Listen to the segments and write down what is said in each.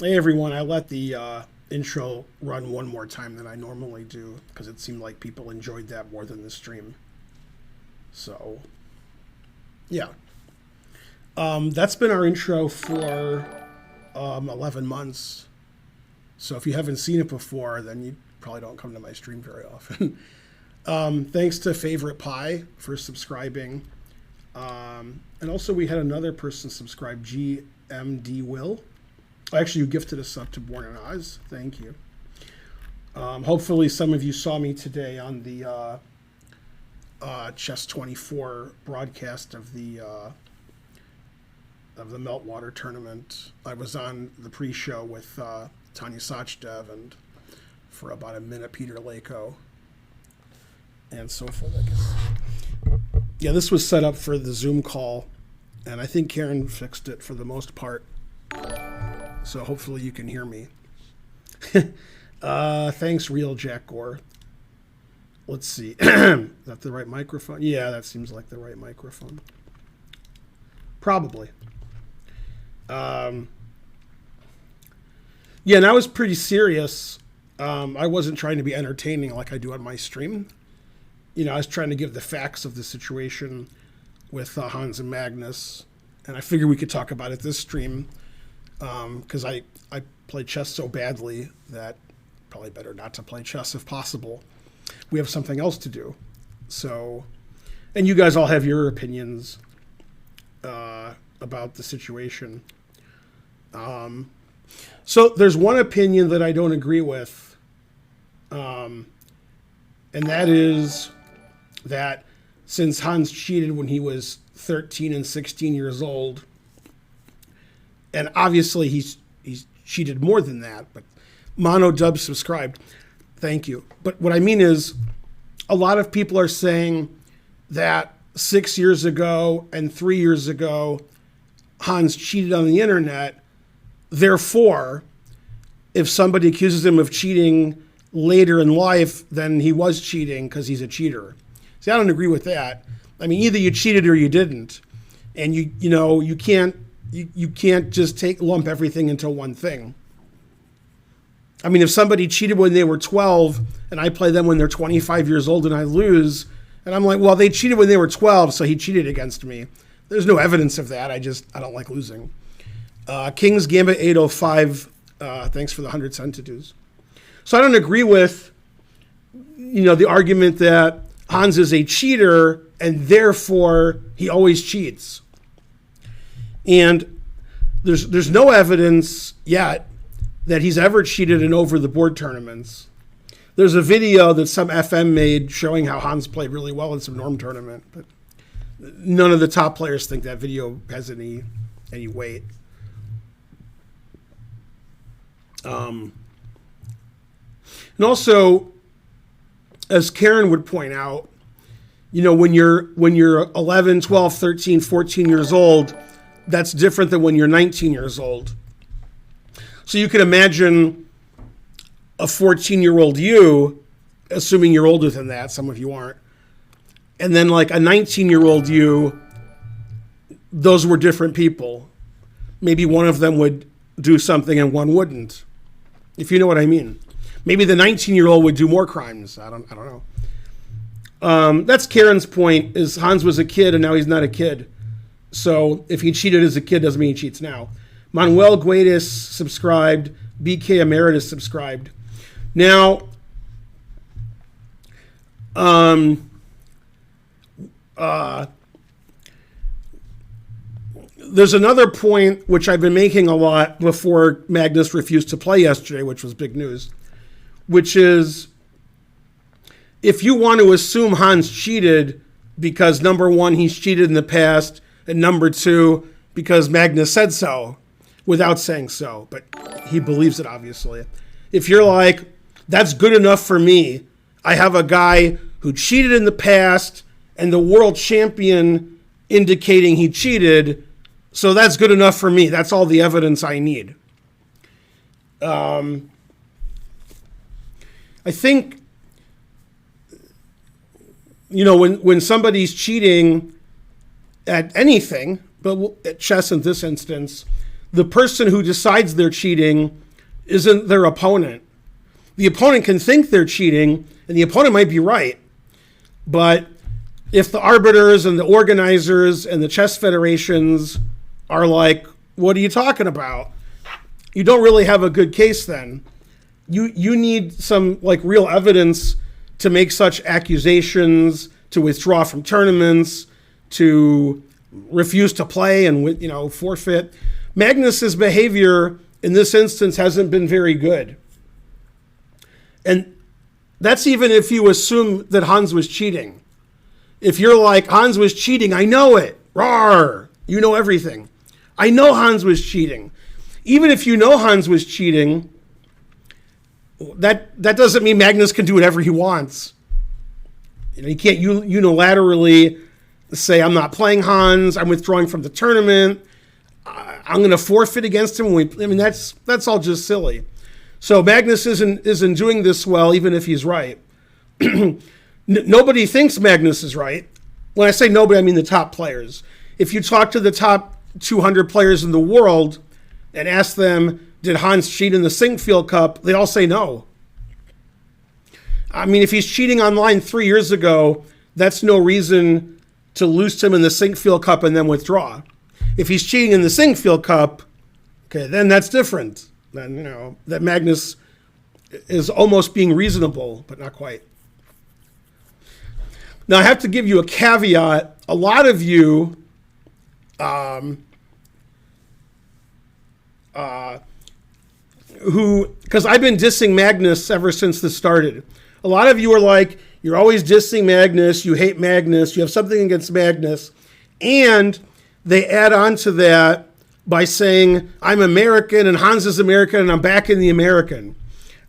Hey everyone, I let the intro run one more time than I normally do because it seemed like people enjoyed that more than the stream. So, yeah. That's been our intro for 11 months. So if you haven't seen it before, then you probably don't come to my stream very often. Thanks to Favorite Pie for subscribing. And also we had another person subscribe, GMD Will. Actually, you gifted us up to Born in Oz. Thank you. Hopefully, some of you saw me today on the Chess 24 broadcast of the Meltwater tournament. I was on the pre-show with Tanya Sachdev and for about a minute Peter Lako and so forth. I guess. Yeah, this was set up for the Zoom call, and I think Karen fixed it for the most part. So hopefully you can hear me. Thanks, Real Jack Gore. Let's see. Is that the right microphone? Yeah, that seems like the right microphone. Probably. Yeah, and I was pretty serious. I wasn't trying to be entertaining like I do on my stream. You know, I was trying to give the facts of the situation with Hans and Magnus. And I figured we could talk about it this stream. Because I play chess so badly that probably better not to play chess if possible. We have something else to do. So, and you guys all have your opinions about the situation. So there's one opinion that I don't agree with, and that is that since Hans cheated when he was 13 and 16 years old, and obviously he's cheated more than that, but Mono Dub subscribed. Thank you. But what I mean is a lot of people are saying that 6 years ago and 3 years ago, Hans cheated on the internet. Therefore, if somebody accuses him of cheating later in life, then he was cheating because he's a cheater. See, I don't agree with that. I mean, either you cheated or you didn't. And you can't just lump everything into one thing. I mean, if somebody cheated when they were 12 and I play them when they're 25 years old and I lose, and I'm like, well, they cheated when they were 12, so he cheated against me. There's no evidence of that. I don't like losing. King's Gambit 805, thanks for the 100 centidues. So I don't agree with, the argument that Hans is a cheater and therefore he always cheats. And there's no evidence yet that he's ever cheated in over-the-board tournaments. There's a video that some FM made showing how Hans played really well in some norm tournament, but none of the top players think that video has any weight. And also, as Karen would point out, when you're 11, 12, 13, 14 years old, that's different than when you're 19 years old. So you can imagine a 14-year-old you, assuming you're older than that, some of you aren't, and then like a 19-year-old you, those were different people. Maybe one of them would do something and one wouldn't, if you know what I mean. Maybe the 19-year-old would do more crimes. I don't know. That's Karen's point, is Hans was a kid and now he's not a kid. So if he cheated as a kid doesn't mean he cheats now. Manuel Guedes subscribed. BK Emeritus subscribed. Now, there's another point which I've been making a lot before Magnus refused to play yesterday, which was big news, which is if you want to assume Hans cheated because, number one, he's cheated in the past, and number two, because Magnus said so without saying so, but he believes it, obviously. If you're like, that's good enough for me, I have a guy who cheated in the past and the world champion indicating he cheated, so that's good enough for me. That's all the evidence I need. I think, when somebody's cheating at anything, but at chess in this instance, the person who decides they're cheating isn't their opponent. The opponent can think they're cheating, and the opponent might be right. But if the arbiters and the organizers and the chess federations are like, what are you talking about? You don't really have a good case then. You need some like real evidence to make such accusations, to withdraw from tournaments, to refuse to play and forfeit. Magnus's behavior in this instance hasn't been very good. And that's even if you assume that Hans was cheating. If you're like, Hans was cheating, I know it. Rawr. You know everything. I know Hans was cheating. Even if you know Hans was cheating, that doesn't mean Magnus can do whatever he wants. He can't unilaterally say, I'm not playing Hans, I'm withdrawing from the tournament, I'm going to forfeit against him. That's all just silly. So Magnus isn't doing this well, even if he's right. Nobody thinks Magnus is right. When I say nobody, I mean the top players. If you talk to the top 200 players in the world and ask them, did Hans cheat in the Sinquefield Cup? They all say no. I mean, if he's cheating online 3 years ago, that's no reason to lose him in the Sinquefield Cup and then withdraw. If he's cheating in the Sinquefield Cup, okay, then that's different. Then, that Magnus is almost being reasonable, but not quite. Now, I have to give you a caveat. A lot of you because I've been dissing Magnus ever since this started. A lot of you are like, you're always dissing Magnus, you hate Magnus, you have something against Magnus, and they add on to that by saying, I'm American and Hans is American and I'm backing the American.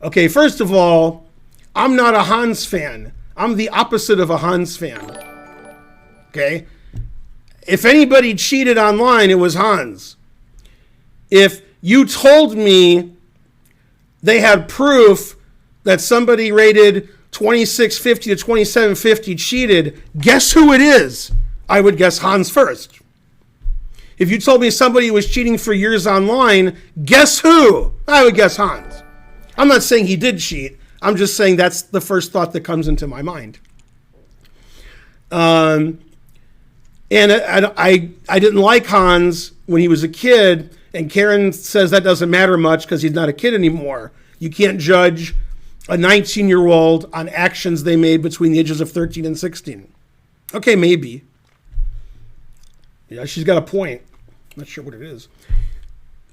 Okay, first of all, I'm not a Hans fan. I'm the opposite of a Hans fan. Okay? If anybody cheated online, it was Hans. If you told me they had proof that somebody rated 2650 to 2750 cheated, guess who it is? I would guess Hans first. If you told me somebody was cheating for years online, guess who? I would guess Hans. I'm not saying he did cheat. I'm just saying that's the first thought that comes into my mind. And I didn't like Hans when he was a kid, and Karen says that doesn't matter much because he's not a kid anymore. You can't judge a 19-year-old on actions they made between the ages of 13 and 16. Okay, maybe. Yeah, she's got a point. I'm not sure what it is.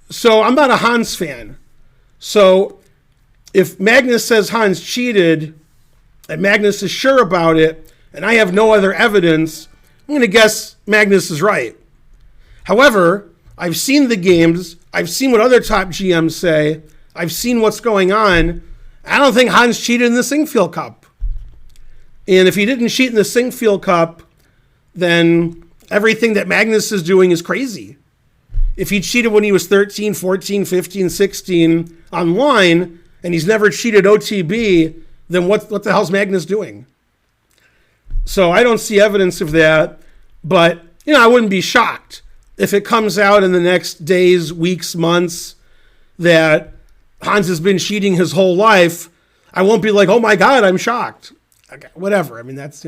So I'm not a Hans fan. So if Magnus says Hans cheated, and Magnus is sure about it, and I have no other evidence, I'm going to guess Magnus is right. However, I've seen the games. I've seen what other top GMs say. I've seen what's going on. I don't think Hans cheated in the Sinquefield Cup. And if he didn't cheat in the Sinquefield Cup, then everything that Magnus is doing is crazy. If he cheated when he was 13, 14, 15, 16 online, and he's never cheated OTB, then what the hell's Magnus doing? So I don't see evidence of that, but I wouldn't be shocked if it comes out in the next days, weeks, months that Hans has been cheating his whole life. I won't be like, oh my God, I'm shocked. Okay, whatever. I mean, that's,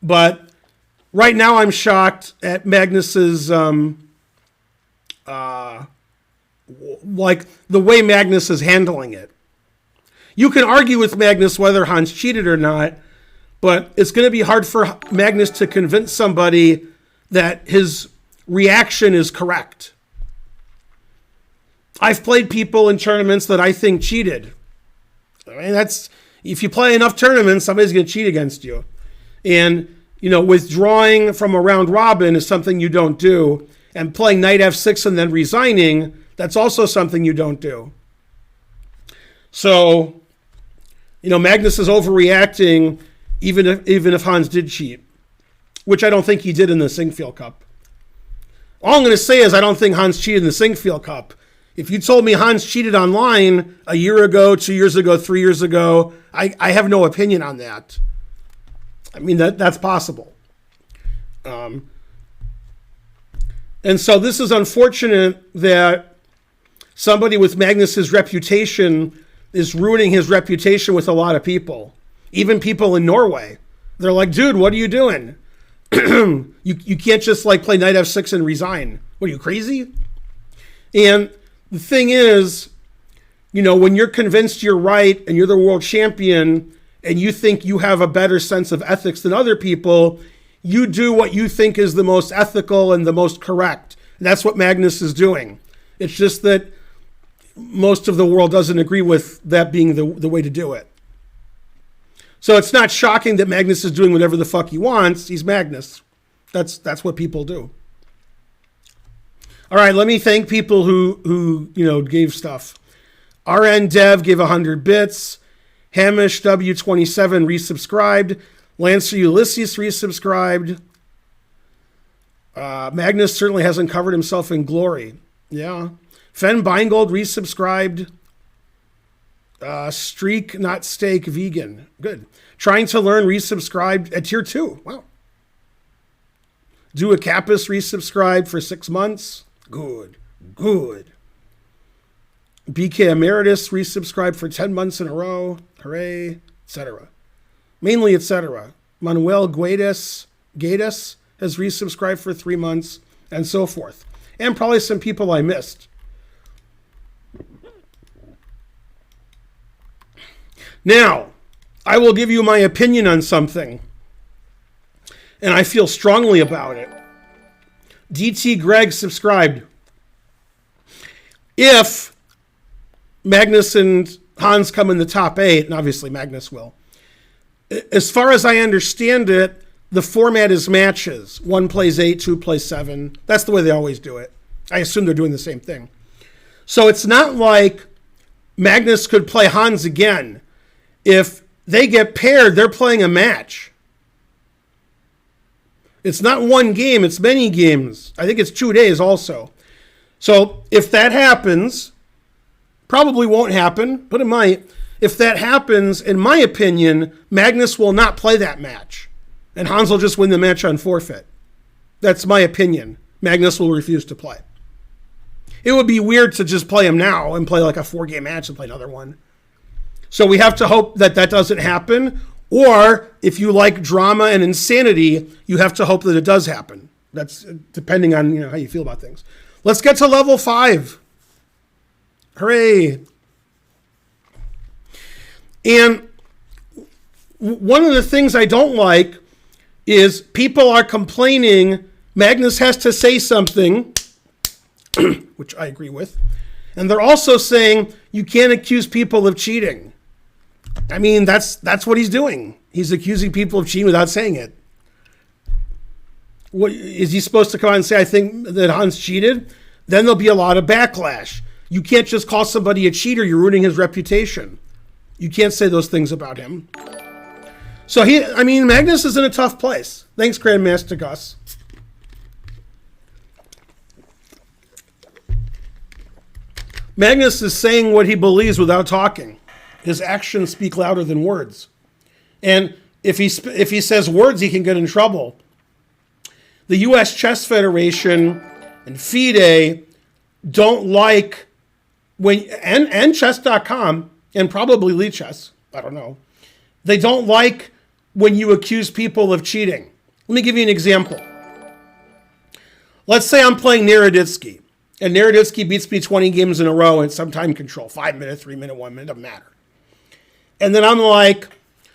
but right now I'm shocked at Magnus's, like the way Magnus is handling it. You can argue with Magnus whether Hans cheated or not, but it's going to be hard for Magnus to convince somebody that his reaction is correct. I've played people in tournaments that I think cheated. I mean, if you play enough tournaments, somebody's going to cheat against you. And, withdrawing from a round robin is something you don't do. And playing knight f6 and then resigning, that's also something you don't do. So, Magnus is overreacting even if Hans did cheat, which I don't think he did in the Sinquefield Cup. All I'm going to say is I don't think Hans cheated in the Sinquefield Cup. If you told me Hans cheated online a year ago, 2 years ago, 3 years ago, I have no opinion on that. I mean, that's possible. And so this is unfortunate that somebody with Magnus's reputation is ruining his reputation with a lot of people, even people in Norway. They're like, dude, what are you doing? you can't just like play knight f6 and resign. What are you, crazy? And the thing is, when you're convinced you're right and you're the world champion and you think you have a better sense of ethics than other people, you do what you think is the most ethical and the most correct. And that's what Magnus is doing. It's just that most of the world doesn't agree with that being the way to do it. So it's not shocking that Magnus is doing whatever the fuck he wants. He's Magnus. That's what people do. All right, let me thank people who gave stuff. RN Dev gave 100 bits. Hamish W27 resubscribed. Lancer Ulysses resubscribed. Magnus certainly hasn't covered himself in glory. Yeah. Fen Beingold resubscribed. Streak Not Steak Vegan. Good. Trying to Learn resubscribed at tier 2. Wow. Do a Capus resubscribed for 6 months. Good. BK Emeritus resubscribed for 10 months in a row. Hooray. Etc. Mainly etc. Manuel Guedes has resubscribed for 3 months, and so forth. And probably some people I missed. Now, I will give you my opinion on something, and I feel strongly about it. DT Greg subscribed. If Magnus and Hans come in the top 8, and obviously Magnus will, as far as I understand it, the format is matches. 1 plays 8, 2 plays 7. That's the way they always do it. I assume they're doing the same thing. So it's not like Magnus could play Hans again. If they get paired, they're playing a match. It's not one game, it's many games. I think it's 2 days also. So if that happens, probably won't happen, but it might. If that happens, in my opinion, Magnus will not play that match. And Hans will just win the match on forfeit. That's my opinion. Magnus will refuse to play. It would be weird to just play him now and play like a 4-game match and play another one. So we have to hope that that doesn't happen. Or if you like drama and insanity, you have to hope that it does happen. That's depending on how you feel about things. Let's get to level 5. Hooray. And one of the things I don't like is people are complaining Magnus has to say something, which I agree with. And they're also saying you can't accuse people of cheating. I mean, that's what he's doing. He's accusing people of cheating without saying it. What is he supposed to come out and say, I think that Hans cheated? Then there'll be a lot of backlash. You can't just call somebody a cheater. You're ruining his reputation. You can't say those things about him. So Magnus is in a tough place. Thanks, Grandmaster Gus. Magnus is saying what he believes without talking. His actions speak louder than words. And if he says words, he can get in trouble. The U.S. Chess Federation and FIDE don't like and chess.com and probably Lichess, I don't know. They don't like when you accuse people of cheating. Let me give you an example. Let's say I'm playing Naroditsky, and Naroditsky beats me 20 games in a row in some time control, 5 minutes, 3 minutes, 1 minute, doesn't matter. And then I'm like,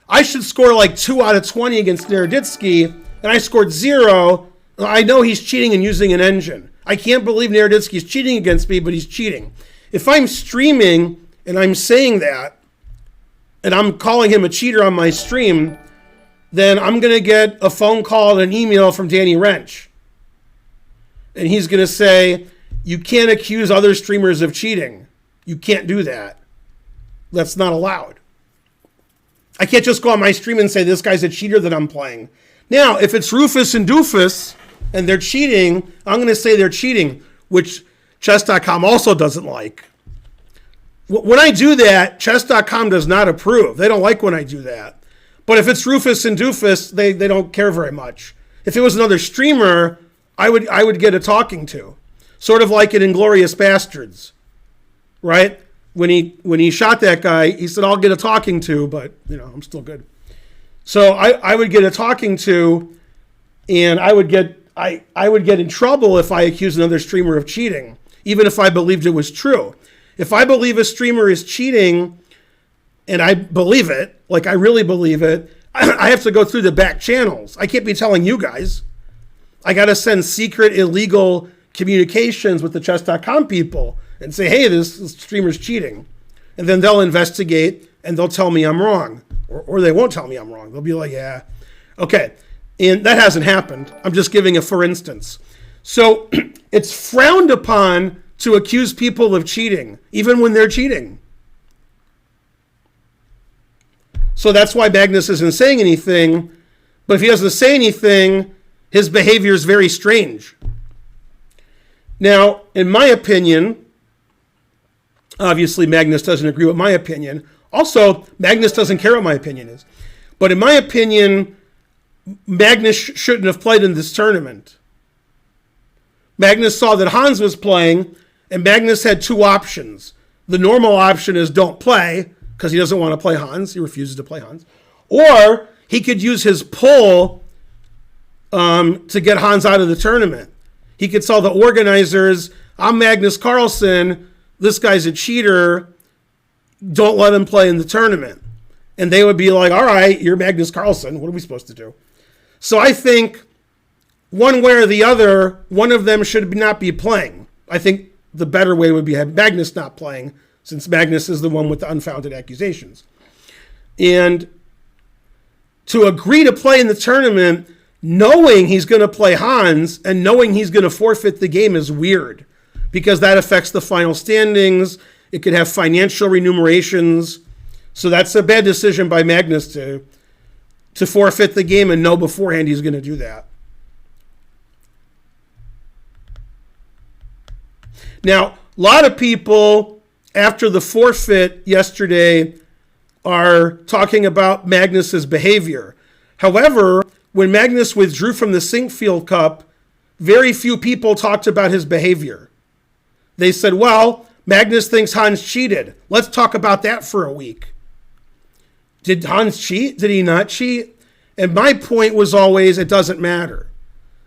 I should score like 2 out of 20 against Naroditsky, and I scored 0. I know he's cheating and using an engine. I can't believe Naroditsky's cheating against me, but he's cheating. If I'm streaming and I'm saying that, and I'm calling him a cheater on my stream, then I'm going to get a phone call and an email from Danny Wrench. And he's going to say, you can't accuse other streamers of cheating. You can't do that. That's not allowed. I can't just go on my stream and say, this guy's a cheater that I'm playing. Now, if it's Rufus and Doofus and they're cheating, I'm going to say they're cheating, which chess.com also doesn't like. When I do that, chess.com does not approve. They don't like when I do that. But if it's Rufus and Doofus, they don't care very much. If it was another streamer, I would get a talking to. Sort of like in Inglourious Bastards. right? When he shot that guy, he said, "I'll get a talking to, but I'm still good." So I would get a talking to, and I would get in trouble if I accused another streamer of cheating, even if I believed it was true. If I believe a streamer is cheating, and I believe it, like I really believe it, I have to go through the back channels. I can't be telling you guys. I got to send secret illegal communications with the chess.com people and say, hey, this streamer's cheating. And then they'll investigate and they'll tell me I'm wrong. Or they won't tell me I'm wrong. They'll be like, yeah. Okay. And that hasn't happened. I'm just giving a for instance. So it's frowned upon to accuse people of cheating, even when they're cheating. So that's why Magnus isn't saying anything. But if he doesn't say anything, his behavior is very strange. Now, in my opinion, obviously Magnus doesn't agree with my opinion. Also, Magnus doesn't care what my opinion is. But in my opinion, Magnus shouldn't have played in this tournament. Magnus saw that Hans was playing, and Magnus had two options. The normal option is don't play, because he doesn't want to play Hans. He refuses to play Hans. Or he could use his pull to get Hans out of the tournament. He could tell the organizers, I'm Magnus Carlsen, this guy's a cheater, don't let him play in the tournament. And they would be like, all right, you're Magnus Carlsen, what are we supposed to do? So I think one way or the other, one of them should not be playing. I think the better way would be have Magnus not playing, since Magnus is the one with the unfounded accusations. And to agree to play in the tournament, knowing he's going to play Hans and knowing he's going to forfeit the game is weird, because that affects the final standings. It could have financial remunerations. So that's a bad decision by Magnus to forfeit the game and know beforehand he's going to do that. Now, a lot of people after the forfeit yesterday are talking about Magnus's behavior. However, when Magnus withdrew from the Sinkfield Cup, very few people talked about his behavior. They said, well, Magnus thinks Hans cheated. Let's talk about that for a week. Did Hans cheat? Did he not cheat? And my point was always, it doesn't matter.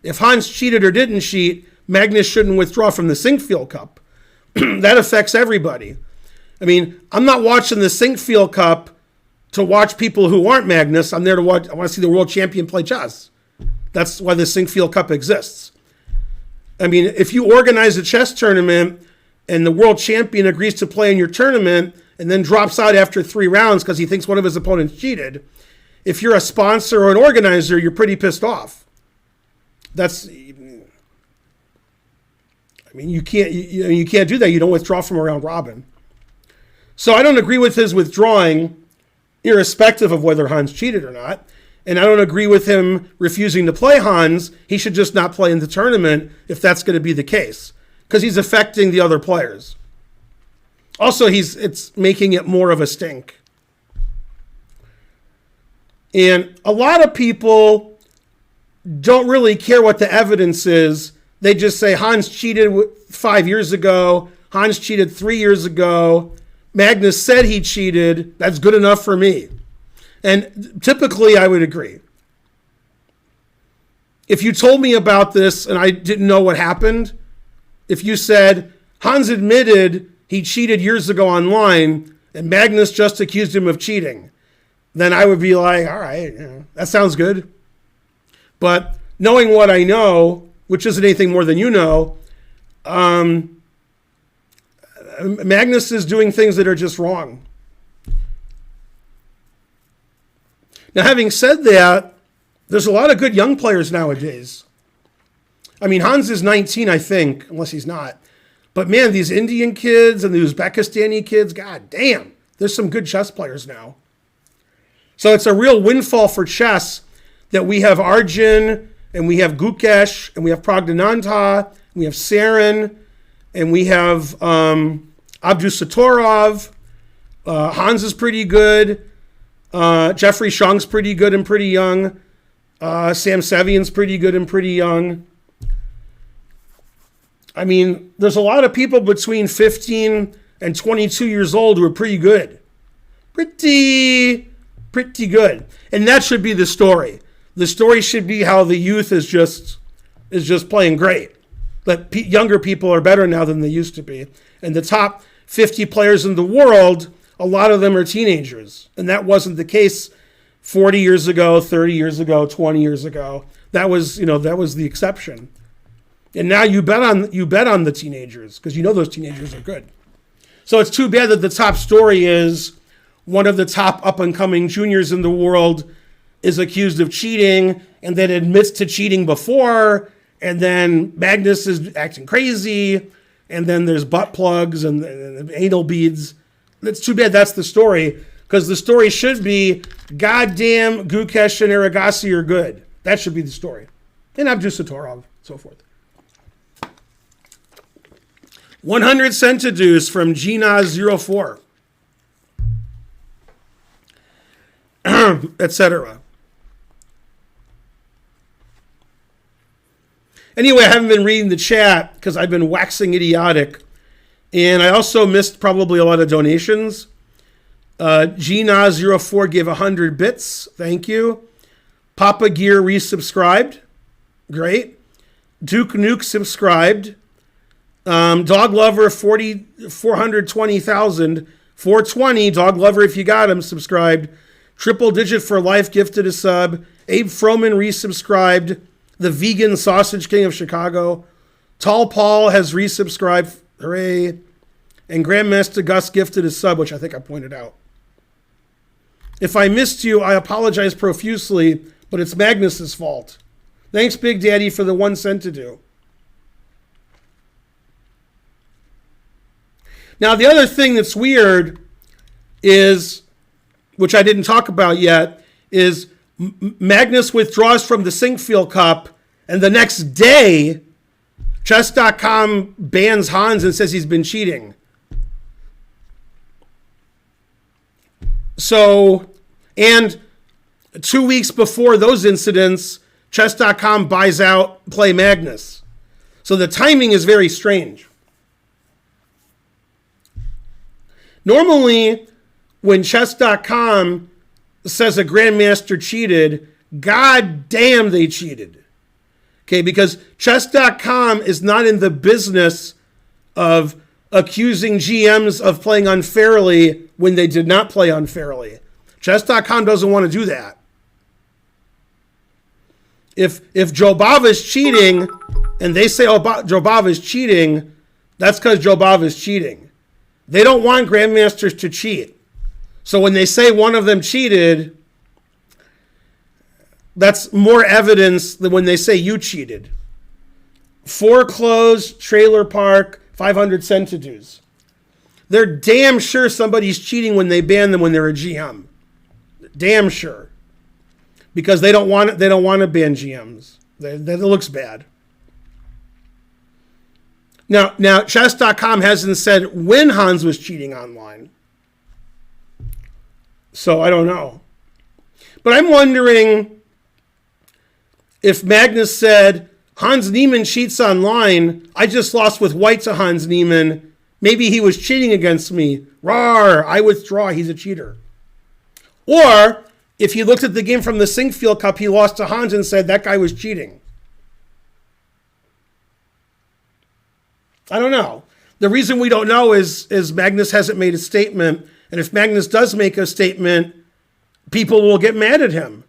If Hans cheated or didn't cheat, Magnus shouldn't withdraw from the Sinkfield Cup. That affects everybody. I mean, I'm not watching the Sinkfield Cup to watch people who aren't Magnus. I'm there to watch. I want to see the world champion play chess. That's why the Sinkfield Cup exists. I mean, if you organize a chess tournament and the world champion agrees to play in your tournament and then drops out after 3 rounds because he thinks one of his opponents cheated, if you're a sponsor or an organizer, you're pretty pissed off. You can't do that. You don't withdraw from a round robin. So I don't agree with his withdrawing, irrespective of whether Hans cheated or not. And I don't agree with him refusing to play Hans. He should just not play in the tournament if that's going to be the case, because he's affecting the other players. Also, it's making it more of a stink. And a lot of people don't really care what the evidence is. They just say Hans cheated 5 years ago. Hans cheated 3 years ago. Magnus said he cheated. That's good enough for me. And typically I would agree. If you told me about this and I didn't know what happened, if you said Hans admitted he cheated years ago online and Magnus just accused him of cheating, then I would be like, all right, that sounds good. But knowing what I know, which isn't anything more than you know, Magnus is doing things that are just wrong. Now, having said that, there's a lot of good young players nowadays. I mean, Hans is 19, I think, unless he's not. But man, these Indian kids and the Uzbekistani kids, god damn, there's some good chess players now. So it's a real windfall for chess that we have Arjun, and we have Gukesh, and we have Praggnanandhaa, and we have Sarin, and we have Abdusatorov. Hans is pretty good. Jeffrey Shung's pretty good and pretty young. Sam Sevian's pretty good and pretty young. I mean, there's a lot of people between 15 and 22 years old who are pretty good. Pretty good. And that should be the story. The story should be how the youth is just playing great. That younger people are better now than they used to be. And the top 50 players in the world, a lot of them are teenagers. And that wasn't the case 40 years ago, 30 years ago, 20 years ago. That was the exception. And now you bet on the teenagers because you know those teenagers are good. So it's too bad that the top story is one of the top up-and-coming juniors in the world is accused of cheating and then admits to cheating before, and then Magnus is acting crazy, and then there's butt plugs and anal beads. It's too bad that's the story, because the story should be, goddamn, Gukesh and Aragasi are good. That should be the story. And Abdus Satorov, so forth. 100 centidues from Gnaz04. Etc. Anyway, I haven't been reading the chat because I've been waxing idiotic. And I also missed probably a lot of donations. Gnaz04 gave 100 bits. Thank you. Papa Gear resubscribed. Great. Duke Nuke subscribed. Dog Lover 420,000. 420. Dog Lover, if you got him, subscribed. Triple Digit for Life gifted a sub. Abe Froman resubscribed. The Vegan Sausage King of Chicago. Tall Paul has resubscribed. Hooray. And Grandmaster Gus gifted a sub, which I think I pointed out. If I missed you, I apologize profusely, but it's Magnus's fault. Thanks, Big Daddy, for the 1 cent to do. Now, the other thing that's weird is, which I didn't talk about yet, is Magnus withdraws from the Sinkfield Cup, and the next day, Chess.com bans Hans and says he's been cheating. So, and 2 weeks before those incidents, Chess.com buys out Play Magnus. So the timing is very strange. Normally, when Chess.com says a grandmaster cheated, god damn they cheated. Okay, because Chess.com is not in the business of accusing GMs of playing unfairly when they did not play unfairly. Chess.com doesn't want to do that. If Jobava is cheating and they say Jobava is cheating, that's because Jobava is cheating. They don't want grandmasters to cheat. So when they say one of them cheated, that's more evidence than when they say you cheated. Foreclosed trailer park, 500 centidues. They're damn sure somebody's cheating when they ban them when they're a GM. Damn sure. Because they don't want to ban GMs. That looks bad. Now chess.com hasn't said when Hans was cheating online. So I don't know. But I'm wondering if Magnus said, Hans Niemann cheats online. I just lost with white to Hans Niemann. Maybe he was cheating against me. Rawr, I withdraw. He's a cheater. Or if he looked at the game from the Sinkfield Cup, he lost to Hans and said that guy was cheating. I don't know. The reason we don't know is Magnus hasn't made a statement. And if Magnus does make a statement, people will get mad at him.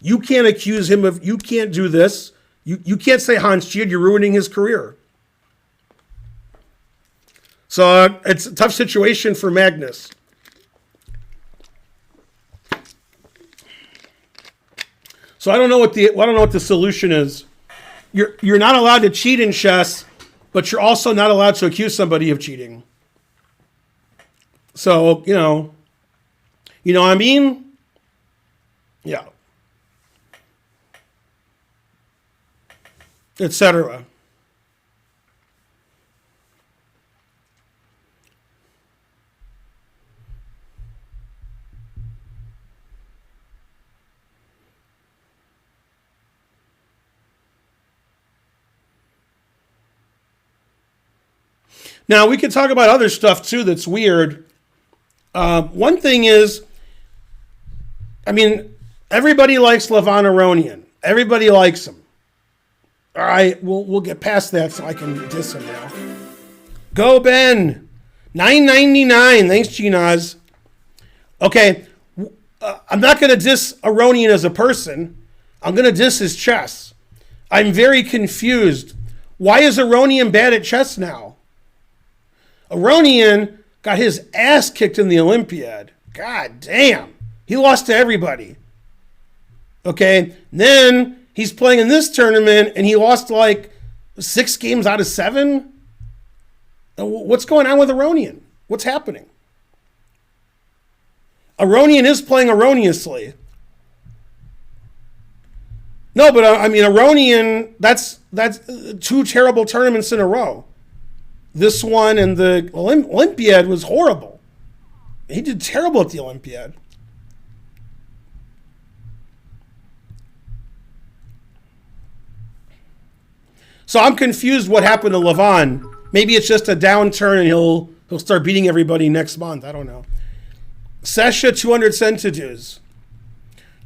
You can't accuse him of, you can't do this. You can't say Hans cheated. You're ruining his career. So it's a tough situation for Magnus. So I don't know what the solution is. You're not allowed to cheat in chess, but you're also not allowed to accuse somebody of cheating. So, you know what I mean? Yeah. Etc. Now, we could talk about other stuff, too, that's weird. One thing is, I mean, everybody likes Levon Aronian. Everybody likes him. All right, we'll get past that so I can diss him now. Go, Ben. $9.99. Thanks, Ginaz. Okay, I'm not going to diss Aronian as a person. I'm going to diss his chess. I'm very confused. Why is Aronian bad at chess now? Aronian got his ass kicked in the Olympiad. God damn. He lost to everybody. Okay, then he's playing in this tournament and he lost like 6 games out of 7. What's going on with Aronian? What's happening? Aronian is playing erroneously. No, but I mean, Aronian, that's 2 terrible tournaments in a row. This one and the Olympiad was horrible. He did terrible at the Olympiad. So I'm confused what happened to Levon. Maybe it's just a downturn and he'll start beating everybody next month. I don't know. Sasha, 200 centidues.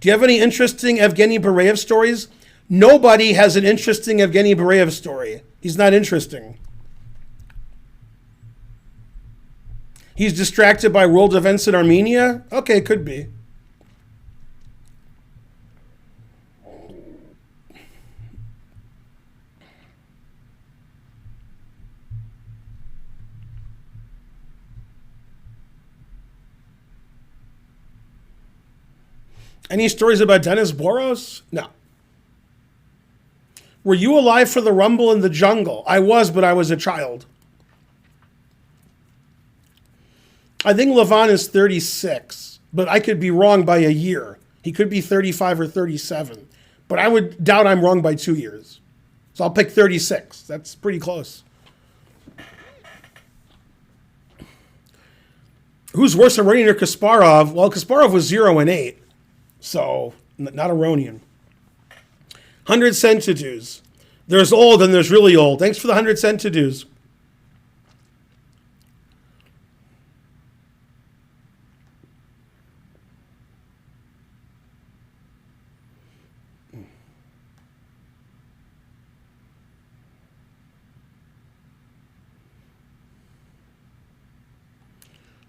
Do you have any interesting Evgeny Bareyev stories? Nobody has an interesting Evgeny Bareyev story. He's not interesting. He's distracted by world events in Armenia? Okay, could be. Any stories about Dennis Boros? No. Were you alive for the Rumble in the Jungle? I was, but I was a child. I think Levon is 36, but I could be wrong by a year. He could be 35 or 37, but I would doubt I'm wrong by 2 years. So I'll pick 36. That's pretty close. Who's worse, Aronian or Kasparov? Well, Kasparov was 0-8. So, not Aronian. 100 centidues. There's old and there's really old. Thanks for the 100 centidues.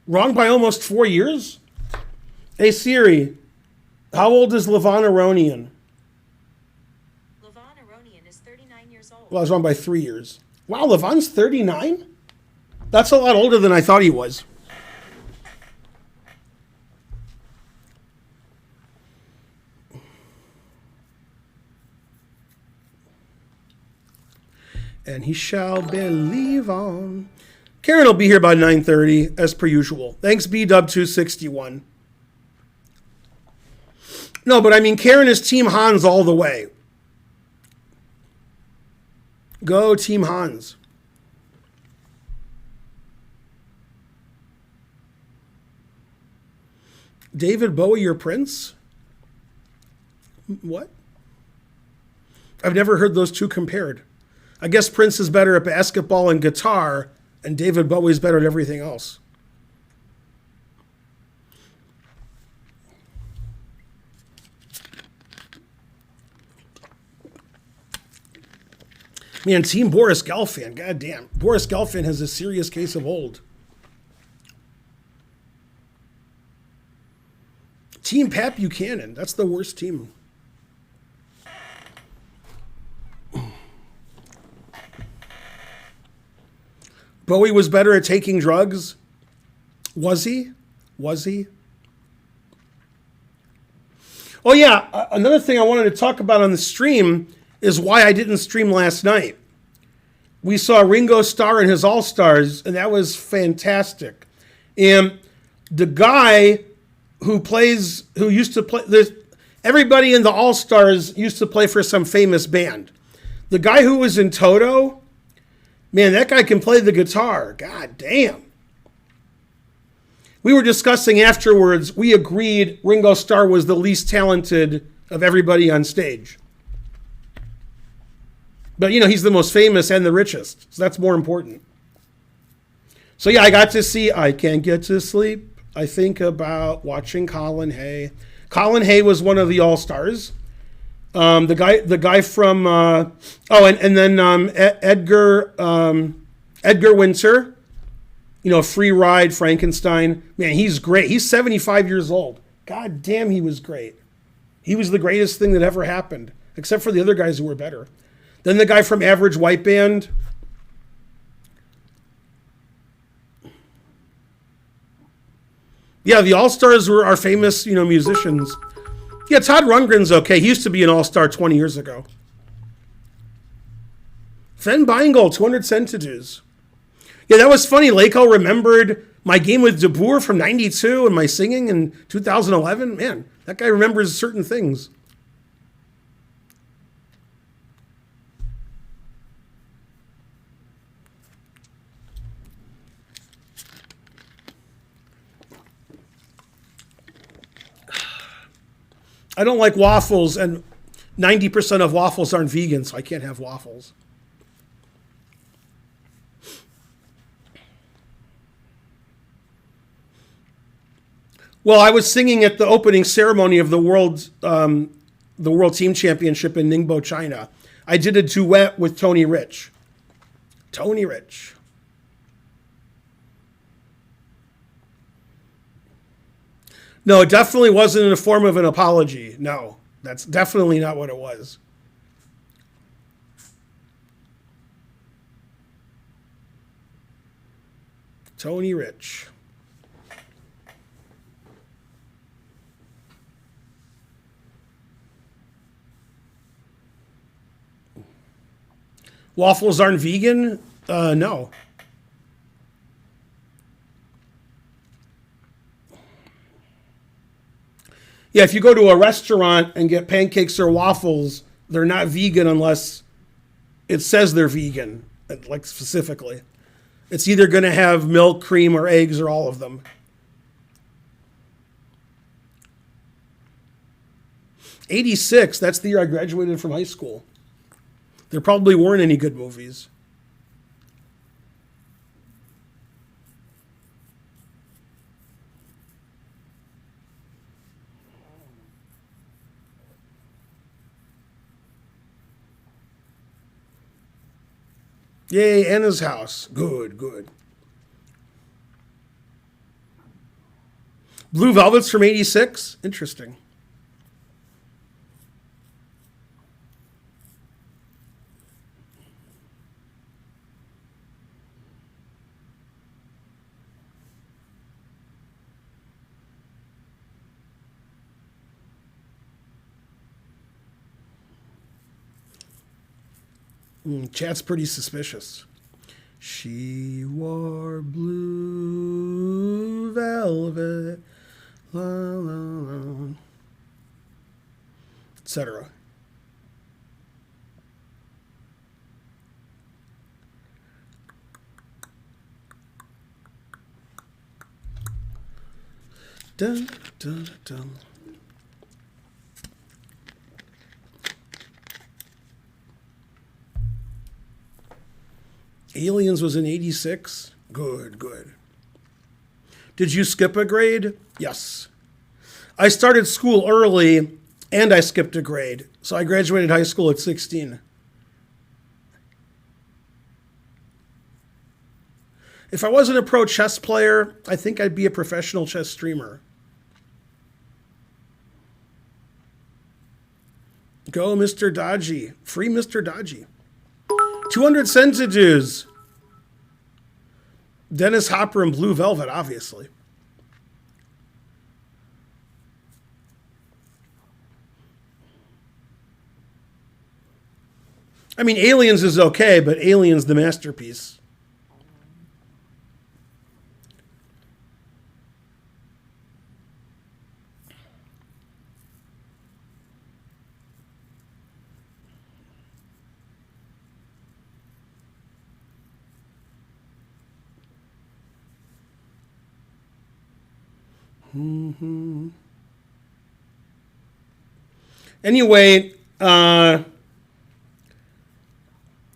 Wrong by almost 4 years? Hey, Siri. How old is Levon Aronian? Levon Aronian is 39 years old. Well, I was wrong by 3 years. Wow, Levon's 39? That's a lot older than I thought he was. And he shall believe on. Karen will be here by 9:30, as per usual. Thanks, BW261. No, but I mean, Karen is Team Hans all the way. Go Team Hans. David Bowie, your prince? What? I've never heard those two compared. I guess Prince is better at basketball and guitar, and David Bowie's better at everything else. Man, Team Boris Gelfand, goddamn. Boris Gelfand has a serious case of old. Team Pat Buchanan, that's the worst team. Bowie was better at taking drugs. Was he? Was he? Oh yeah, another thing I wanted to talk about on the stream is why I didn't stream last night. We saw Ringo Starr and his All-Stars, and that was fantastic. And the guy who used to play, everybody in the All-Stars used to play for some famous band. The guy who was in Toto, man, that guy can play the guitar. God damn. We were discussing afterwards, we agreed Ringo Starr was the least talented of everybody on stage. But, you know, he's the most famous and the richest, so that's more important. So yeah, I got to see I Can't Get to Sleep. I think about watching Colin Hay. Colin Hay was one of the All-Stars. The guy from and then Edgar Winter, Free Ride, Frankenstein. Man, he's great. He's 75 years old. God damn, he was great. He was the greatest thing that ever happened, except for the other guys who were better. Then the guy from Average White Band. Yeah, the All-Stars were our famous, musicians. Yeah, Todd Rundgren's okay. He used to be an All-Star 20 years ago. Fen Beingold, 200 Centidues. Yeah, that was funny. Lako remembered my game with DeBoer from 92 and my singing in 2011. Man, that guy remembers certain things. I don't like waffles, and 90% of waffles aren't vegan, so I can't have waffles. Well, I was singing at the opening ceremony of the World Team Championship in Ningbo, China. I did a duet with Tony Rich. Tony Rich. No, it definitely wasn't in the form of an apology. No, that's definitely not what it was. Tony Rich. Waffles aren't vegan? No. Yeah, if you go to a restaurant and get pancakes or waffles, they're not vegan unless it says they're vegan, like specifically. It's either going to have milk, cream, or eggs, or all of them. '86, that's the year I graduated from high school. There probably weren't any good movies. Yay, Anna's House. Good, good. Blue Velvet's from '86? Interesting. Chat's pretty suspicious. She wore blue velvet, la la la, etc. Dun, dun, dun. Aliens was in '86. Good, good. Did you skip a grade? Yes. I started school early and I skipped a grade. So I graduated high school at 16. If I wasn't a pro chess player, I think I'd be a professional chess streamer. Go, Mr. Dodgy. Free Mr. Dodgy. 200 Centidues. Dennis Hopper and Blue Velvet, obviously. I mean, Aliens is okay, but Aliens the masterpiece. Mm-hmm. Anyway,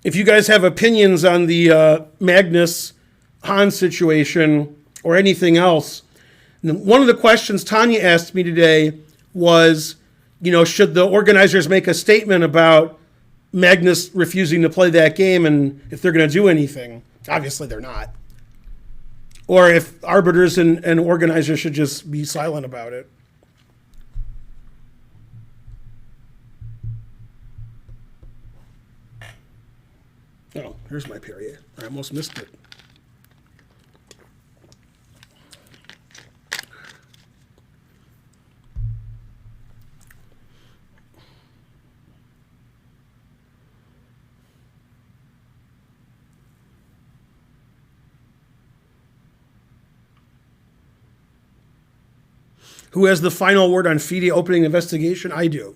if you guys have opinions on the Magnus Hans situation or anything else. And one of the questions Tanya asked me today was, should the organizers make a statement about Magnus refusing to play that game and if they're going to do anything? Obviously, they're not. Or if arbiters and organizers should just be silent about it. Oh, here's my period. I almost missed it. Who has the final word on FIDE opening investigation? I do.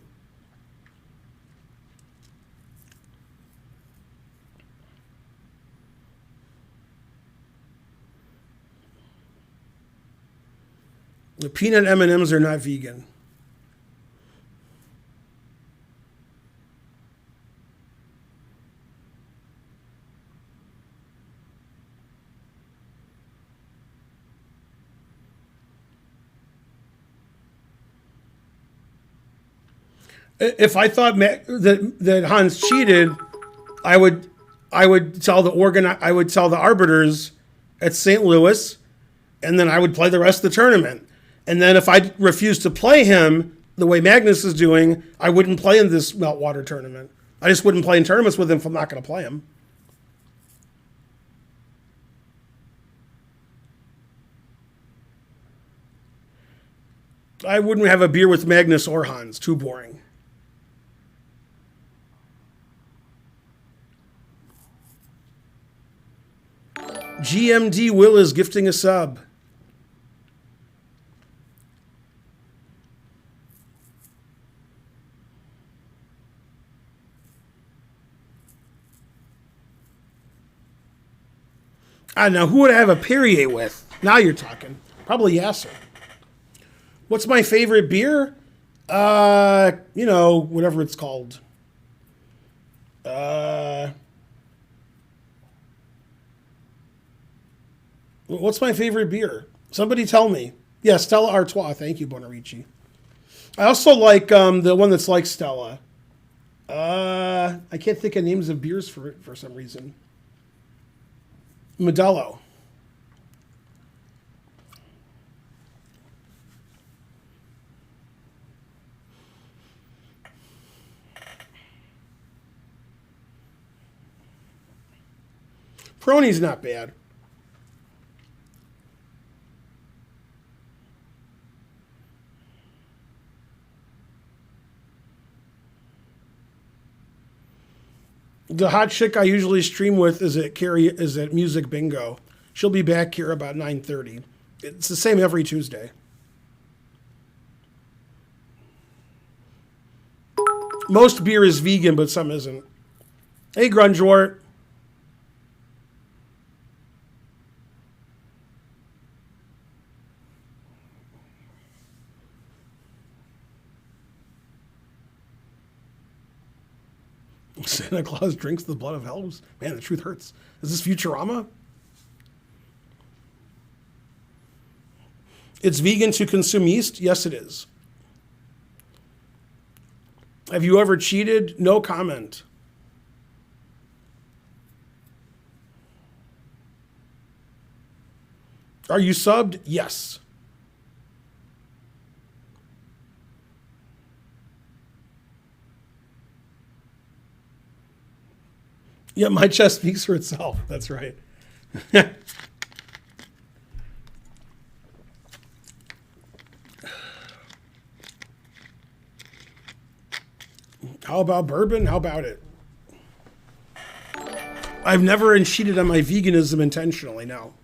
The peanut M&Ms are not vegan. If I thought that Hans cheated, I would tell the arbiters at St. Louis, and then I would play the rest of the tournament. And then if I refused to play him the way Magnus is doing, I wouldn't play in this meltwater tournament. I just wouldn't play in tournaments with him if I'm not going to play him. I wouldn't have a beer with Magnus or Hans. Too boring. GMD Will is gifting a sub. Now, who would I have a Perrier with? Now you're talking. Probably Yasser. What's my favorite beer? Whatever it's called. What's my favorite beer? Somebody tell me. Yeah, Stella Artois. Thank you, Bonarici. I also like the one that's like Stella. I can't think of names of beers for some reason. Modelo. Peroni's not bad. The hot chick I usually stream with is at Music Bingo. She'll be back here about 9:30. It's the same every Tuesday. Most beer is vegan, but some isn't. Hey, Grungewort. Santa Claus drinks the blood of elves. Man, the truth hurts. Is this Futurama? It's vegan to consume yeast? Yes, it is. Have you ever cheated? No comment. Are you subbed? Yes. Yeah, my chest speaks for itself. That's right. How about bourbon? How about it? I've never cheated on my veganism intentionally, no.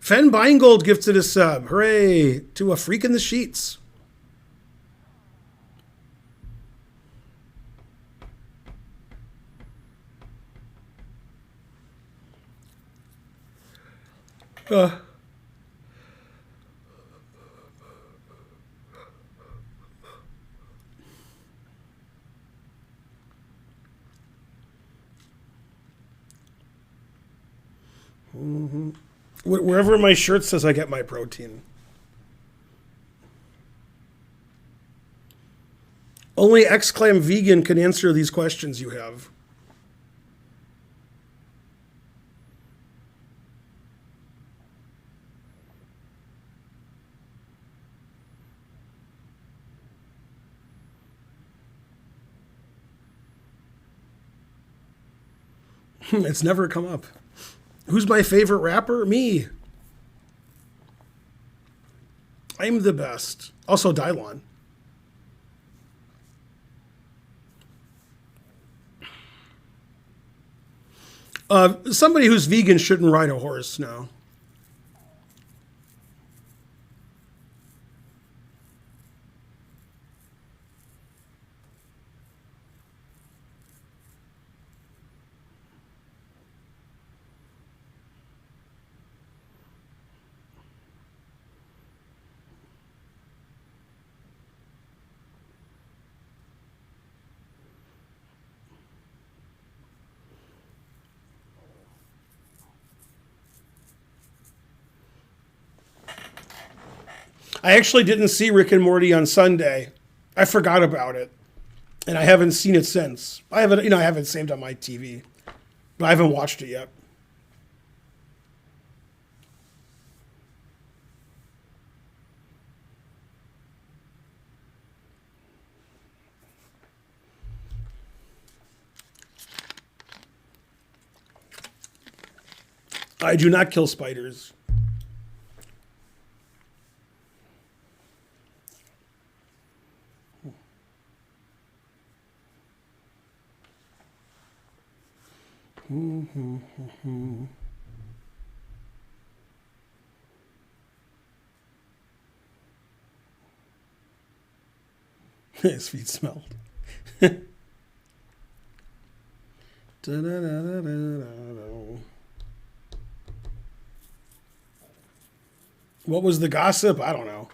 Fen Beingold gifted a sub. Hooray to a freak in the sheets. Wherever my shirt says I get my protein. Only Exclaim Vegan can answer these questions you have. It's never come up. Who's my favorite rapper? Me. I'm the best. Also, Dylon. Somebody who's vegan shouldn't ride a horse now. I actually didn't see Rick and Morty on Sunday. I forgot about it, and I haven't seen it since. I haven't saved on my TV, but I haven't watched it yet. I do not kill spiders. His feet smelled. What was the gossip? I don't know.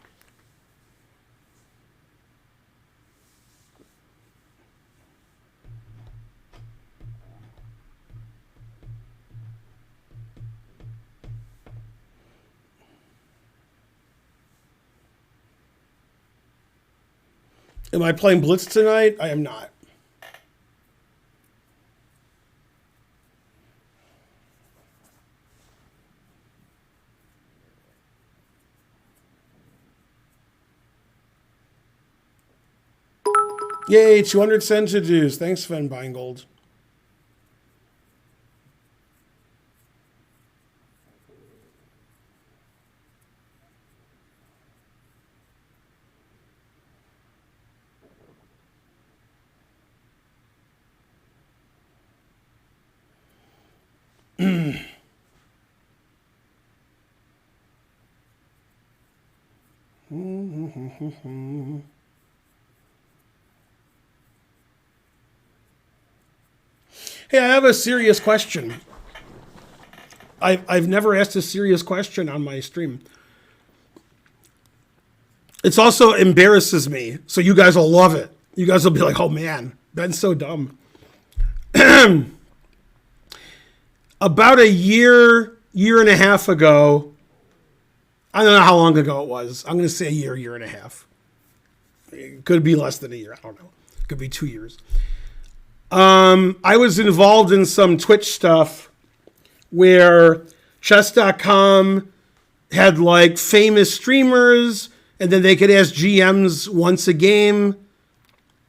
Am I playing Blitz tonight? I am not. Yay, 200 centidues. Thanks, Sven Beingold. Hey, I have a serious question. I've never asked a serious question on my stream. It's also embarrasses me, so you guys will love it. You guys will be like, oh man, Ben's so dumb. About a year and a half ago, I don't know how long ago it was. I'm going to say a year and a half. It could be less than a year. I don't know. It could be 2 years. I was involved in some Twitch stuff where chess.com had like famous streamers and then they could ask GMs once a game.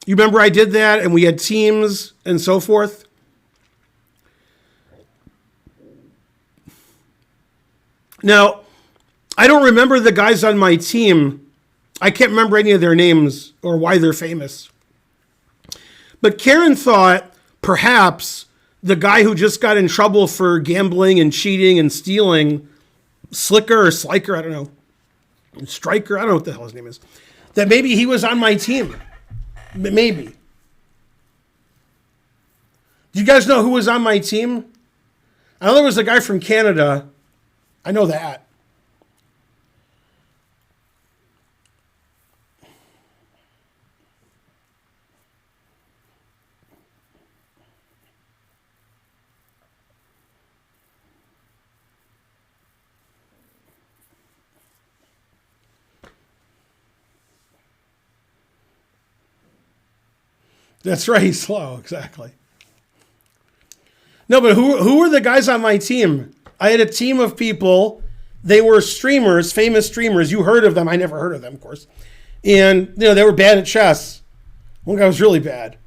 You remember I did that and we had teams and so forth? Now, I don't remember the guys on my team. I can't remember any of their names or why they're famous. But Karen thought perhaps the guy who just got in trouble for gambling and cheating and stealing, Slicker or Sliker, I don't know, Striker, I don't know what the hell his name is, that maybe he was on my team. Maybe. Do you guys know who was on my team? I know there was a guy from Canada. I know that. That's right. He's slow. Exactly. No, but who were the guys on my team? I had a team of people. They were streamers, famous streamers. You heard of them. I never heard of them, of course. And, they were bad at chess. One guy was really bad.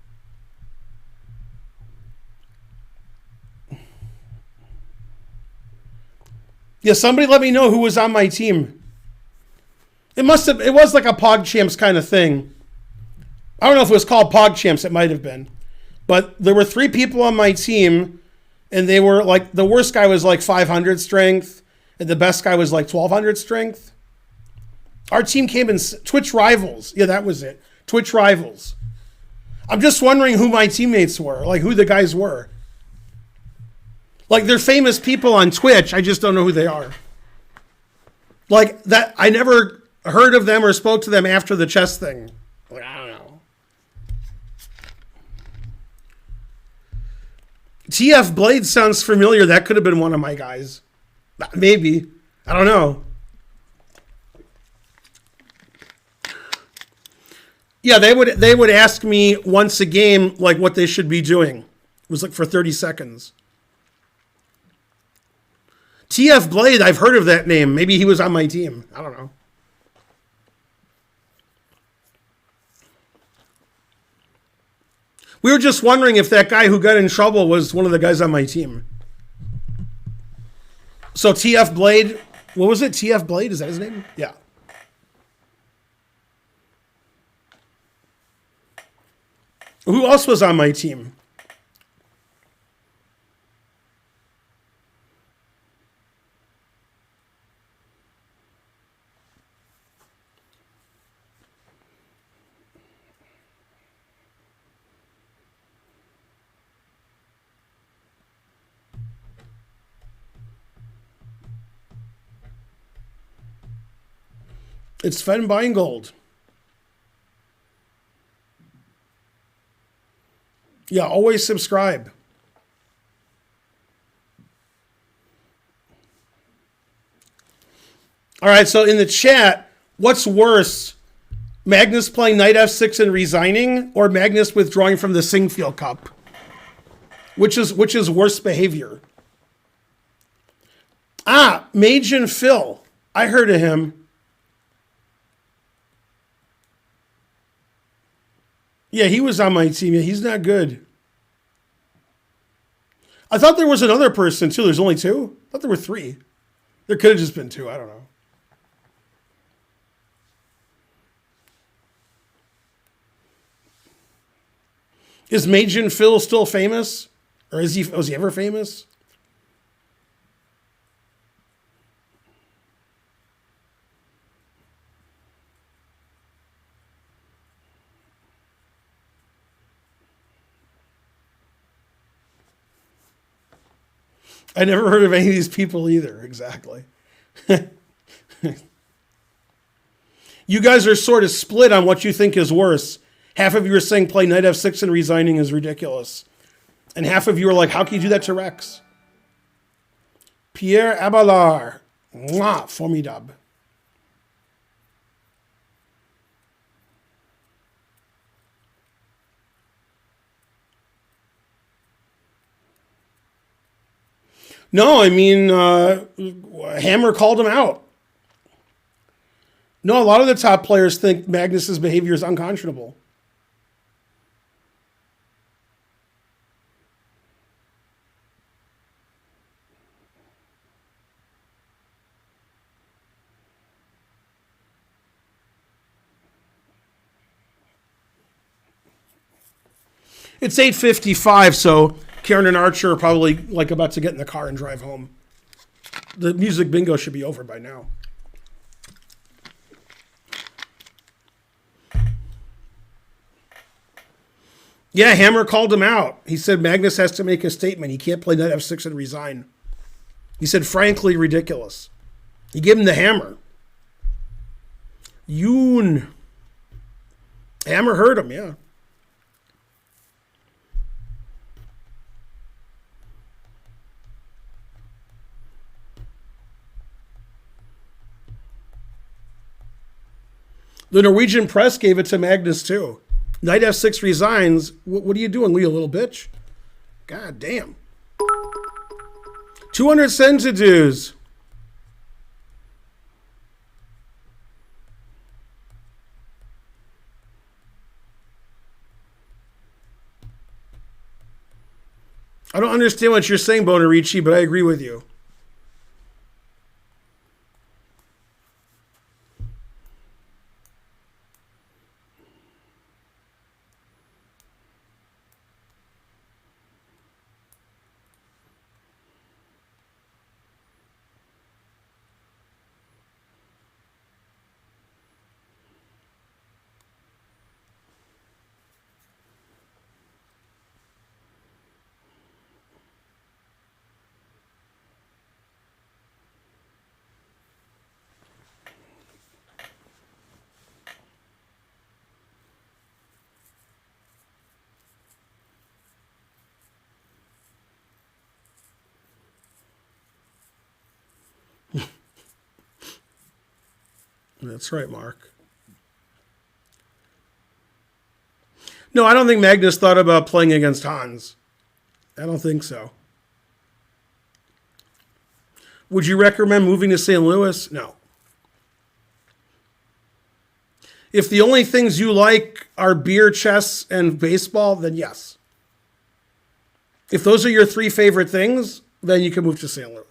Yeah, somebody let me know who was on my team. It was like a PogChamps kind of thing. I don't know if it was called PogChamps. It might have been. But there were 3 people on my team, and they were like, the worst guy was like 500 strength, and the best guy was like 1200 strength. Our team came in Twitch Rivals. Yeah, that was it. Twitch Rivals. I'm just wondering who my teammates were, like who the guys were. Like, they're famous people on Twitch. I just don't know who they are. Like, that, I never heard of them or spoke to them after the chess thing. Like, I don't know. TF Blade sounds familiar. That could have been one of my guys. Maybe. I don't know. Yeah, they would ask me once a game, like, what they should be doing. It was like for 30 seconds. TF Blade, I've heard of that name. Maybe he was on my team. I don't know. We were just wondering if that guy who got in trouble was one of the guys on my team. So TF Blade, what was it? TF Blade, is that his name? Yeah. Who else was on my team? It's Sven Beingold. Yeah, always subscribe. All right, so in the chat, what's worse, Magnus playing knight f6 and resigning, or Magnus withdrawing from the Singfield Cup? Which is worse behavior? Mage and Phil. I heard of him. Yeah, he was on my team. Yeah, he's not good. I thought there was another person, too. There's only 2? I thought there were 3. There could have just been 2. I don't know. Is Mage and Phil still famous? Or was he ever famous? I never heard of any of these people either. Exactly. You guys are sort of split on what you think is worse. Half of you are saying play knight f6 and resigning is ridiculous. And half of you are like, how can you do that to Rex? Pierre Abelard. Mwah, formidable. No, I mean, Hammer called him out. No, a lot of the top players think Magnus's behavior is unconscionable. It's 8:55, so Karen and Archer are probably like about to get in the car and drive home. The music bingo should be over by now. Yeah, Hammer called him out. He said Magnus has to make a statement. He can't play knight f6 and resign. He said, frankly, ridiculous. He gave him the hammer. Yoon. Hammer heard him, yeah. The Norwegian press gave it to Magnus, too. Knight F6 resigns. What are you doing, Lee, a little bitch? God damn. 200 centidues. I don't understand what you're saying, Bonarici, but I agree with you. That's right, Mark. No, I don't think Magnus thought about playing against Hans. I don't think so. Would you recommend moving to St. Louis? No. If the only things you like are beer, chess, and baseball, then yes. If those are your three favorite things, then you can move to St. Louis.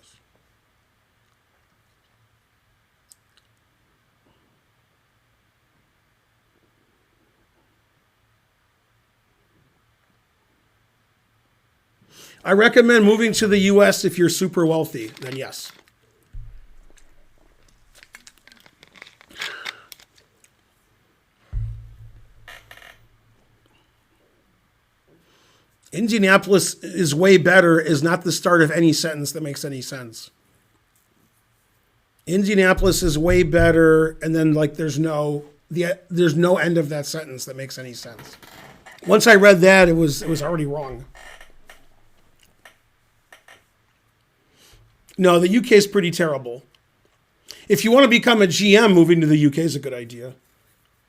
I recommend moving to the U.S. if you're super wealthy, then yes. Indianapolis is way better is not the start of any sentence that makes any sense. Indianapolis is way better, and then like there's no end of that sentence that makes any sense. Once I read that, it was already wrong. No, the UK is pretty terrible. If you want to become a GM, moving to the UK is a good idea.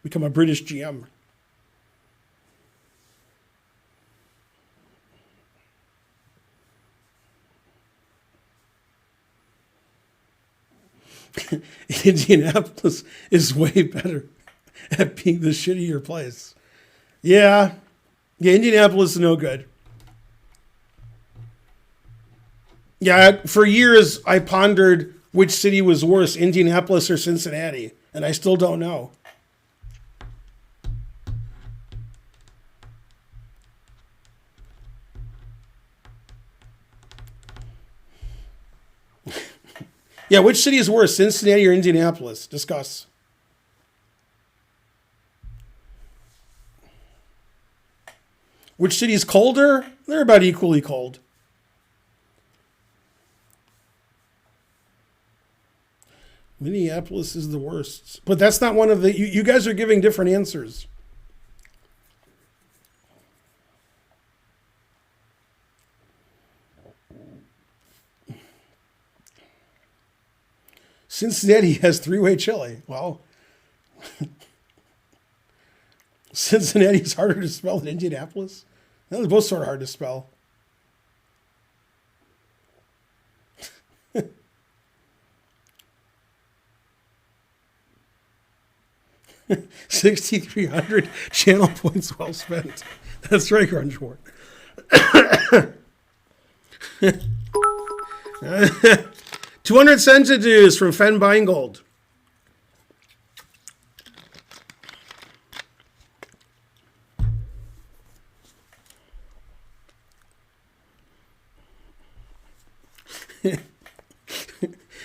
Become a British GM. Indianapolis is way better at being the shittier place. Yeah, Indianapolis is no good. Yeah, for years I pondered which city was worse, Indianapolis or Cincinnati, and I still don't know. Yeah, which city is worse, Cincinnati or Indianapolis? Discuss. Which city is colder? They're about equally cold. Minneapolis is the worst. But that's not one of the... You guys are giving different answers. Cincinnati has three-way chili. Well, Cincinnati is harder to spell than Indianapolis. No, they're both sort of hard to spell. 6,300 channel points well spent. That's right, Grungewort. 200 centidues from Fen Beingold.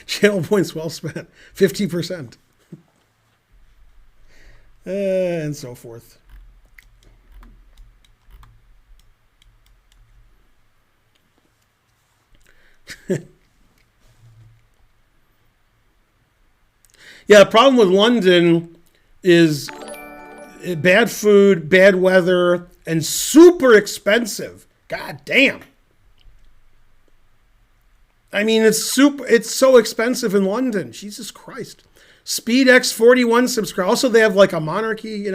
Channel points well spent. 50%. And so forth. Yeah, the problem with London is bad food, bad weather, and super expensive. God damn. I mean, it's so expensive in London. Jesus Christ. SpeedX41 subscribe. Also, they have like a monarchy,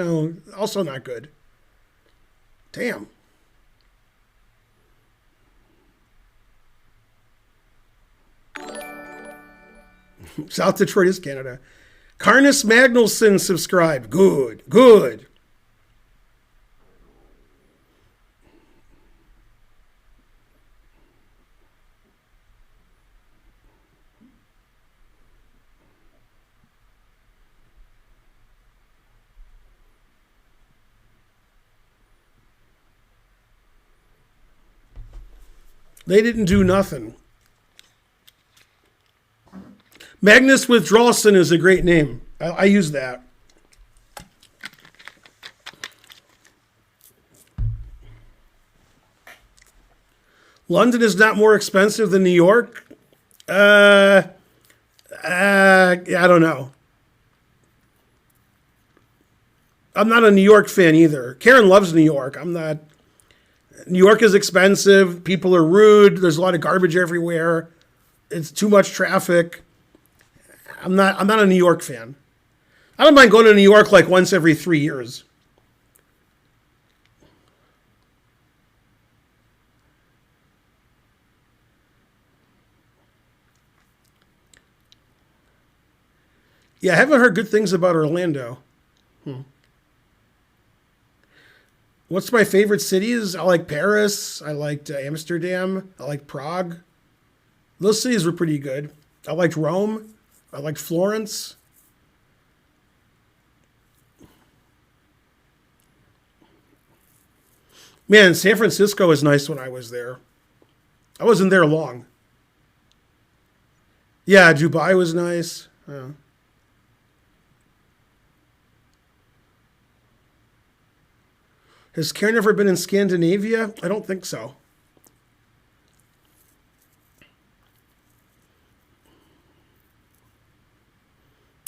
also not good. Damn. South Detroit is Canada. Carnus Magnusson subscribed. Good, good. They didn't do nothing. Magnus Withdrawson is a great name. I use that. London is not more expensive than New York? I don't know. I'm not a New York fan either. Karen loves New York. I'm not. New York is expensive. People are rude. There's a lot of garbage everywhere. It's too much traffic. I'm not a New York fan. I don't mind going to New York like once every 3 years. Yeah, I haven't heard good things about Orlando. What's my favorite cities? I like Paris. I liked Amsterdam. I like Prague. Those cities were pretty good. I liked Rome. I liked Florence. Man, San Francisco was nice when I was there. I wasn't there long. Yeah, Dubai was nice. Has Karen ever been in Scandinavia? I don't think so.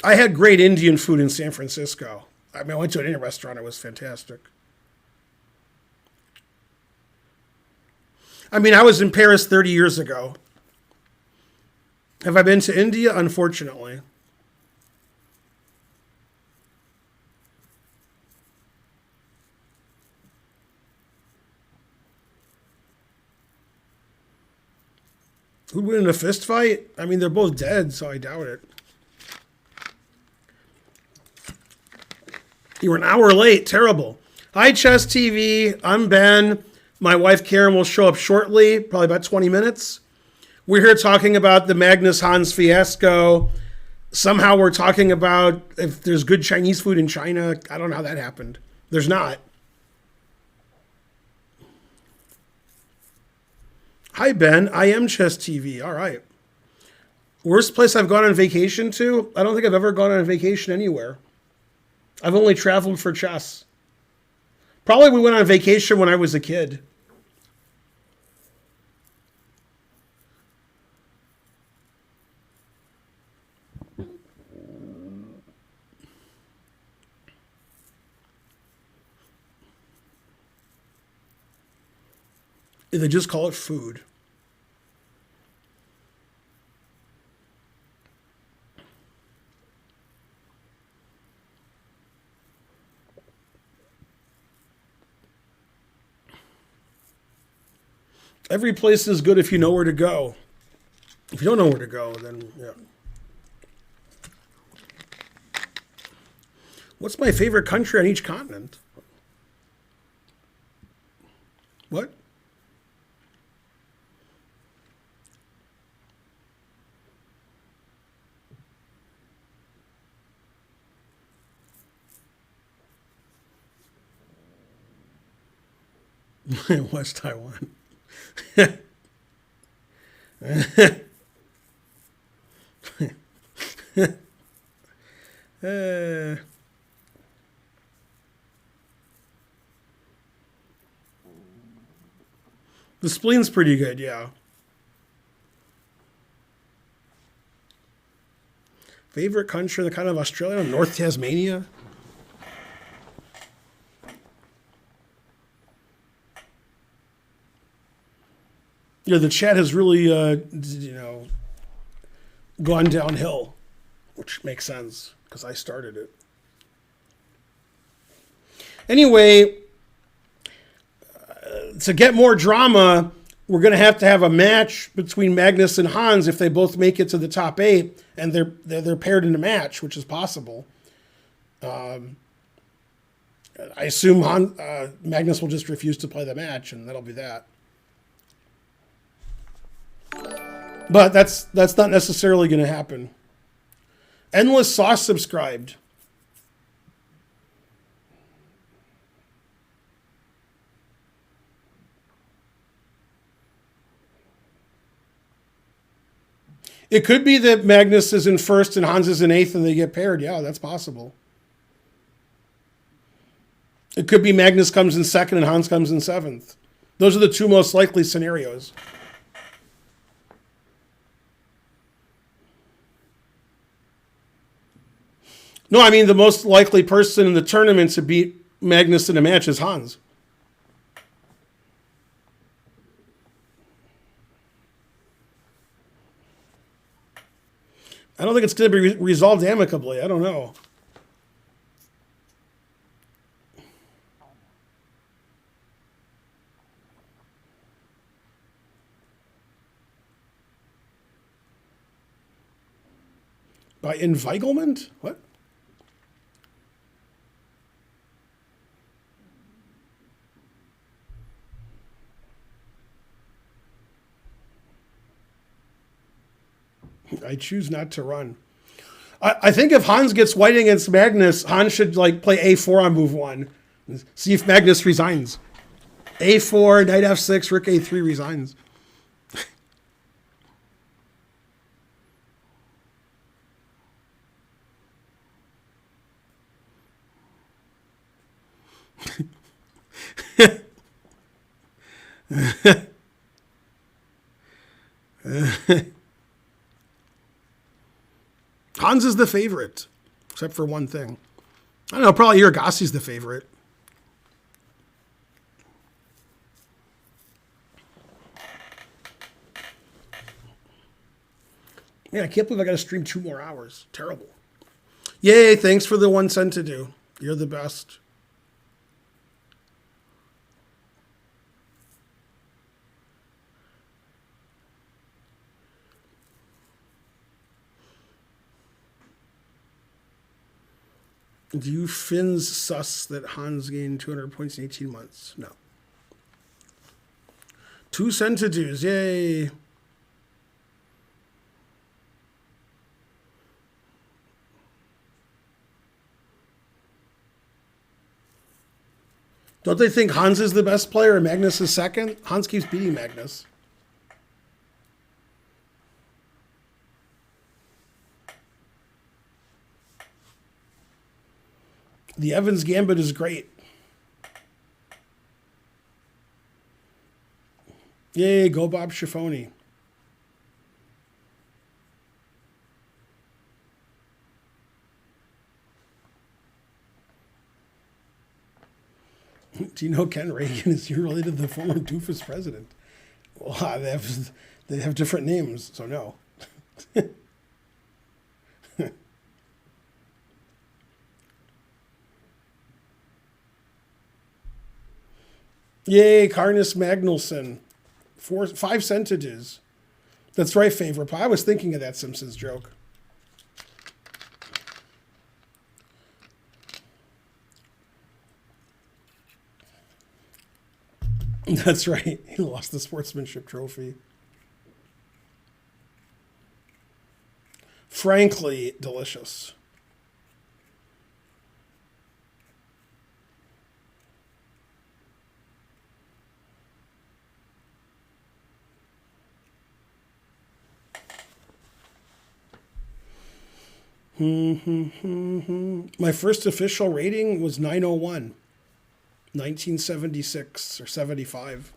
I had great Indian food in San Francisco. I mean, I went to an Indian restaurant. It was fantastic. I mean, I was in Paris 30 years ago. Have I been to India? Unfortunately. Who'd win in a fist fight? I mean, they're both dead, so I doubt it. You were an hour late. Terrible. Hi, Chess TV. I'm Ben. My wife Karen will show up shortly, probably about 20 minutes. We're here talking about the Magnus Hans fiasco. Somehow we're talking about if there's good Chinese food in China. I don't know how that happened. There's not. Hi, Ben. I am Chess TV. All right. Worst place I've gone on vacation to? I don't think I've ever gone on vacation anywhere. I've only traveled for chess. Probably we went on vacation when I was a kid. They just call it food. Every place is good if you know where to go. If you don't know where to go, then yeah. What's my favorite country on each continent? What? West Taiwan. The spleen's pretty good, yeah. Favorite country in the kind of Australia? North Tasmania? Yeah, the chat has really, gone downhill, which makes sense because I started it. Anyway, to get more drama, we're going to have a match between Magnus and Hans if they both make it to the top 8 and they're paired in a match, which is possible. I assume Magnus will just refuse to play the match, and that'll be that. But that's not necessarily going to happen. Endless Sauce subscribed. It could be that Magnus is in first and Hans is in 8th and they get paired. Yeah, that's possible. It could be Magnus comes in 2nd and Hans comes in 7th. Those are the 2 most likely scenarios. No, I mean, the most likely person in the tournament to beat Magnus in a match is Hans. I don't think it's going to be resolved amicably. I don't know. By envigelment? What? I choose not to run. I think if Hans gets white against Magnus, Hans should play A4 on move 1. See if Magnus resigns. A4, knight F6, rook A3 resigns. Hans is the favorite, except for one thing. I don't know, probably Iragassi's the favorite. Yeah, I can't believe I got to stream 2 more hours. Terrible. Yay, thanks for the 1 cent to do. You're the best. Do you Finns sus that Hans gained 200 points in 18 months? No. 2 cent to do's. Yay. Don't they think Hans is the best player and Magnus is second? Hans keeps beating Magnus. The Evans Gambit is great. Yay, go Bob Schiffoni. Do you know Ken Reagan is related to the former doofus president? Well, they have different names, so no. Yay, Carnus Magnusson. 5 centages. That's right, favorite. I was thinking of that Simpsons joke. That's right. He lost the sportsmanship trophy. Frankly, delicious. My first official rating was 901. 1976 or 75.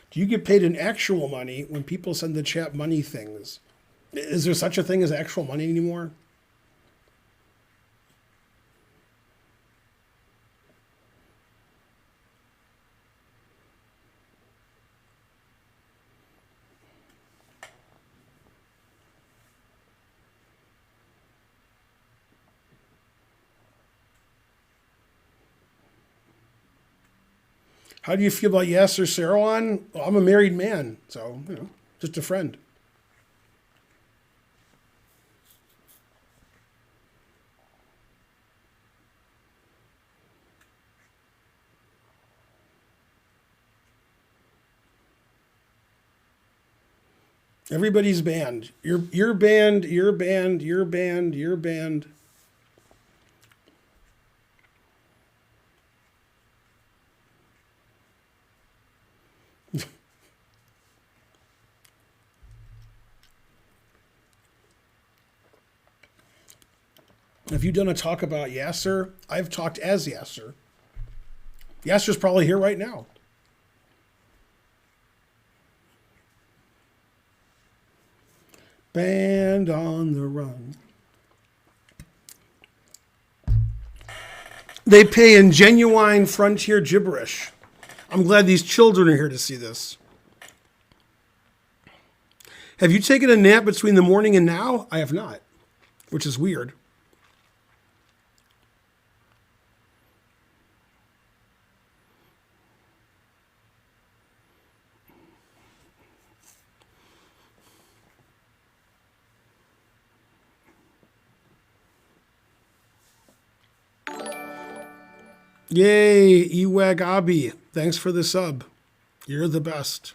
Do you get paid in actual money when people send the chat money things? Is there such a thing as actual money anymore? How do you feel about Yasser Serouan? Well, I'm a married man, so, just a friend. Everybody's banned. You're banned, you're banned, you're banned, you're banned. Have you done a talk about Yasser? I've talked as Yasser. Yasser's probably here right now. Band on the run. They pay in genuine frontier gibberish. I'm glad these children are here to see this. Have you taken a nap between the morning and now? I have not, which is weird. Yay, Ewag Abi. Thanks for the sub. You're the best.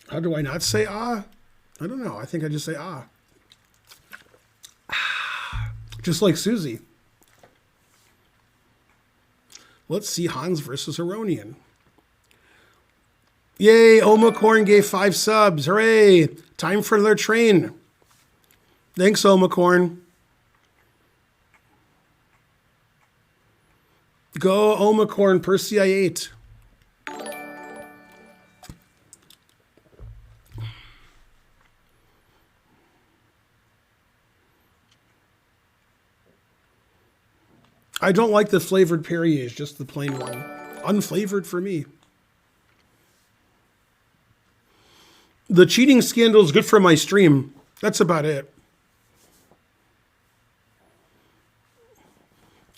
How do I not say ah? I don't know. I think I just say ah. Just like Susie. Let's see Hans versus Aronian. Yay, Omacorn gave 5 subs. Hooray. Time for their train. Thanks, Omacorn. Go, Omacorn, Percy I ate. I don't like the flavored Perrier, just the plain one. Unflavored for me. The cheating scandal is good for my stream. That's about it.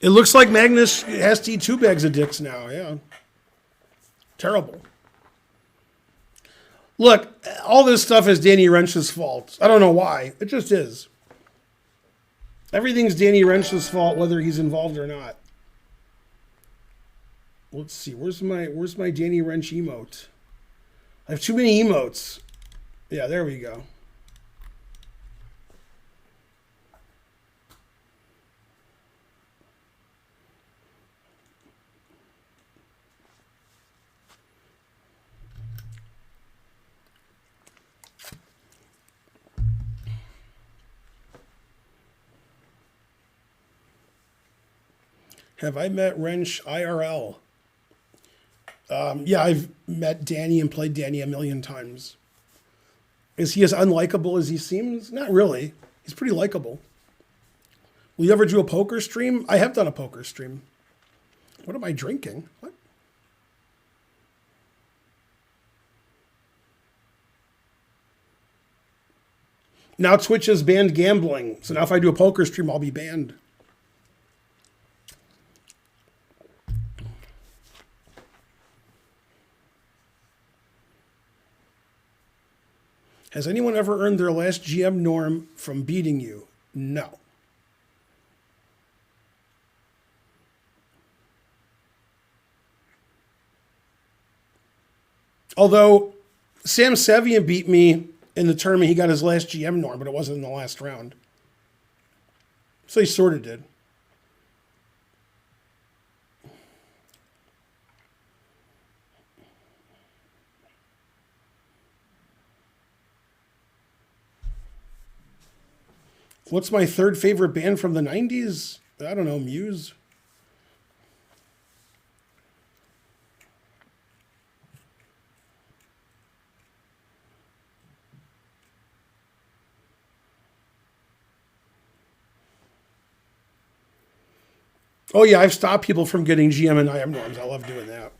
It looks like Magnus has to eat 2 bags of dicks now. Yeah. Terrible. Look, all this stuff is Danny Wrench's fault. I don't know why. It just is. Everything's Danny Wrench's fault, whether he's involved or not. Let's see. Where's my Danny Wrench emote? I have too many emotes. Yeah, there we go. Have I met Wrench IRL? Yeah, I've met Danny and played Danny a million times. Is he as unlikable as he seems? Not really. He's pretty likable. Will you ever do a poker stream? I have done a poker stream. What am I drinking? What? Now Twitch has banned gambling. So now if I do a poker stream, I'll be banned. Has anyone ever earned their last GM norm from beating you? No. Although Sam Sevian beat me in the tournament, he got his last GM norm, but it wasn't in the last round. So he sort of did. What's my third favorite band from the 90s? I don't know, Muse. Oh yeah, I've stopped people from getting GM and IM norms. I love doing that.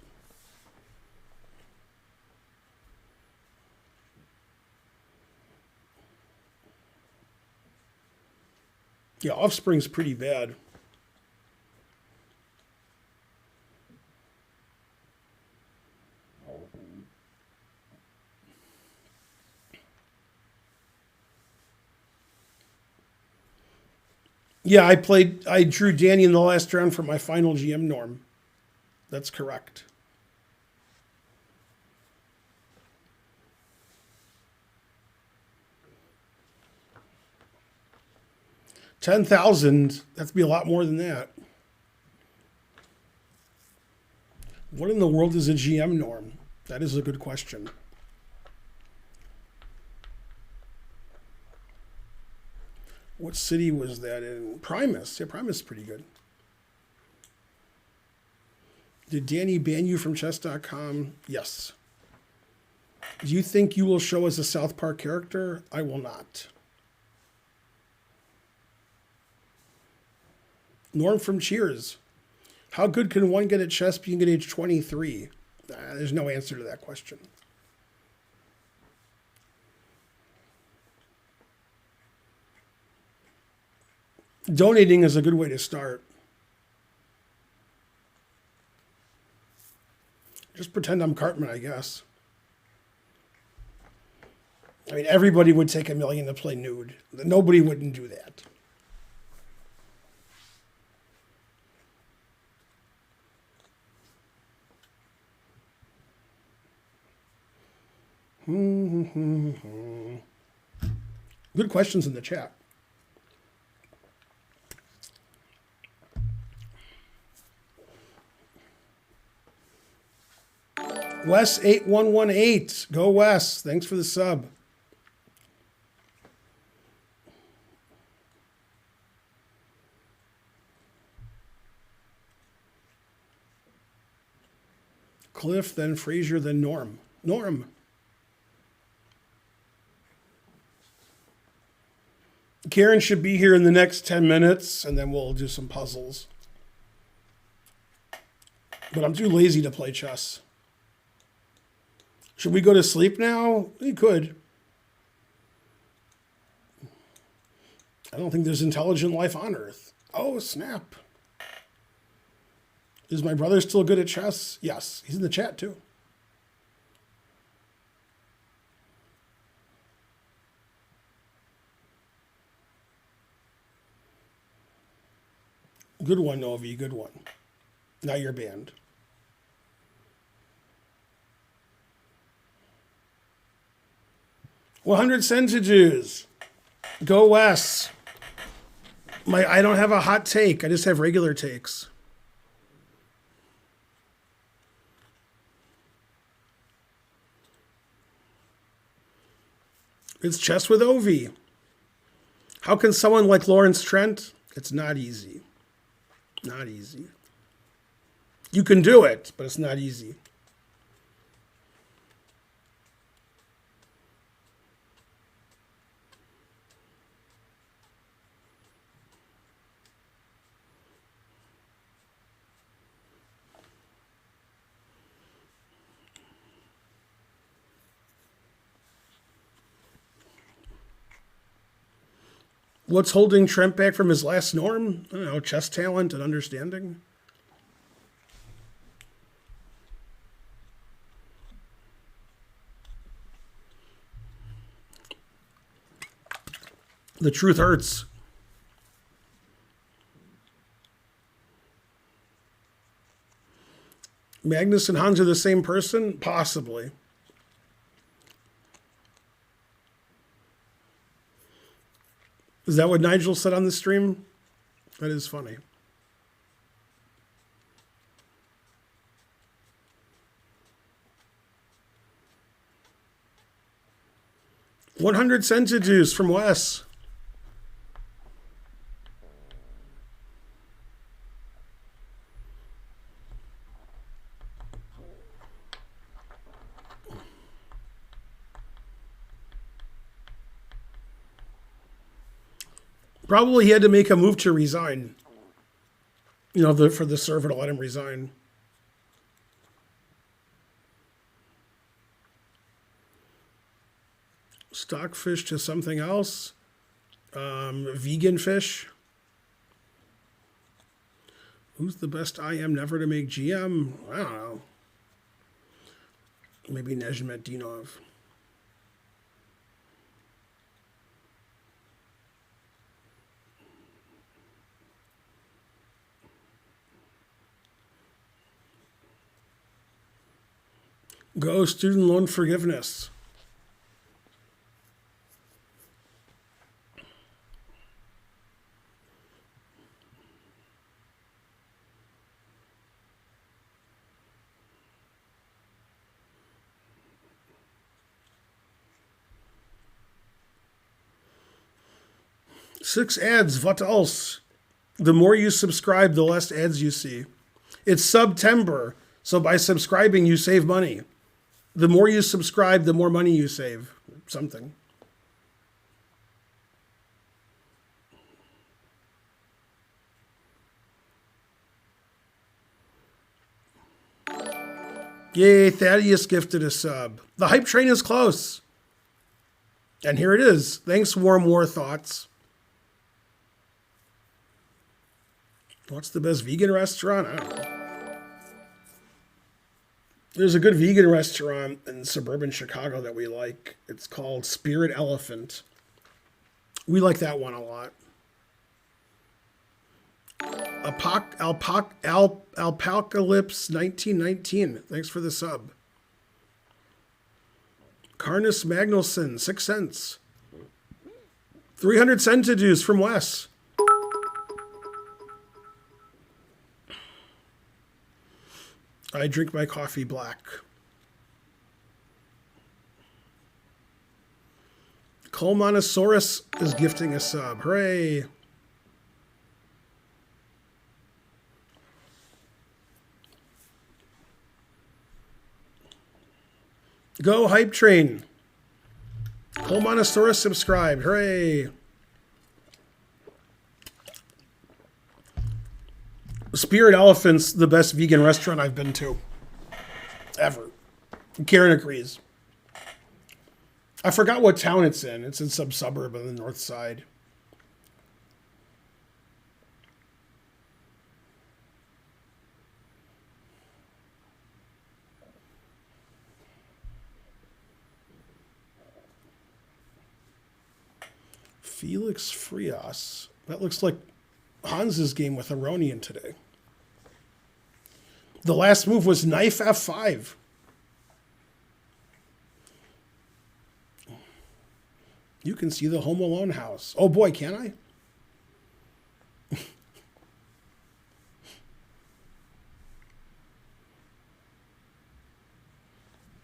Yeah, Offspring's pretty bad. Yeah, I drew Danny in the last round for my final GM norm. That's correct. $10,000. That'd be a lot more than that. What in the world is a GM norm? That is a good question. What city was that in? Primus. Yeah, Primus is pretty good. Did Danny ban you from chess.com? Yes. Do you think you will show as a South Park character? I will not. Norm from Cheers. How good can one get at chess being at age 23? There's no answer to that question. Donating is a good way to start. Just pretend I'm Cartman, I guess. I mean, everybody would take $1 million to play nude. Nobody wouldn't do that. Good questions in the chat. Wes8118. Go Wes. Thanks for the sub. Cliff, then Frazier, then Norm. Norm. Karen should be here in the next 10 minutes, and then we'll do some puzzles. But I'm too lazy to play chess. Should we go to sleep now? We could. I don't think there's intelligent life on Earth. Oh, snap. Is my brother still good at chess? Yes. He's in the chat, too. Good one, Novi. Good one. Now you're banned. $100. Go Wes. I don't have a hot take. I just have regular takes. It's chess with Ovi. How can someone like Lawrence Trent? It's not easy. Not easy. You can do it, but it's not easy. What's holding Trent back from his last norm? I don't know, chess talent and understanding. The truth hurts. Magnus and Hans are the same person? Possibly. Is that what Nigel said on the stream? That is funny. $100 from Wes. Probably he had to make a move to resign. You know, for the server to let him resign. Stockfish to something else. Vegan fish. Who's the best IM never to make GM? I don't know. Maybe Nezhmetdinov. Go student loan forgiveness. Six ads, what else? The more you subscribe, the less ads you see. It's September, so by subscribing, you save money. The more you subscribe, the more money you save. Something. Yay, Thaddeus gifted a sub. The hype train is close. And here it is. Thanks, Warm War Thoughts. What's the best vegan restaurant? I don't know. There's a good vegan restaurant in suburban Chicago that we like. It's called Spirit Elephant. We like that one a lot. Alpacalypse 1919. Thanks for the sub. Carnus Magnusson, 6 cents. 300 centidues from Wes. I drink my coffee black. Colmonosaurus is gifting a sub. Hooray. Go Hype Train. Colmonosaurus subscribed. Hooray. Spirit Elephant's the best vegan restaurant I've been to. Ever. Karen agrees. I forgot what town it's in. It's in some suburb on the north side. Felix Frias. That looks like Hans's game with Aronian today. The last move was knife F5. You can see the Home Alone house. Oh boy, can I?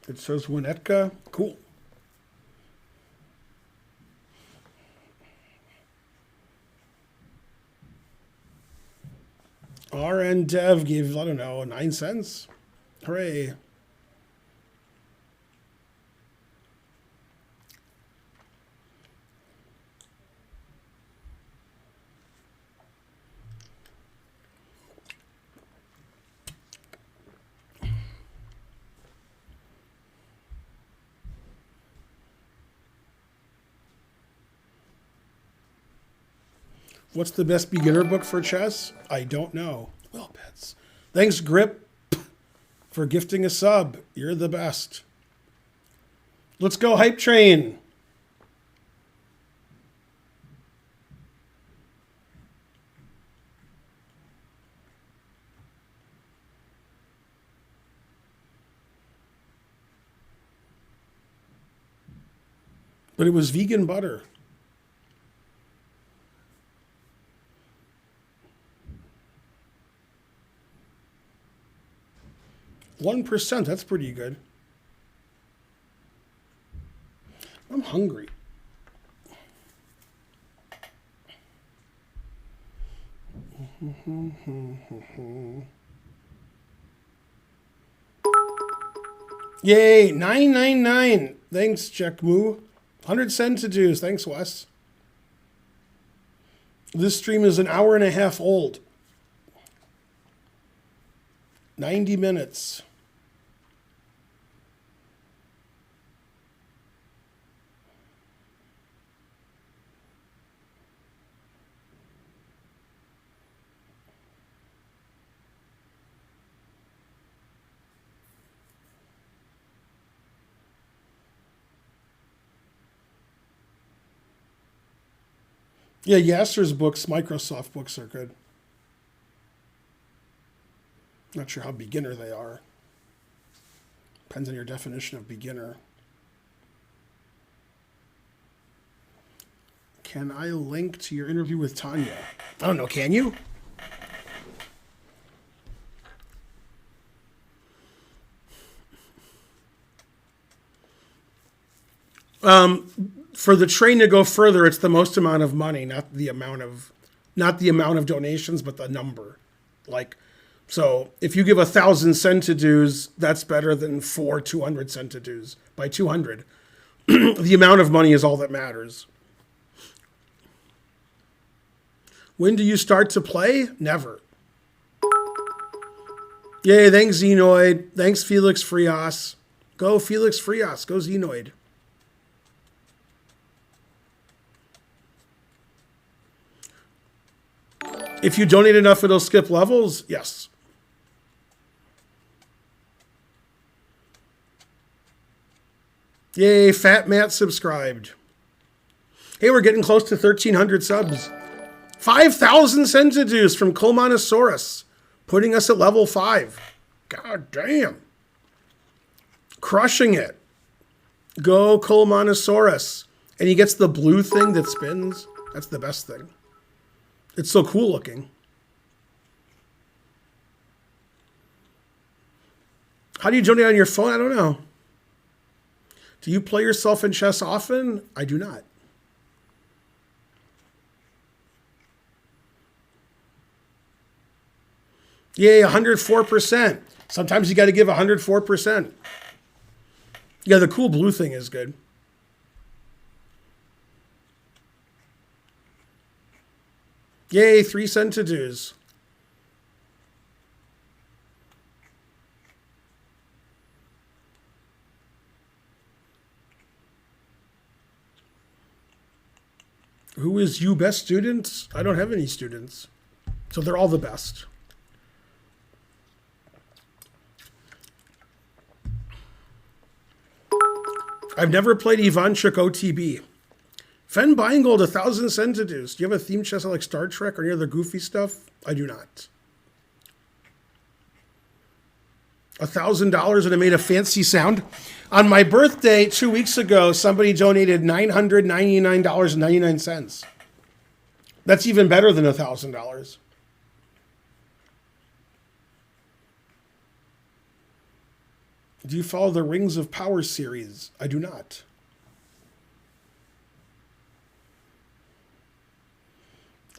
It says Winnetka. Cool. RN Dev gave, I don't know, 9 cents. Hooray. What's the best beginner book for chess? I don't know. Well, pets. Thanks, Grip, for gifting a sub. You're the best. Let's go, Hype Train. But it was vegan butter. 1%, that's pretty good. I'm hungry. Yay, 999. Thanks, Jackmoo. 100 centidues. Thanks, Wes. This stream is an hour and a half old. 90 minutes. Yeah, Yasser's books, Microsoft books are good. Not sure how beginner they are. Depends on your definition of beginner. Can I link to your interview with Tanya? I don't know, can you? For the train to go further, it's the most amount of money, not the amount of donations, but the number. Like, so if you give 1,000 centidues, that's better than 200 centidues by 200. The amount of money is all that matters. When do you start to play? Never. Yay, thanks Xenoid. Thanks Felix Frias. Go Felix Frias. Go Xenoid. If you donate enough, it'll skip levels? Yes. Yay, Fat Matt subscribed. Hey, we're getting close to 1,300 subs. 5,000 centidues from Colmonosaurus, putting us at level 5. God damn. Crushing it. Go Colmonosaurus. And he gets the blue thing that spins. That's the best thing. It's so cool looking. How do you donate on your phone? I don't know. Do you play yourself in chess often? I do not. Yay, 104%. Sometimes you got to give 104%. Yeah, the cool blue thing is good. Yay, 3 centidues. Who is you best students? I don't have any students. So they're all the best. I've never played Ivanchuk OTB. Fen Beingold, 1,000 centidues. Do you have a theme chess like Star Trek or any other goofy stuff? I do not. $1,000 and it made a fancy sound. On my birthday 2 weeks ago, somebody donated $999.99. That's even better than $1,000. Do you follow the Rings of Power series? I do not.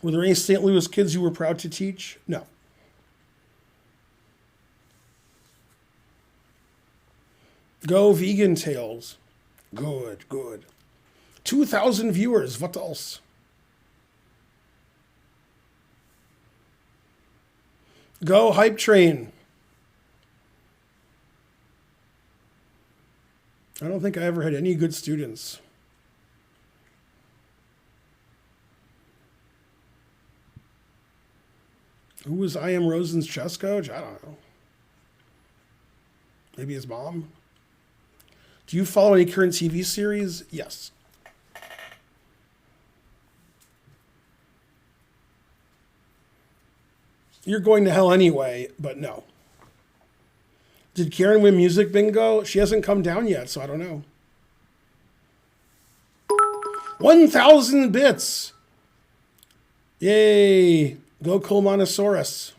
Were there any St. Louis kids you were proud to teach? No. Go Vegan Tales. Good, good. 2,000 viewers. What else? Go Hype Train. I don't think I ever had any good students. Who was I Am Rosen's chess coach? I don't know. Maybe his mom? Do you follow any current TV series? Yes. You're going to hell anyway, but no. Did Karen win music bingo? She hasn't come down yet, so I don't know. 1,000 bits. Yay. Go Colmonosaurus.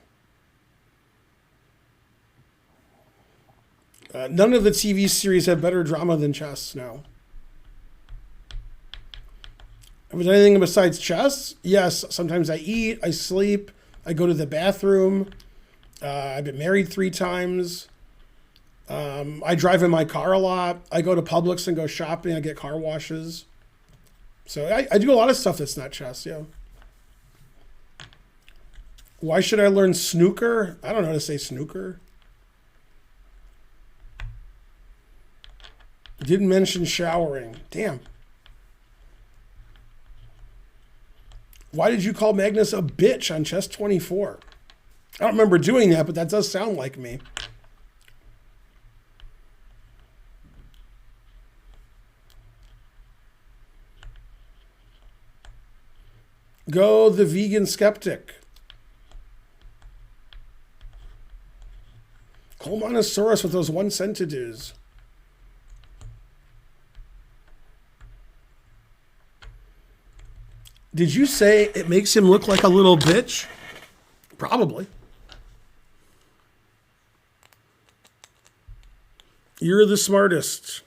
None of the TV series have better drama than chess, no. Was there anything besides chess? Yes. Sometimes I eat, I sleep, I go to the bathroom. I've been married 3 times. I drive in my car a lot. I go to Publix and go shopping. I get car washes. So I do a lot of stuff that's not chess, yeah. Why should I learn snooker? I don't know how to say snooker. Didn't mention showering. Damn. Why did you call Magnus a bitch on Chess 24? I don't remember doing that, but that does sound like me. Go the vegan skeptic. Colmonosaurus with those 1 centidues. Did you say it makes him look like a little bitch? Probably. You're the smartest.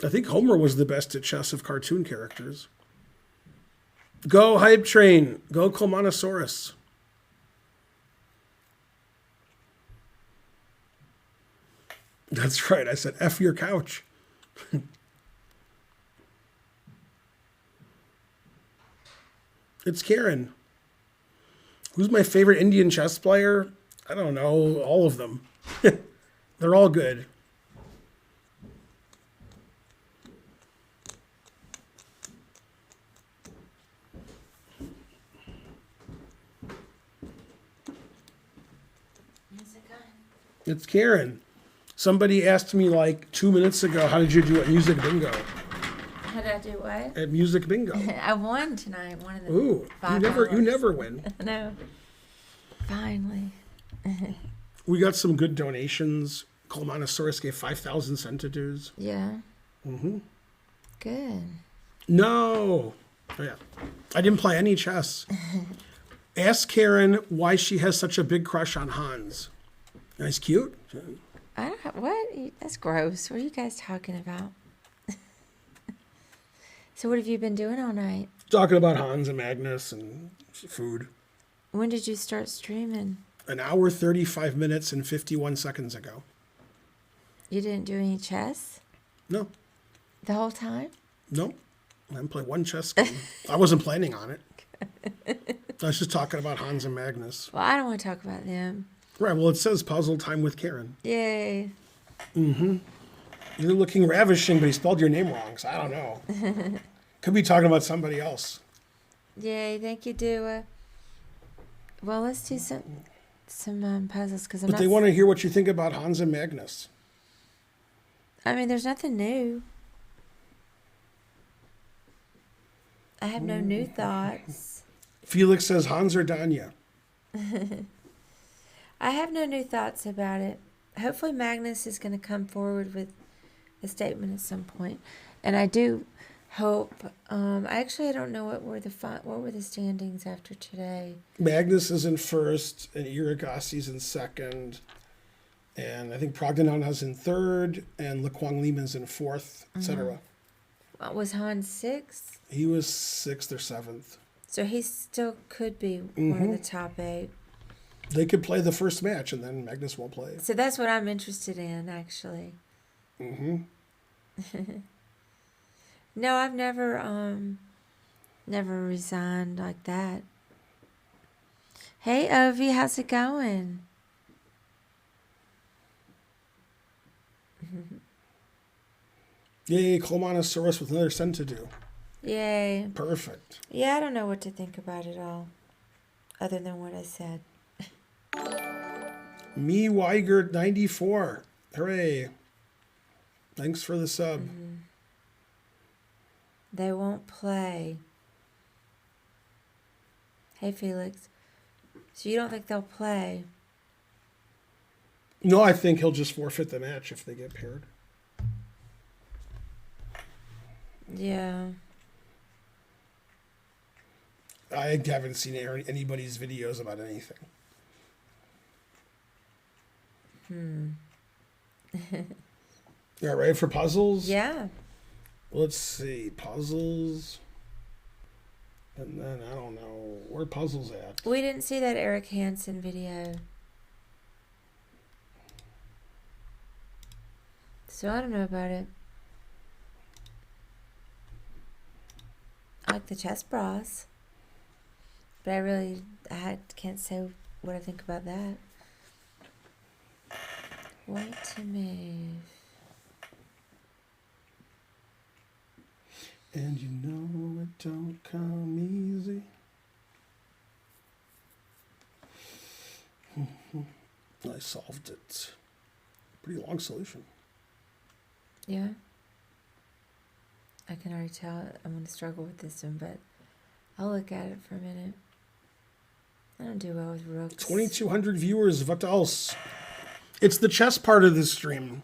I think Homer was the best at chess of cartoon characters. Go Hype Train. Go Colmonosaurus. That's right. I said F your couch. It's Karen. Who's my favorite Indian chess player? I don't know. All of them. They're all good. It's Karen. Somebody asked me like 2 minutes ago, how did you do at Music Bingo? How did I do what? At Music Bingo. I won tonight. One of the Ooh, you never win. No. Finally. We got some good donations. Colmonosaurus gave 5,000 centidues. Yeah. Mm-hmm. Good. No. Oh, yeah. I didn't play any chess. Ask Karen why she has such a big crush on Hans. Nice, cute. I don't. What? That's gross. What are you guys talking about? So what have you been doing all night? Talking about Hans and Magnus and food. When did you start streaming? 1 hour, 35 minutes, and 51 seconds ago. You didn't do any chess No. the whole time? No. I didn't play one chess game. I wasn't planning on it. I was just talking about Hans and Magnus. Well, I don't want to talk about them. Right, well, it says puzzle time with Karen. Yay. Mm-hmm. You're looking ravishing, but he spelled your name wrong, so I don't know. Could be talking about somebody else. Yay, thank you, Dua. Well, let's do some puzzles because I'm But not. they want to hear what you think about Hans and Magnus. I mean, there's nothing new. I have no new thoughts. Felix says Hans or Danya. I have no new thoughts about it. Hopefully Magnus is going to come forward with a statement at some point. And I do hope, I don't know what were the standings after today. Magnus is in first, and Iragassi's in second. And I think Prognanon in third, and Lequang Liman's in fourth, etc. Was Han sixth? He was sixth or seventh. So he still could be one of the top 8. They could play the first match, and then Magnus won't play. So that's what I'm interested in, actually. Mm-hmm. No, I've never resigned like that. Hey, Ovi, how's it going? Yay, Colmonosaurus with another centidu. Yay. Perfect. Yeah, I don't know what to think about it all, other than what I said. Me Weigert 94. Hooray. Thanks for the sub. They won't play. Hey, Felix. So you don't think they'll play? No, I think he'll just forfeit the match if they get paired. Yeah. I haven't seen anybody's videos about anything. You all right for puzzles? Yeah. Let's see. Puzzles. And then, I don't know. Where puzzles at? We didn't see that Eric Hansen video. So I don't know about it. I like the chess bras. But I can't say what I think about that. Wait to move. And you know it don't come easy. I solved it. Pretty long solution. Yeah. I can already tell I'm going to struggle with this one, but I'll look at it for a minute. I don't do well with rooks. 2,200 viewers. What else? It's the chess part of this stream.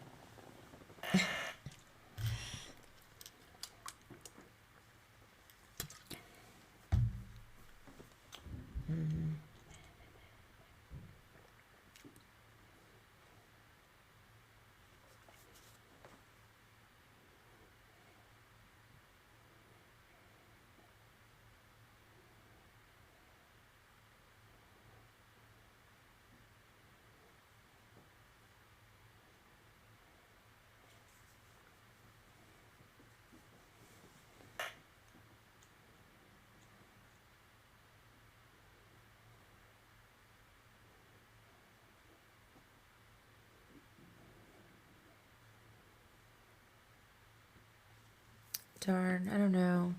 Darn, I don't know.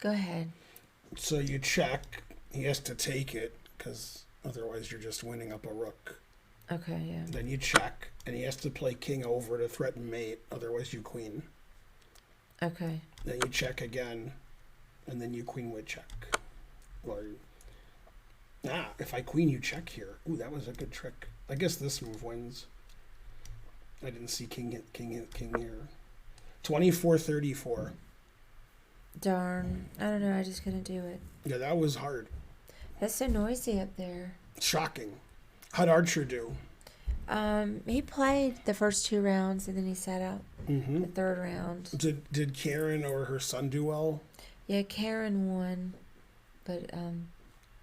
Go ahead. So you check. He has to take it because otherwise you're just winning up a rook. Okay, yeah. Then you check, and he has to play king over to threaten mate. Otherwise you queen. Okay. Then you check again, and then you queen would check. Or if I queen, you check here. Ooh, that was a good trick. I guess this move wins. I didn't see king here. 24-34. Darn. I don't know. I just couldn't do it. Yeah, that was hard. That's so noisy up there. Shocking. How'd Archer do? He played the first 2 rounds and then he sat out Mm-hmm. the 3rd round. Did Karen or her son do well? Yeah, Karen won, but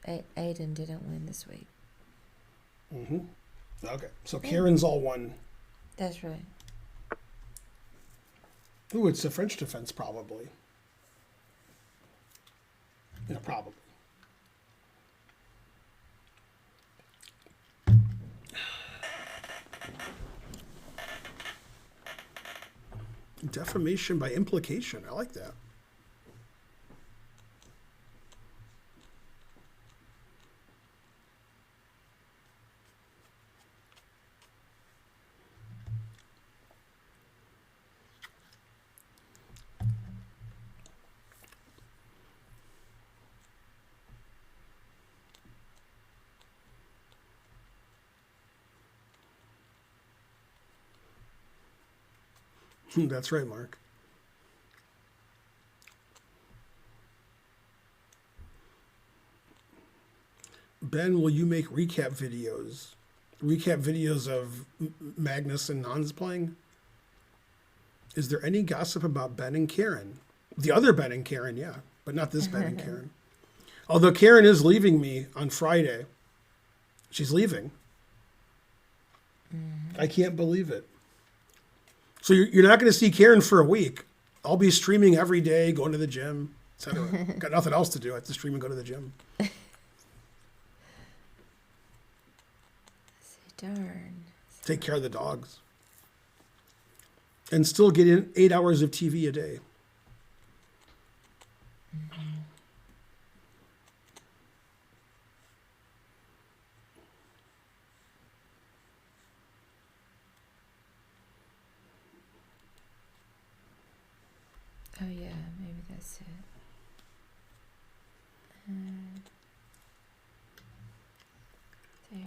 Aiden didn't win this week. Mm-hmm. Okay, so Karen's all won. That's right. Ooh, it's a French defense probably. Yeah, probably. Defamation by implication. I like that. That's right, Mark. Ben, will you make recap videos? Recap videos of Magnus and Hans playing? Is there any gossip about Ben and Karen? The other Ben and Karen, yeah, but not this Ben and Karen. Although Karen is leaving me on Friday. She's leaving. I can't believe it. So you're not going to see Karen for a week. I'll be streaming every day, going to the gym, etc. Got nothing else to do. I have to stream and go to the gym. Darn. Take care of the dogs. And still get in 8 hours of TV a day. Oh yeah, maybe that's it. There.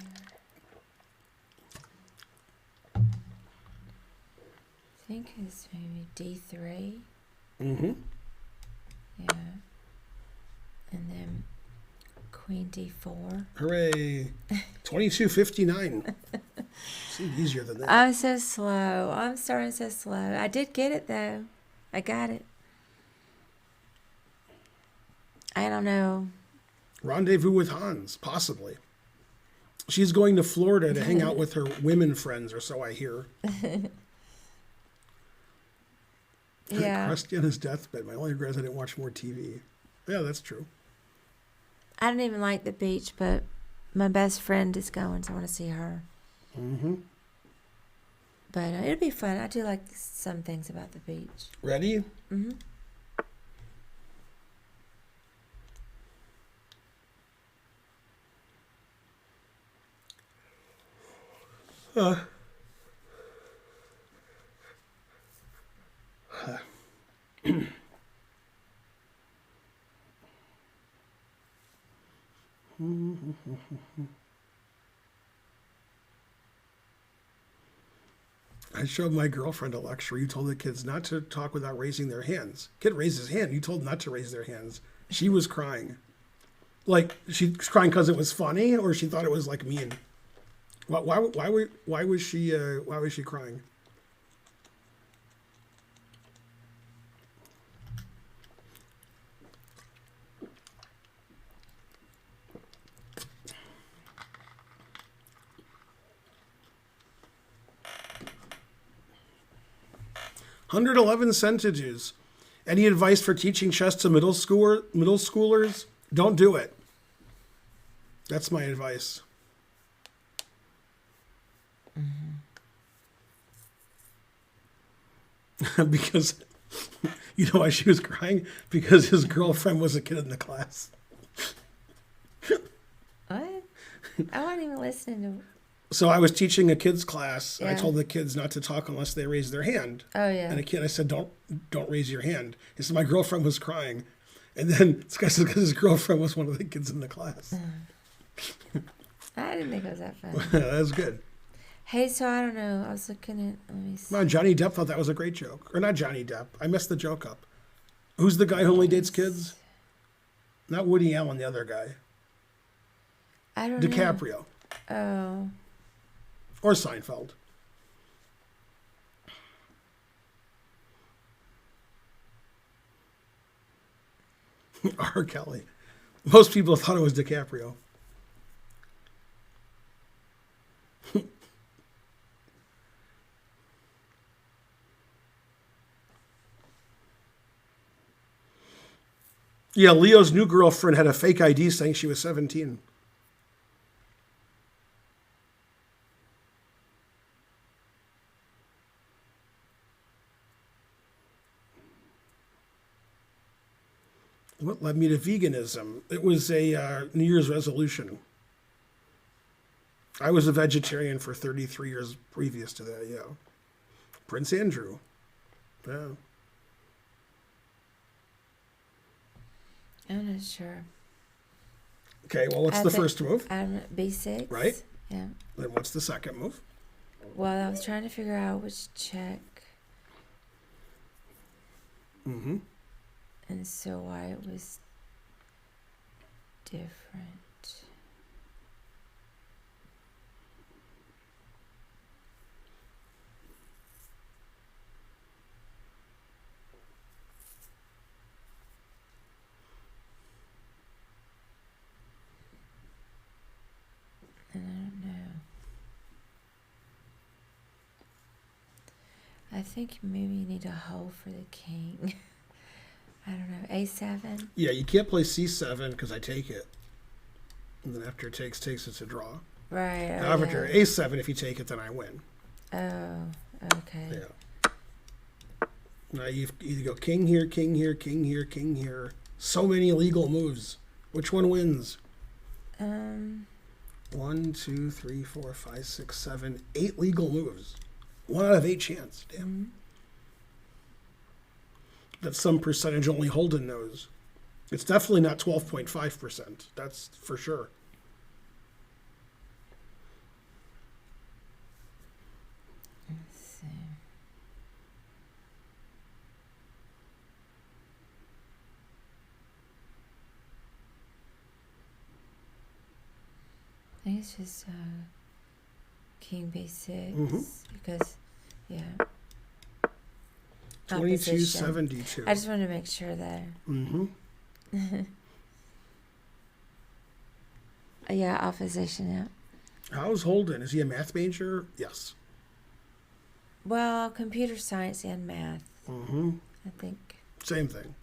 I think it's maybe D3. Mm-hmm. Yeah. And then Queen D4. Hooray. 22:59. Seemed easier than that. I'm so slow. I'm starting so slow. I did get it though. I got it. I don't know. Rendezvous with Hans, possibly. She's going to Florida to hang out with her women friends, or so I hear. Yeah. Christiana's deathbed. My only regret is I didn't watch more TV. Yeah, that's true. I don't even like the beach, but my best friend is going, so I want to see her. Mm-hmm. But it'll be fun. I do like some things about the beach. Ready? Mm-hmm. I showed my girlfriend a lecture. You told the kids not to talk without raising their hands. Kid raised his hand. You told not to raise their hands. She was crying. Like, she was crying because it was funny, or she thought it was like mean. Why was she crying? $111. Any advice for teaching chess to middle schoolers? Don't do it. That's my advice. Because, you know why she was crying? Because his girlfriend was a kid in the class. What? I wasn't even listening to. So I was teaching a kids class. I Yeah. told the kids not to talk unless they raise their hand. Oh yeah. And a kid, I said, don't raise your hand. He said, my girlfriend was crying. And then this guy said, because his girlfriend was one of the kids in the class. I didn't think it was that fun. That was good. Hey, so I don't know. I was looking at. Let me see. Well, Johnny Depp thought that was a great joke. Or not Johnny Depp. I messed the joke up. Who's the guy who only dates kids? Not Woody Allen, the other guy. I don't know. DiCaprio. Oh. Or Seinfeld. R. Kelly. Most people thought it was DiCaprio. Yeah, Leo's new girlfriend had a fake ID saying she was 17. What led me to veganism? It was a New Year's resolution. I was a vegetarian for 33 years previous to that, yeah. Prince Andrew. Yeah. I'm not sure. Okay, well, what's the first move? B6. Right. Yeah. Then what's the second move? Well, I was trying to figure out which check. Mm-hmm. And so why it was different. And I don't know. I think maybe you need a hole for the king. I don't know. A7? Yeah, you can't play C7 because I take it. And then after it takes, it's a draw. Right. Now, after A7, if you take it, then I win. Oh, okay. Yeah. Now you either go king here, king here, king here, king here. So many legal moves. Which one wins? 1, 2, 3, 4, 5, 6, 7, 8 legal moves. 1 out of 8 chance. Damn. Mm-hmm. That's some percentage only Holden knows. It's definitely not 12.5%. That's for sure. Let's see. I think it's just king b6 because, yeah. 2272. I just wanted to make sure that. Mm-hmm. Yeah, opposition, yeah. How's Holden? Is he a math major? Yes. Well, computer science and math, Mm-hmm. I think. Same thing.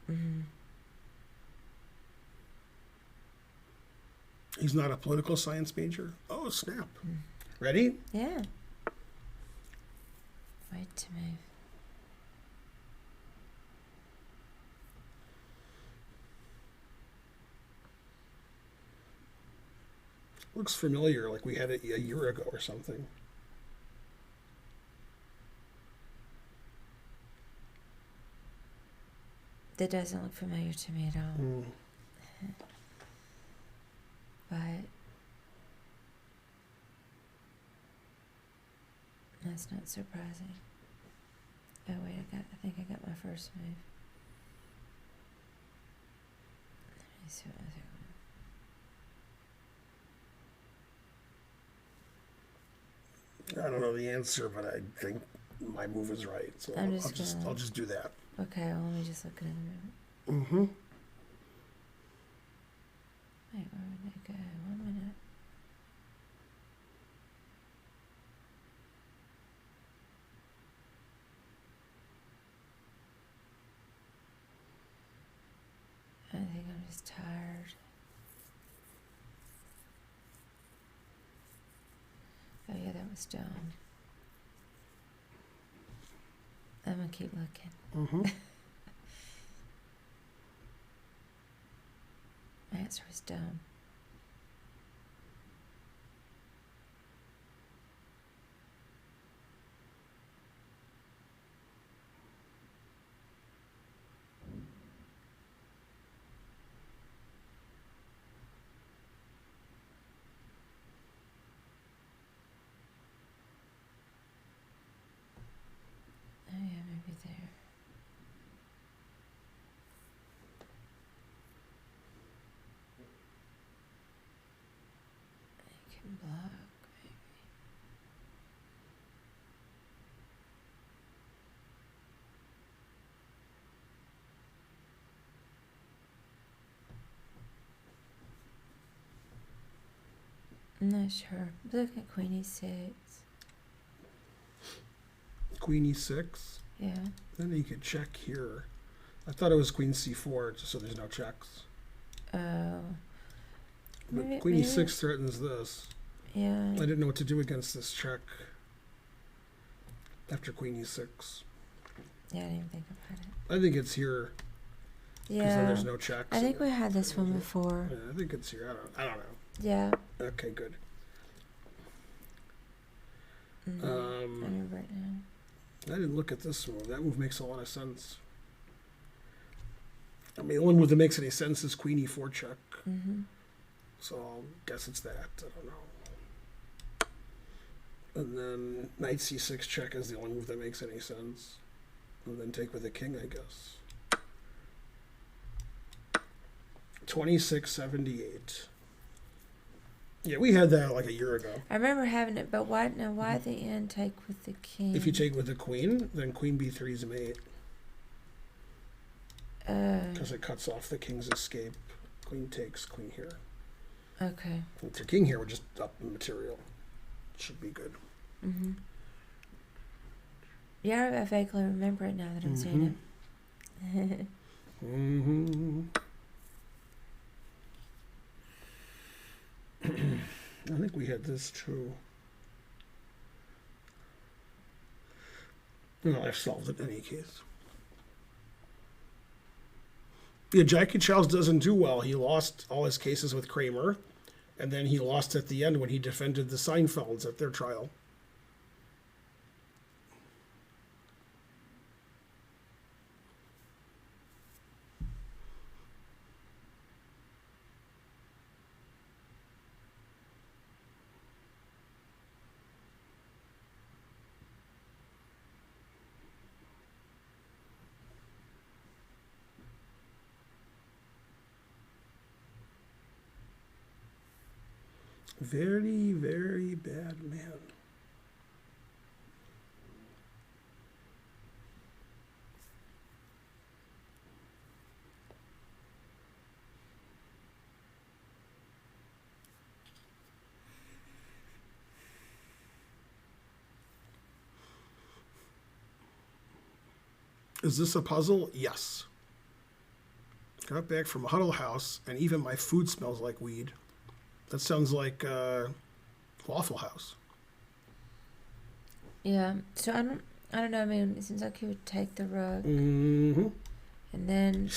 Mm-hmm. He's not a political science major? Oh, snap. Ready? Yeah. Wait to move. Looks familiar, like we had it a year ago or something. That doesn't look familiar to me at all. but that's not surprising. Oh wait, I think I got my first move. Let me see what I I don't know the answer, but I think my move is right. So I'll just do that. Okay, well, let me just look at it a minute. Mm-hmm. Wait, where would they go? 1 minute. I think I'm just tired. Oh yeah, that was dumb. I'm gonna keep looking. Mm-hmm. My answer was dumb. Oh yeah, maybe there. You can block, maybe. I'm not sure. Look at Queen E6. Queen E6. Yeah. Then you could check here. I thought it was Queen C4, just so there's no checks. Oh. But Queen E6 threatens this. Yeah. I didn't know what to do against this check after Queen E6. Yeah, I didn't even think about it. I think it's here because then Yeah. there's no checks. I think we had this one before. Yeah, I think it's here. I don't know. Yeah. Okay, good. I remember it now. I didn't look at this move. That move makes a lot of sense. I mean, the only move that makes any sense is Queen E4 check. Mm-hmm. So I'll guess it's that. I don't know. And then Knight C6 check is the only move that makes any sense. And then take with the king, I guess. 2678. Yeah, we had that like a year ago. I remember having it, but why at the end take with the king? If you take with the queen, then Queen B3 is mate. Because it cuts off the king's escape. Queen takes, queen here. Okay. With your king here, we're just up in material. Should be good. Mm-hmm. Yeah, I vaguely remember it now that I'm saying it. Mm-hmm. I think we had this too. No, I've solved it in any case. Yeah, Jackie Charles doesn't do well. He lost all his cases with Kramer, and then he lost at the end when he defended the Seinfelds at their trial. Very, very bad man. Is this a puzzle? Yes. Got back from Huddle House, and even my food smells like weed. That sounds like Waffle House. Yeah. So I don't know. I mean, it seems like he would take the rook, Mm-hmm. and then.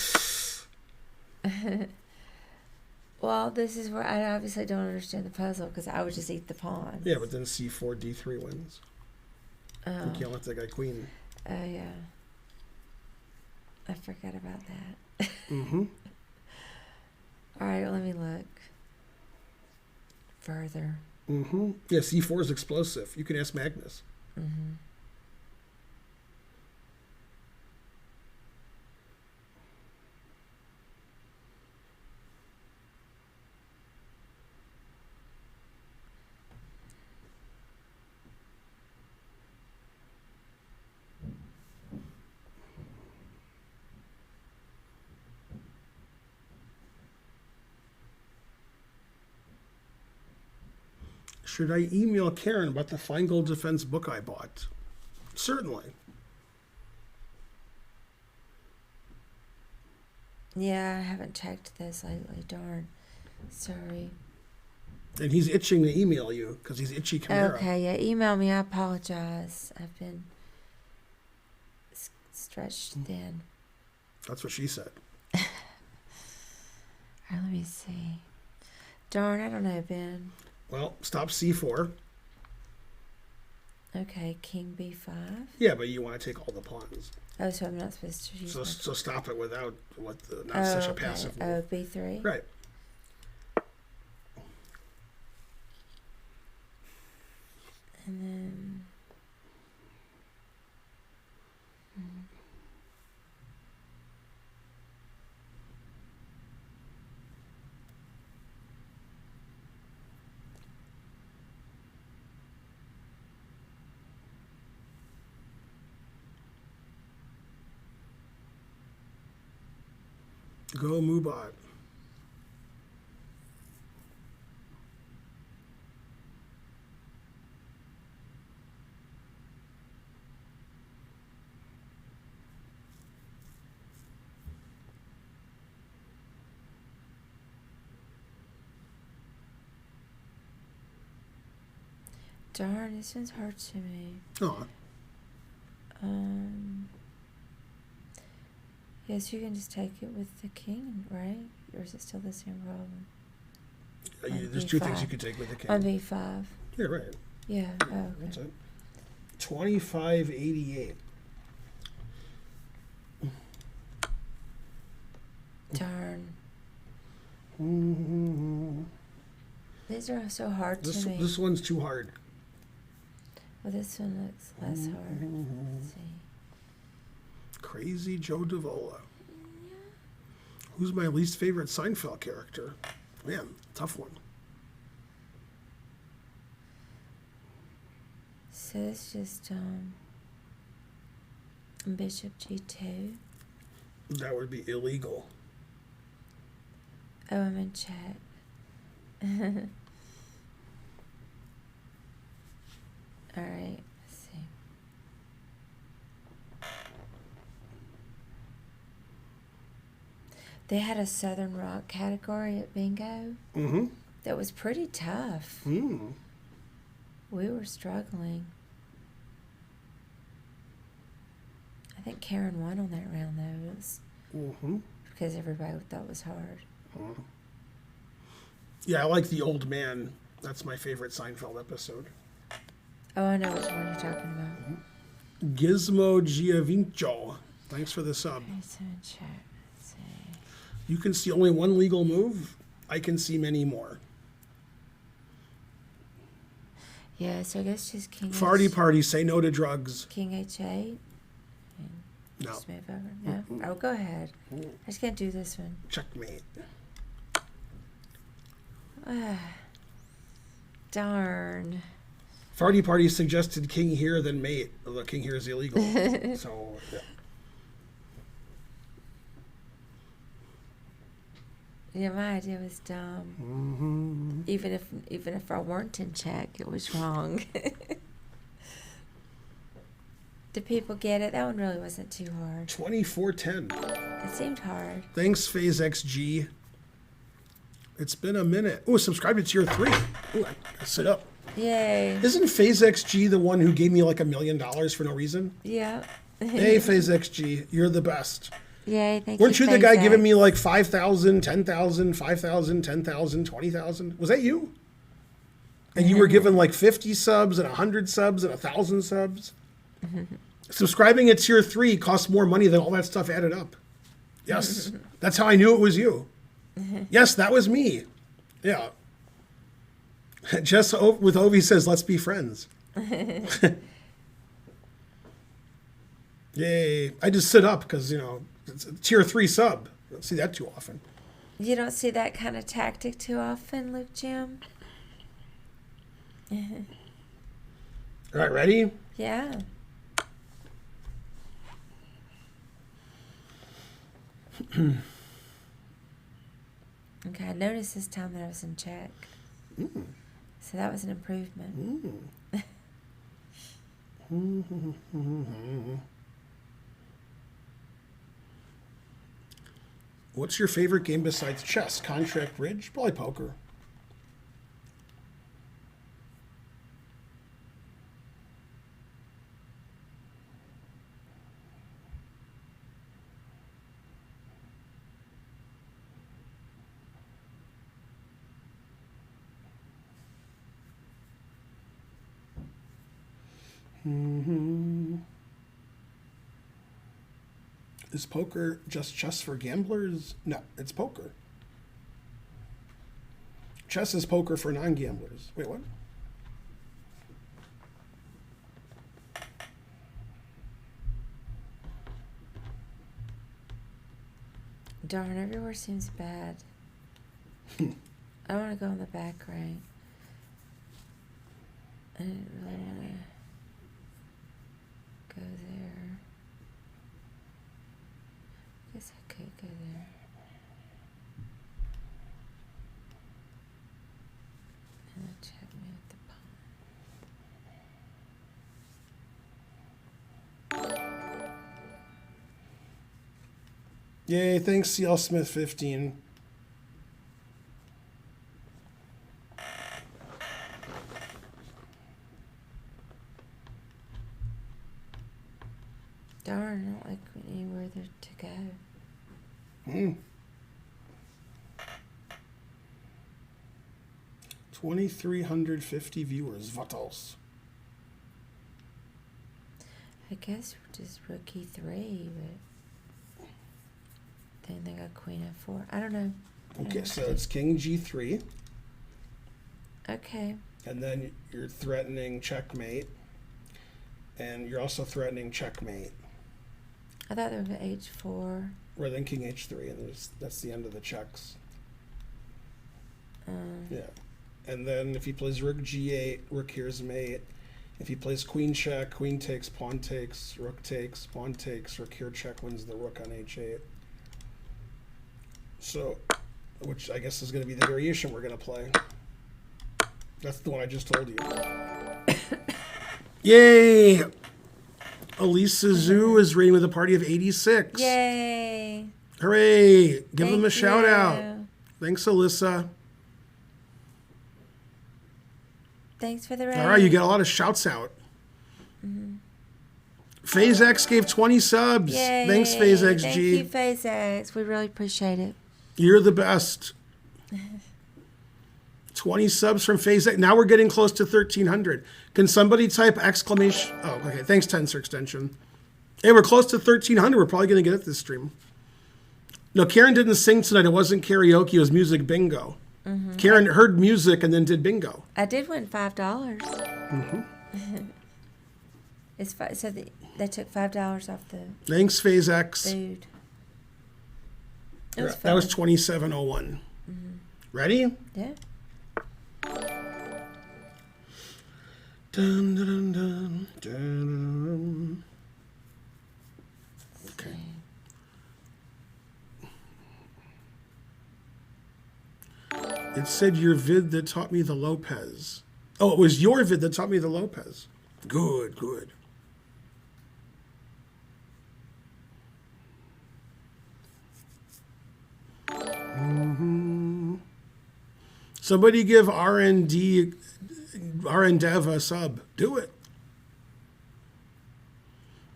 Well, this is where I obviously don't understand the puzzle because I would just eat the pawn. Yeah, but then C4, D3 wins. Oh. You can't let that guy queen. Oh yeah. I forgot about that. Mm-hmm. All right, well, let me look. further. Mm-hmm. Yeah, C4 is explosive. You can ask Magnus. Mm-hmm. Should I email Karen about the Feingold Defense book I bought? Certainly. Yeah, I haven't checked this lately. Darn. Sorry. And he's itching to email you because he's itchy Chimera. Okay, yeah, email me. I apologize. I've been stretched thin. That's what she said. All right, let me see. Darn, I don't know, Ben. Well, stop C4. Okay, King B5. Yeah, but you want to take all the pawns. Oh, so I'm not supposed to use So stop it without not oh, such a okay. passive Oh, move. B3? Right. And then... Go Mubot. Darn, this one's hard to me. Oh, Yes, you can just take it with the king, right? Or is it still the same problem? there's two things you could take with the king. On B5. Yeah, right. Yeah. Oh, That's okay. it. 2588. Darn. Mm-hmm. These are so hard This to me. this one's too hard. Well, this one looks less hard. Let's see. Crazy Joe Davola. Who's my least favorite Seinfeld character? Man, tough one. So it's just Bishop G2. That would be illegal. Oh, I'm in chat. All right, let's see. They had a Southern Rock category at bingo Mm-hmm. that was pretty tough. Mm. We were struggling. I think Karen won on that round, though. It was Mm-hmm. because everybody thought it was hard. Yeah, I like the old man. That's my favorite Seinfeld episode. Oh, I know which one you're talking about. Gizmo Giovinco. Thanks for the sub. Okay, so in chat. Let's see. You can see only one legal move. I can see many more. Yeah, so I guess just King Farty H- party, say no to drugs. King H8. No. Just move over. No? Oh, go ahead. I just can't do this one. Checkmate. Darn. Farty party suggested king here, then mate. Although king here is illegal. So, yeah. Yeah, my idea was dumb. Mm-hmm. Even if I weren't in check, it was wrong. Did people get it? That one really wasn't too hard. 2410. It seemed hard. Thanks, Phase XG. It's been a minute. Oh, subscribe to tier 3. Ooh, I sit up. Yay. Isn't Phase XG the one who gave me like $1 million for no reason? Yeah. Hey, Phase XG, you're the best. Yay, thank Weren't you the Phase guy X. giving me like 5,000, 10,000, 5,000, 10,000, 20,000? Was that you? And you were given like 50 subs and 100 subs and 1,000 subs? Subscribing at tier 3 costs more money than all that stuff added up. Yes, that's how I knew it was you. Yes, that was me. Yeah. Jess with Ovi says, let's be friends. Yay. I just sit up because, it's a tier 3 sub. I don't see that too often. You don't see that kind of tactic too often, Luke Jim? All right, ready? Yeah. Okay, I noticed this time that I was in check. So that was an improvement. What's your favorite game besides chess? Contract, bridge? Probably poker. Is poker just chess for gamblers? No, it's poker. Chess is poker for non-gamblers. Wait, what? Darn, everywhere seems bad. I want to go in the back rank. I didn't really want to go there. I guess I could go there. And then check me with the pawn. Yay, thanks, CL Smith 15. Darn, I don't like anywhere there to go. 2,350 viewers. What else? I guess we're just rookie 3, but then they got queen f4. I don't know. Okay, so it's king g3, Okay. and then you're threatening checkmate, and you're also threatening checkmate. I thought they were h4. Or then king h3, and that's the end of the checks. Yeah. And then if he plays rook g8, rook here's mate. If he plays queen check, queen takes, pawn takes, rook takes, pawn takes, rook here check wins the rook on h8. So, which I guess is going to be the variation we're going to play. That's the one I just told you. Yay! Elisa Zhu is rating with a party of 86. Yay! Hooray! Give them a Thank shout out. you. Thanks, Alyssa. Thanks for the raid. All right, you got a lot of shouts out. Phase X gave 20 subs. Yay. Thanks, Phase XG. Thank you, Phase X. We really appreciate it. You're the best. 20 subs from Phase X. Now we're getting close to 1,300. Can somebody type exclamation? Oh, okay. Thanks, Tensor Extension. Hey, we're close to 1,300. We're probably going to get it this stream. No, Karen didn't sing tonight. It wasn't karaoke. It was music bingo. Karen heard music and then did bingo. I did win $5. It's so they took $5 off the Thanks, Phase X. food. It was That was fun. 2701. Ready? Yeah. Dun, dun, dun, dun, dun. Okay. It said your vid that taught me the Lopez. Oh, it was your vid that taught me the Lopez. Good, good. Somebody give RND Dev a sub. Do it.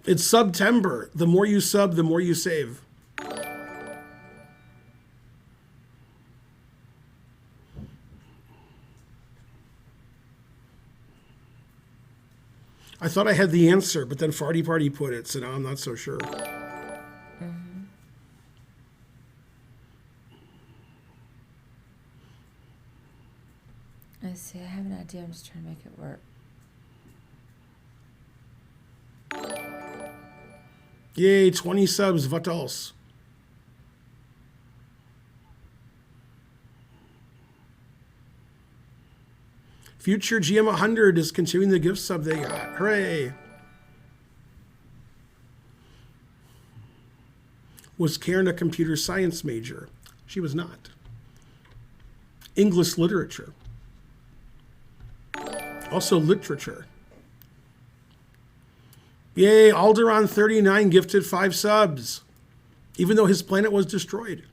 It's September. The more you sub, the more you save. I thought I had the answer, but then Farty Party put it, so now I'm not so sure. Let's see. I haven't idea. I'm just trying to make it work. Yay, 20 subs. What else? Future GM 100 is continuing the gift sub they got. Hooray. Was Karen a computer science major? She was not. English literature. Also literature. Yay, Alderon 39 gifted 5 subs. Even though his planet was destroyed.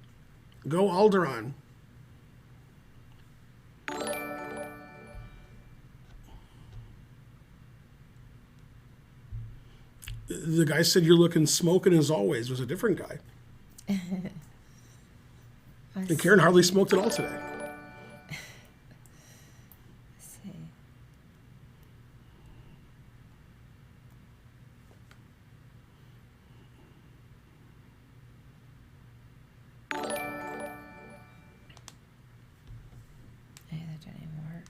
Go Alderon. The guy said you're looking smoking as always. It was a different guy. And Karen hardly smoked at all today. Let's see. Hey, that didn't even work.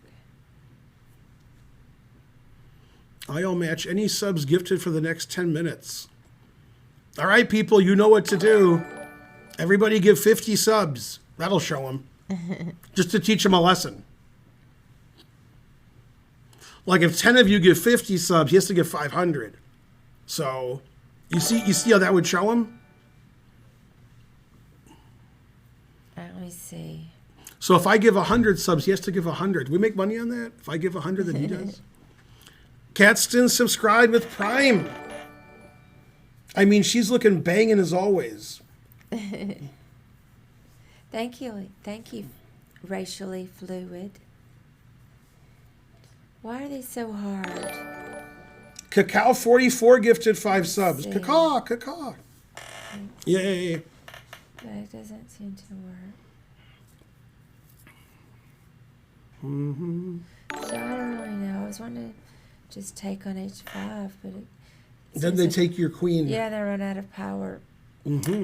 I'll match any subs gifted for the next 10 minutes. All right, people, you know what to do. Everybody give 50 subs. That'll show them. Just to teach them a lesson. Like if 10 of you give 50 subs, he has to give 500. So, you see how that would show him? Let me see. So if I give 100 subs, he has to give 100. We make money on that? If I give 100, then he does? Catston subscribed with Prime. I mean, she's looking banging as always. Thank you, racially fluid. Why are they so hard? Cacao 44 gifted 5 subs. See. Cacao. Yay. But it doesn't seem to work. So I don't really know. I was wanting to just take on H5, but it Then they take your queen. yeah, they run out of power.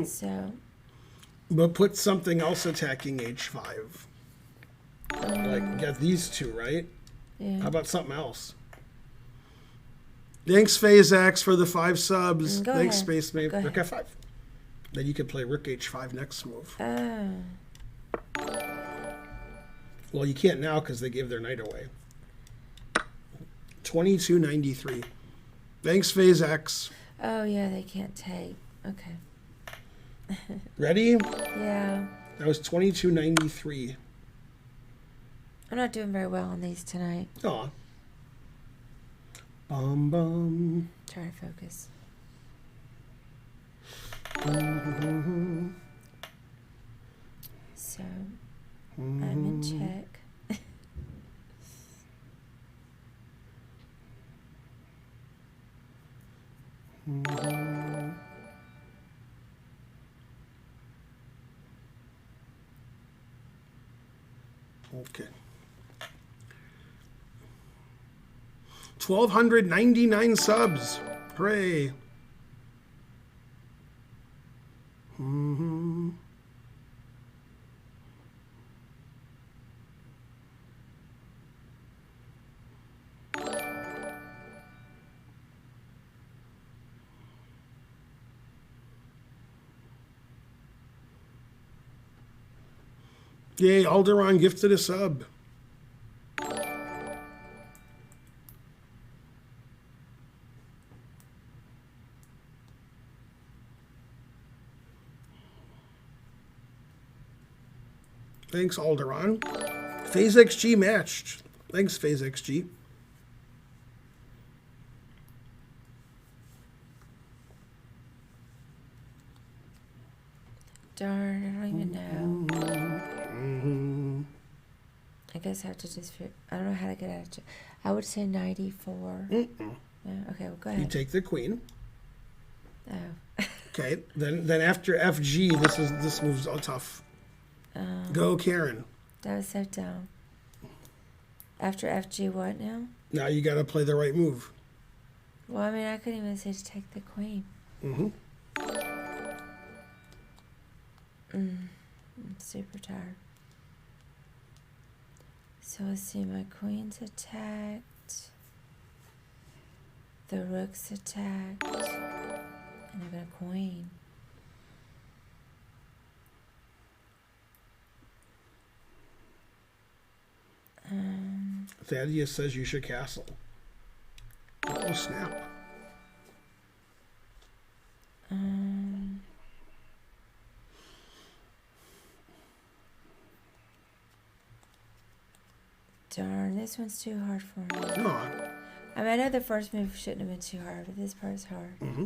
So But put something else attacking H5. Like, get these two, right? yeah. How about something else? Thanks, Phasax, for the 5 subs. Go Thanks, ahead. Space Mate. Go Rook ahead. F5. Then you can play Rook H5 next move. Oh. Well, you can't now because they gave their knight away. 2293. Thanks, Phasax. Oh yeah, they can't take. Okay. Ready? Yeah. That was 2293. I'm not doing very well on these tonight. Aw. Bum bum. Try to focus. So I'm in check. Okay. 1,299 subs. Hooray. Yay, Alderon gifted a sub. Thanks, Alderon. PhaseXG matched. Thanks, PhaseXG. Darn, I don't even know. I guess I have to just figure. I don't know how to get out of it. I would say 94. No? Okay, well, go You ahead. take the queen. Oh. Okay, then after FG, this move's all tough. Go, Karen. That was so dumb. After FG, what now? Now you got to play the right move. Well, I mean, I couldn't even say to take the queen. I'm super tired. So let's see, my queen's attacked. The rook's attacked. And I've got a queen. Thaddeus says you should castle. Oh, snap. Darn, this one's too hard for me. Come on. I mean, I know the first move shouldn't have been too hard, but this part's hard. Mm-hmm.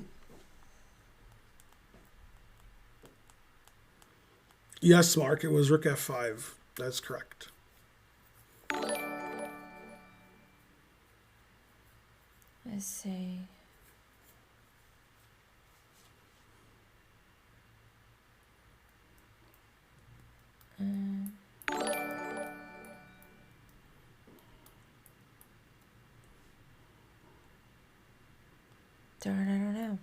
Yes, Mark, it was rook f5. That's correct. Let's see. Darn, I don't know.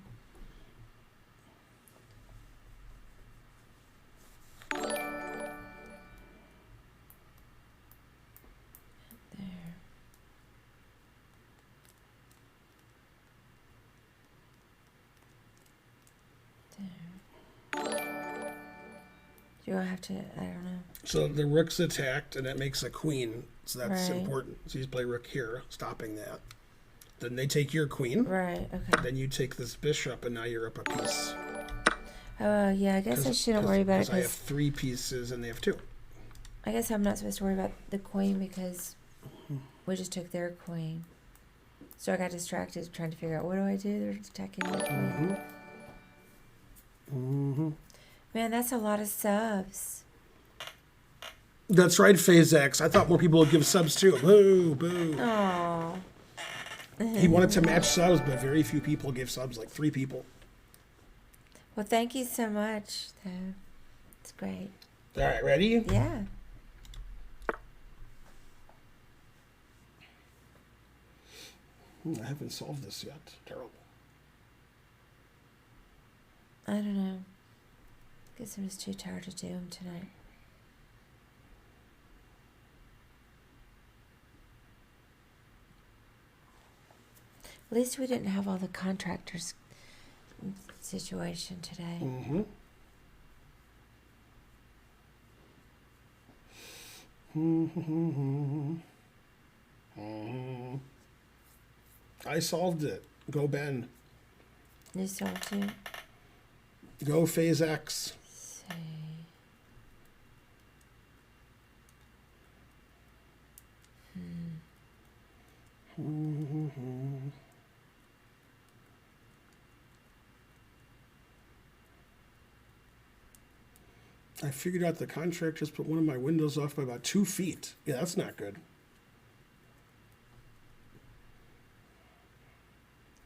There. You don't have to, I don't know. So the rook's attacked, and that makes a queen. So that's Right. important. So you play rook here, stopping that. Then they take your queen. Right, okay. Then you take this bishop, and now you're up a piece. Oh, yeah, I guess I shouldn't worry about it I have because 3 pieces, and they have 2. I guess I'm not supposed to worry about the queen because we just took their queen. So I got distracted trying to figure out what do I do? They're attacking my queen. Mm-hmm. Man, that's a lot of subs. That's right, Phase X. I thought more people would give subs too. Boo, boo. Oh. He wanted to match subs, but very few people give subs, like 3 people. Well, thank you so much, though. It's great. All right, ready? Yeah. I haven't solved this yet. Terrible. I don't know. Guess I'm just too tired to do them tonight. At least we didn't have all the contractors situation today. Mm-hmm. I solved it. Go Ben. You solved it? Go Phase X. See. I figured out the contractors put one of my windows off by about 2 feet. Yeah, that's not good.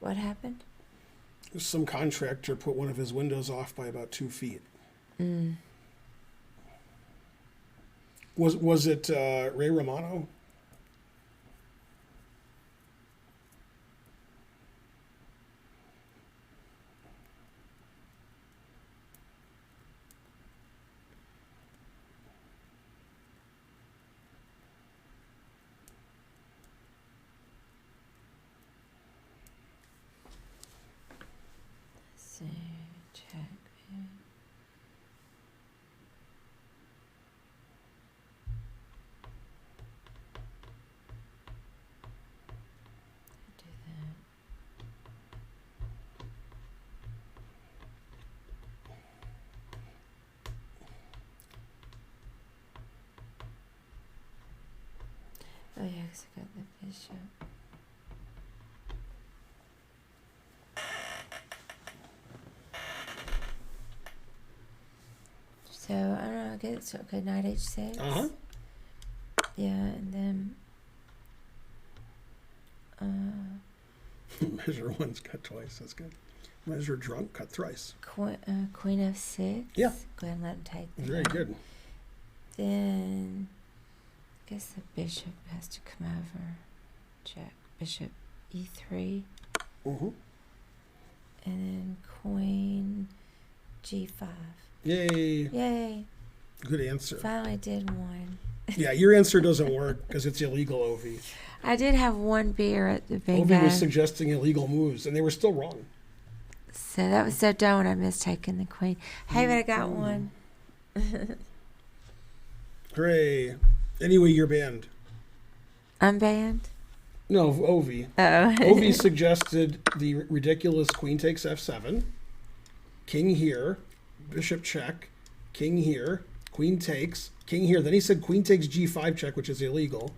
What happened? Some contractor put one of his windows off by about 2 feet. Was it Ray Romano? See, check. Do that. Oh yeah, 'cause I got the bishop. So I don't know. I guess okay. Knight h6. Uh-huh. Yeah, and then. Measure once, cut twice. That's good. Measure drunk, cut thrice. Queen f6. Yeah. Go ahead and let him take that. Very good. Then, I guess the bishop has to come over. Check. Bishop e3. Mm-hmm. And then queen g5. Yay. Yay. Good answer. Finally did one. Yeah, your answer doesn't work because it's illegal, Ovi. I did have one beer at the bingo. Ovi was suggesting illegal moves, and they were still wrong. So that was so dumb when I missed taking the queen. Hey, but I got one. Hooray. Anyway, you're banned. I'm banned? No, Ovi. Oh. Ovi suggested the ridiculous queen takes f7, king here, bishop check, king here, queen takes, king here. Then he said queen takes g5 check, which is illegal.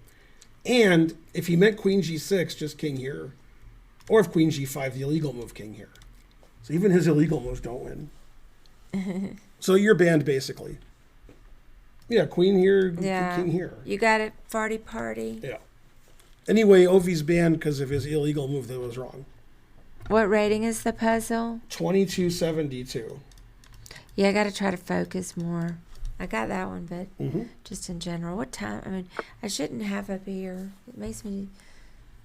And if he meant queen g6, just king here. Or if queen g5, the illegal move, king here. So even his illegal moves don't win. So you're banned, basically. Yeah, queen here, Yeah. king here. You got it, farty party. Yeah. Anyway, Ovi's banned because of his illegal move that was wrong. What rating is the puzzle? 2272. Yeah, I got to try to focus more. I got that one, but Mm-hmm. just in general. What time? I mean, I shouldn't have a beer. It makes me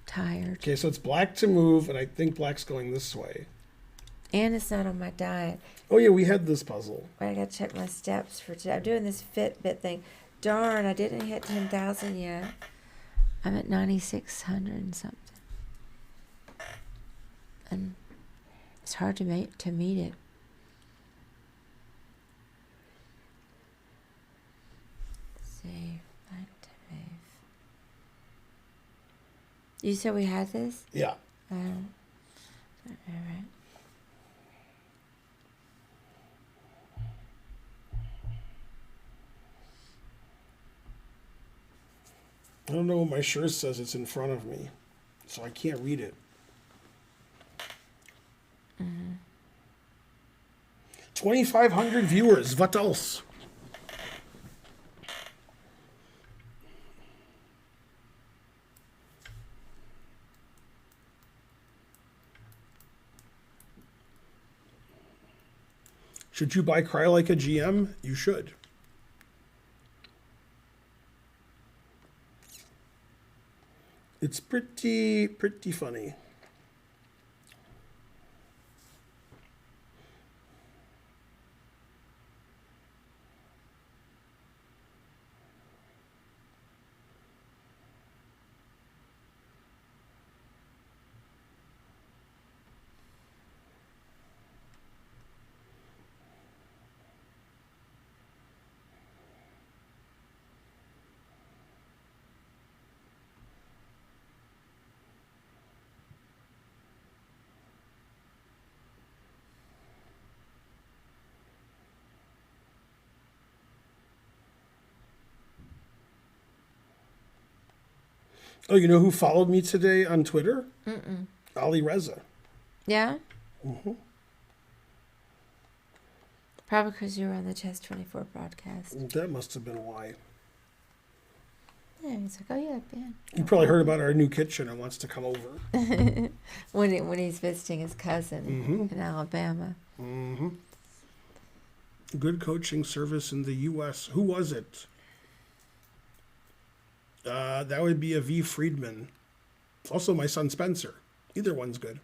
tired. Okay, so it's black to move, and I think black's going this way. And it's not on my diet. Oh, yeah, we had this puzzle. Wait, I got to check my steps for today. I'm doing this Fitbit thing. Darn, I didn't hit 10,000 yet. I'm at 9,600 and something. And it's hard to meet it. Let's see, back to move. You said we had this? Yeah. All right. I don't know what my shirt says. It's in front of me, so I can't read it. 2,500 viewers. What else? Should you buy Cry Like a GM? You should. It's pretty funny. Oh, you know who followed me today on Twitter? Ali Reza. Yeah? Mm-hmm. Probably because you were on the Chess 24 broadcast. That must have been why. Yeah, he's like, oh yeah, Ben. You probably heard about our new kitchen and wants to come over. when he's visiting his cousin in Alabama. Mm-hmm. Good coaching service in the U.S. Who was it? That would be a V. Friedman. Also, my son Spencer. Either one's good.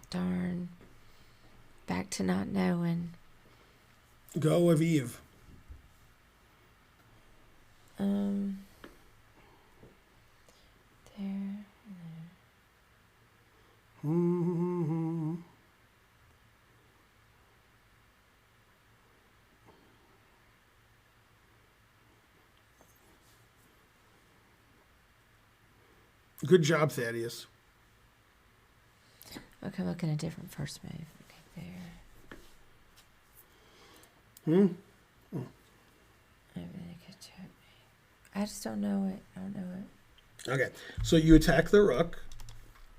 Darn. Back to not knowing. Go Aviv. There. Mm-hmm. Good job, Thaddeus. Okay, I'm looking at a different first move. Okay, there. Hmm? I really could check. I just don't know it. I don't know it. Okay, so you attack the rook.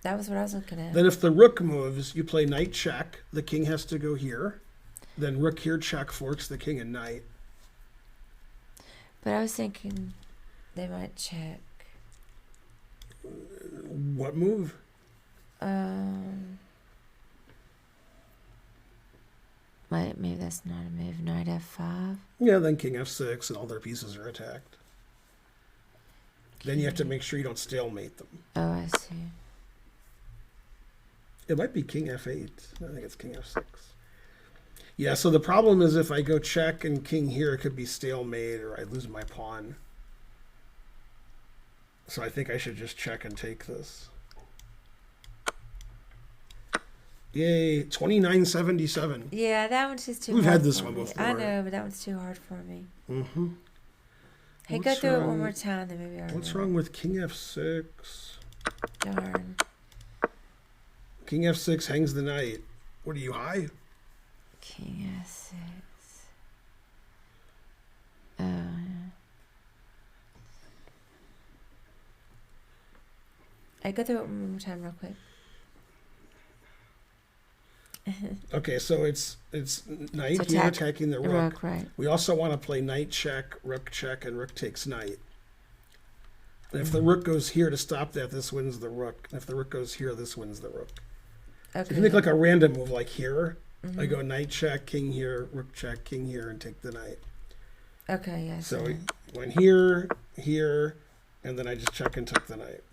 That was what I was looking at. Then if the rook moves, you play knight check. The king has to go here. Then rook here check forks the king and knight. But I was thinking they might check. What move? Wait, maybe that's not a move. Knight f5. Yeah, then king f6 and all their pieces are attacked. Then you have to make sure you don't stalemate them. Oh, I see. It might be king f8. I think it's king f6. Yeah, so the problem is if I go check and king here, it could be stalemate or I lose my pawn. So I think I should just check and take this. Yay, 2977. Yeah, that one's just too We've hard had this for one me. before. I know, but that one's too hard for me. Mm-hmm. Hey, go What's through it wrong- one more time, then maybe I'll What's remember. wrong with king f6? Darn. King f6 hangs the knight. What are you, high? King S6. Oh, yeah. I go through it one more time real quick. Okay, so it's knight So here attack attacking the The rook. rook, right. We also want to play knight check, and rook takes knight. And if the rook goes here to stop that, this wins the rook. And if the rook goes here, this wins the rook. Okay. If you make like a random move like here, Mm-hmm. I go knight check, king here, rook check, king here, and take the knight. Okay, yes. So we went here, here, and then I just check and took the knight.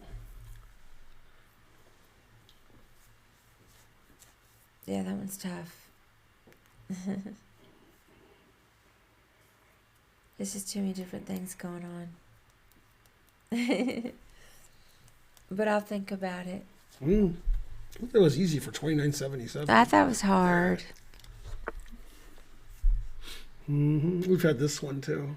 Yeah, that one's tough. There's just too many different things going on. But I'll think about it. I thought that was easy for 2977. I thought it was hard. We've had this one too.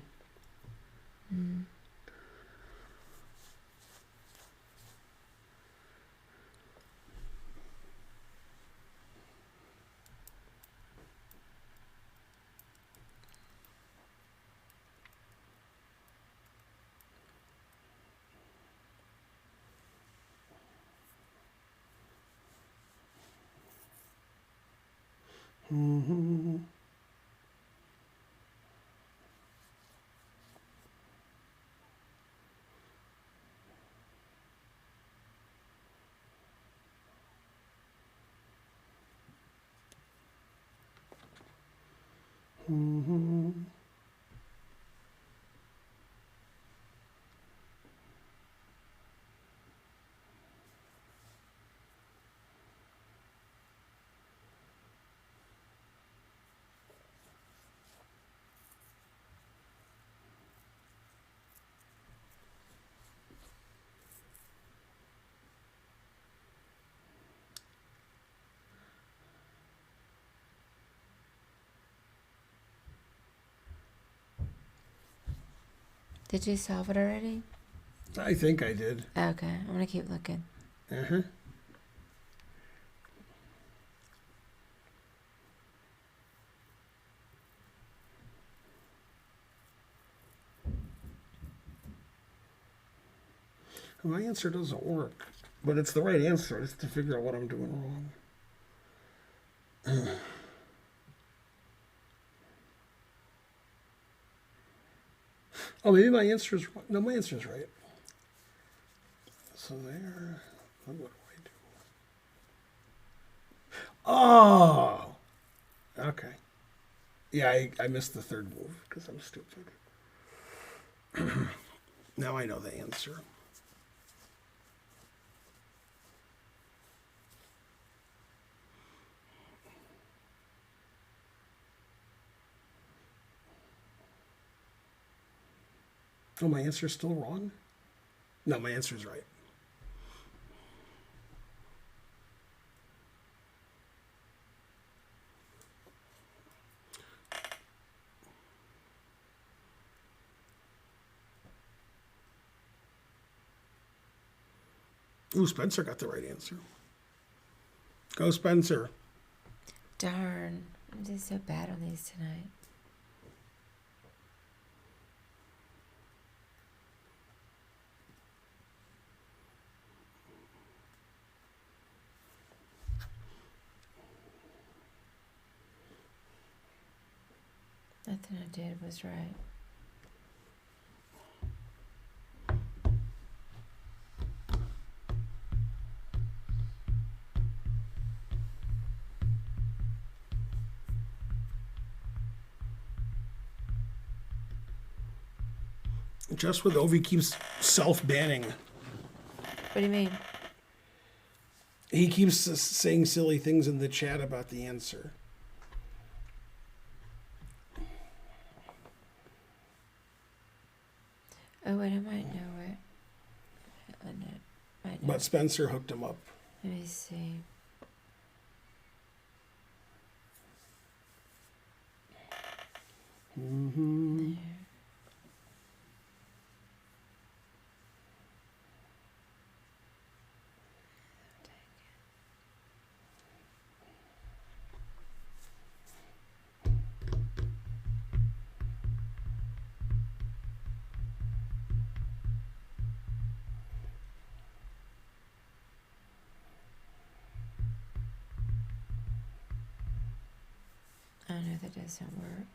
Did you solve it already? I think I did. Okay, I'm gonna keep looking. Uh-huh. My answer doesn't work, but it's the right answer. It's to figure out what I'm doing wrong. Oh, maybe my answer is no. My answer is right. So there. What do I do? Oh. Okay. Yeah, I missed the third move because I'm stupid. Now I know the answer. Oh, my answer is still wrong? No, my answer is right. Ooh, Spencer got the right answer. Go, Spencer. Darn, I'm just so bad on these tonight. Nothing I did was right. Just with Ovi keeps self-banning. What do you mean? He keeps saying silly things in the chat about the answer. Oh, wait, I might know it. I know. Might know. But Spencer hooked him up. Let me see. Mm-hmm. There. Oh, no, that doesn't work.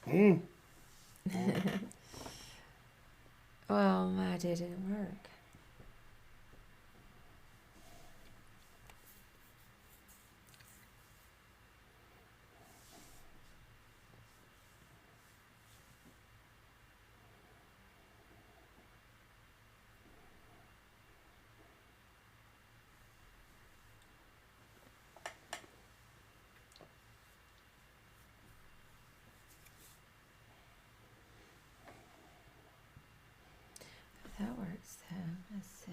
Mm. Well, my didn't work. That works though. Let's see.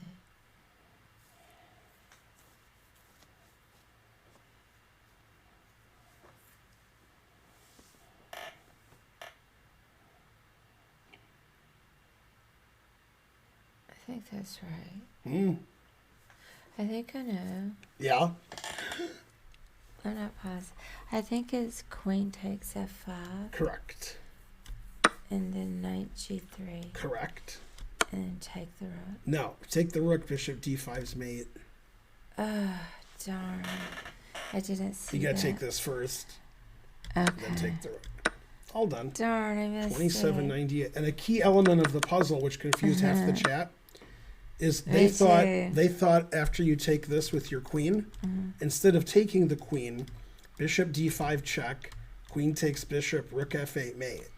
I think that's right. Mm. I think I know. Yeah. I'm not positive. I think it's queen takes f5 Correct. and then knight g3 Correct. and then take the rook. No. Take the rook, bishop d5's mate. Oh, darn. I didn't see You gotta that. take this first, Okay. then take the rook. All done. Darn, I missed 2798. And a key element of the puzzle, which confused half the chat, is Me too. they thought after you take this with your queen, instead of taking the queen, bishop d5 check, queen takes bishop, rook f8 mate.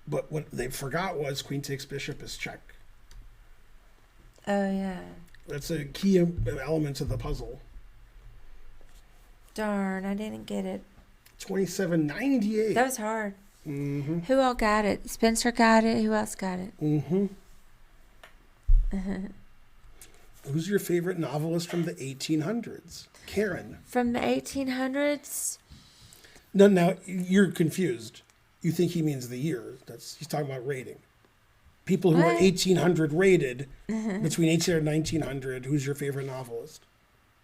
But what they forgot was queen takes bishop is check. Oh, yeah. That's a key element of the puzzle. Darn, I didn't get it. 2798. That was hard. Mm-hmm. Who all got it? Spencer got it. Who else got it? Mm-hmm. Who's your favorite novelist from the 1800s? Karen. From the 1800s? No, now you're confused. You think he means the year. He's talking about rating. People who are What? 1800 rated, between 1800 and 1900, who's your favorite novelist?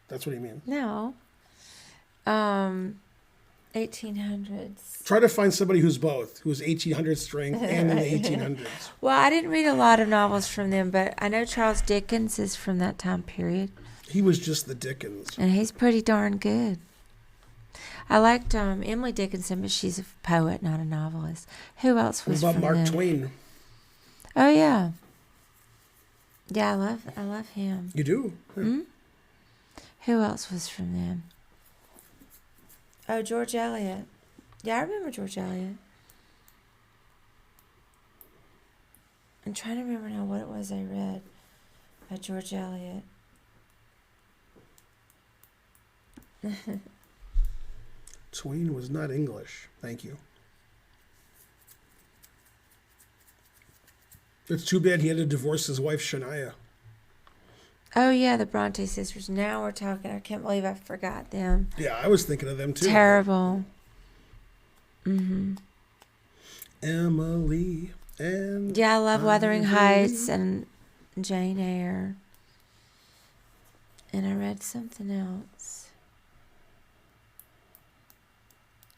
That's what he means. No. 1800s. Try to find somebody who's both, who's 1800 strength and in the 1800s. Well, I didn't read a lot of novels from them, but I know Charles Dickens is from that time period, He was just the Dickens. and he's pretty darn good. I liked Emily Dickinson, but she's a poet, not a novelist. Who else What was about from Mark them? Twain? Oh yeah, yeah. I love him. You do? Who else was from them? Oh, George Eliot. Yeah, I remember George Eliot. I'm trying to remember now what it was I read by George Eliot. Twain was not English. Thank you. It's too bad he had to divorce his wife, Shania. Oh yeah, the Bronte sisters. Now we're talking. I can't believe I forgot them. Yeah, I was thinking of them too. Terrible. Mm-hmm. Emily and Yeah, I love Wuthering Ivory. Heights and Jane Eyre. And I read something else.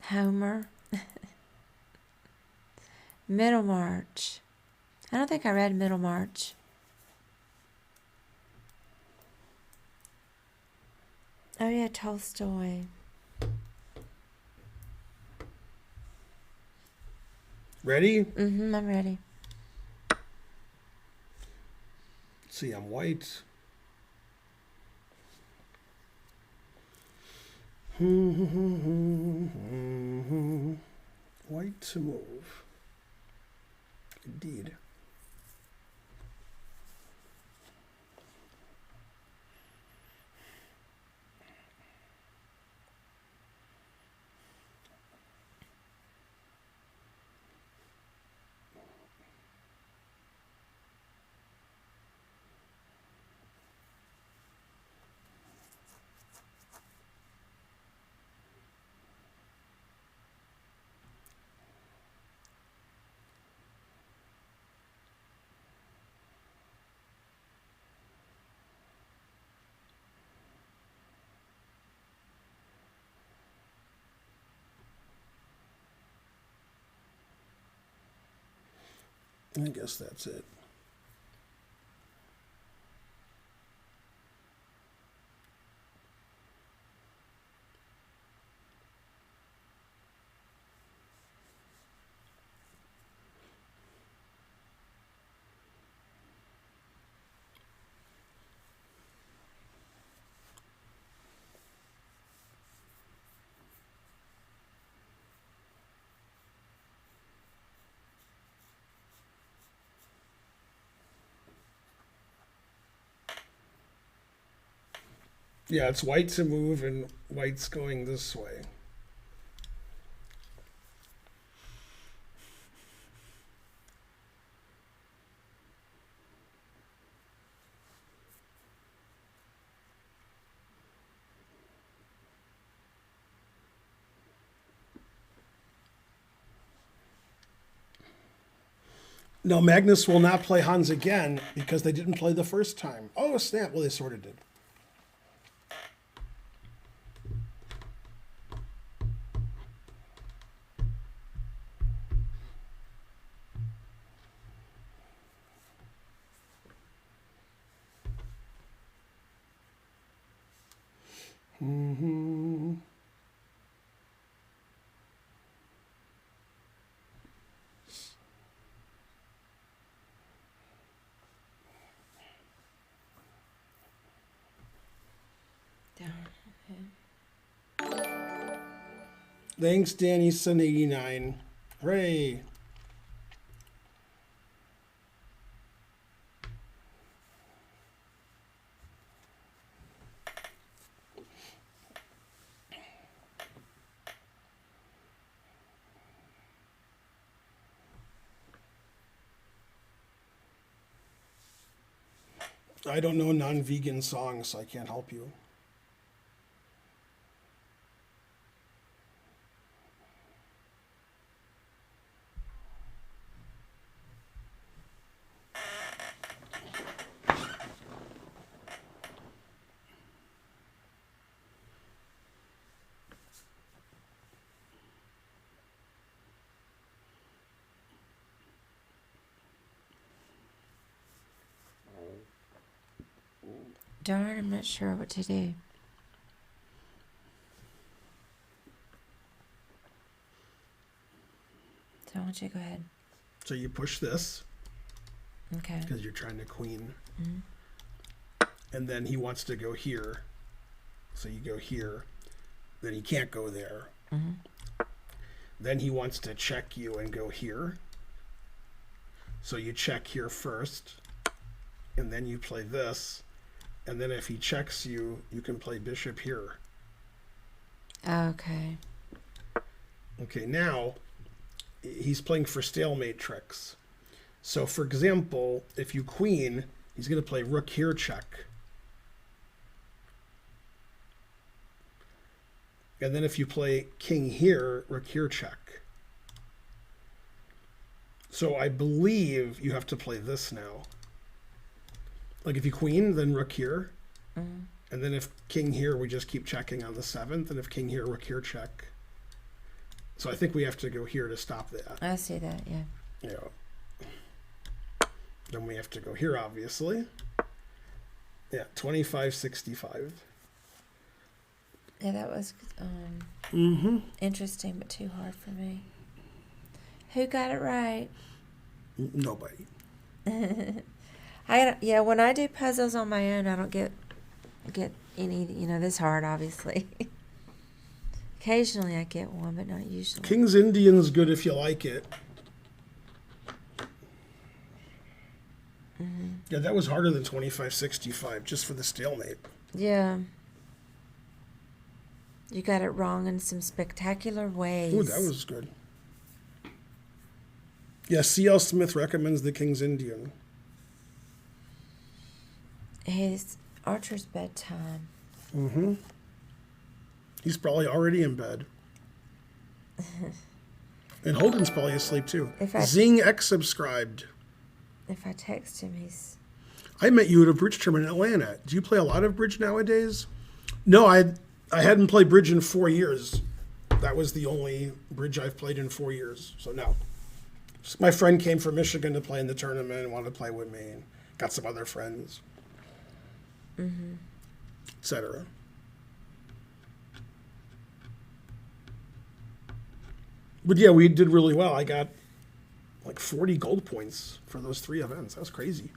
Homer. Middlemarch. I don't think I read Middlemarch. Oh yeah, Tolstoy. Ready? Mm-hmm, I'm ready. Let's see, I'm white. White to move. Indeed. I guess that's it. Yeah, it's white to move and white's going this way. No, Magnus will not play Hans again because they didn't play the first time. Oh, snap. Well, they sort of did. Mm-hmm. Thanks, Danny Sun 89. Hooray. I don't know non-vegan songs, so I can't help you. Darn, I'm not sure what to do. So why don't you go ahead? So you push this Okay. because you're trying to queen. Mhm. And then he wants to go here. So you go here. Then he can't go there. Mhm. Then he wants to check you and go here. So you check here first. And then you play this. And then if he checks you, you can play bishop here. Okay. Okay, now he's playing for stalemate tricks. So for example, if you queen, he's going to play rook here check. And then if you play king here, rook here check. So I believe you have to play this now. Like if you queen, then rook here. Mhm. And then if king here, we just keep checking on the 7th. And if king here, rook here check. So I think we have to go here to stop that. I see that, yeah. Yeah. Then we have to go here, obviously. Yeah, 25-65. Yeah, that was interesting, but too hard for me. Who got it right? Nobody. Yeah, when I do puzzles on my own, I don't get any, this hard, obviously. Occasionally I get one, but not usually. King's Indian's good if you like it. Mm-hmm. Yeah, that was harder than 25-65, just for the stalemate. Yeah. You got it wrong in some spectacular ways. Ooh, that was good. Yeah, C.L. Smith recommends the King's Indian. It's Archer's bedtime. Mm-hmm. He's probably already in bed. And Holden's probably asleep too. Zing X subscribed. If I text him, he's... I met you at a bridge tournament in Atlanta. Do you play a lot of bridge nowadays? No, I hadn't played bridge in 4 years. That was the only bridge I've played in 4 years. So no. So my friend came from Michigan to play in the tournament and wanted to play with me, and got some other friends, etc. But yeah, we did really well. I got like 40 gold points for those 3 events. That was crazy.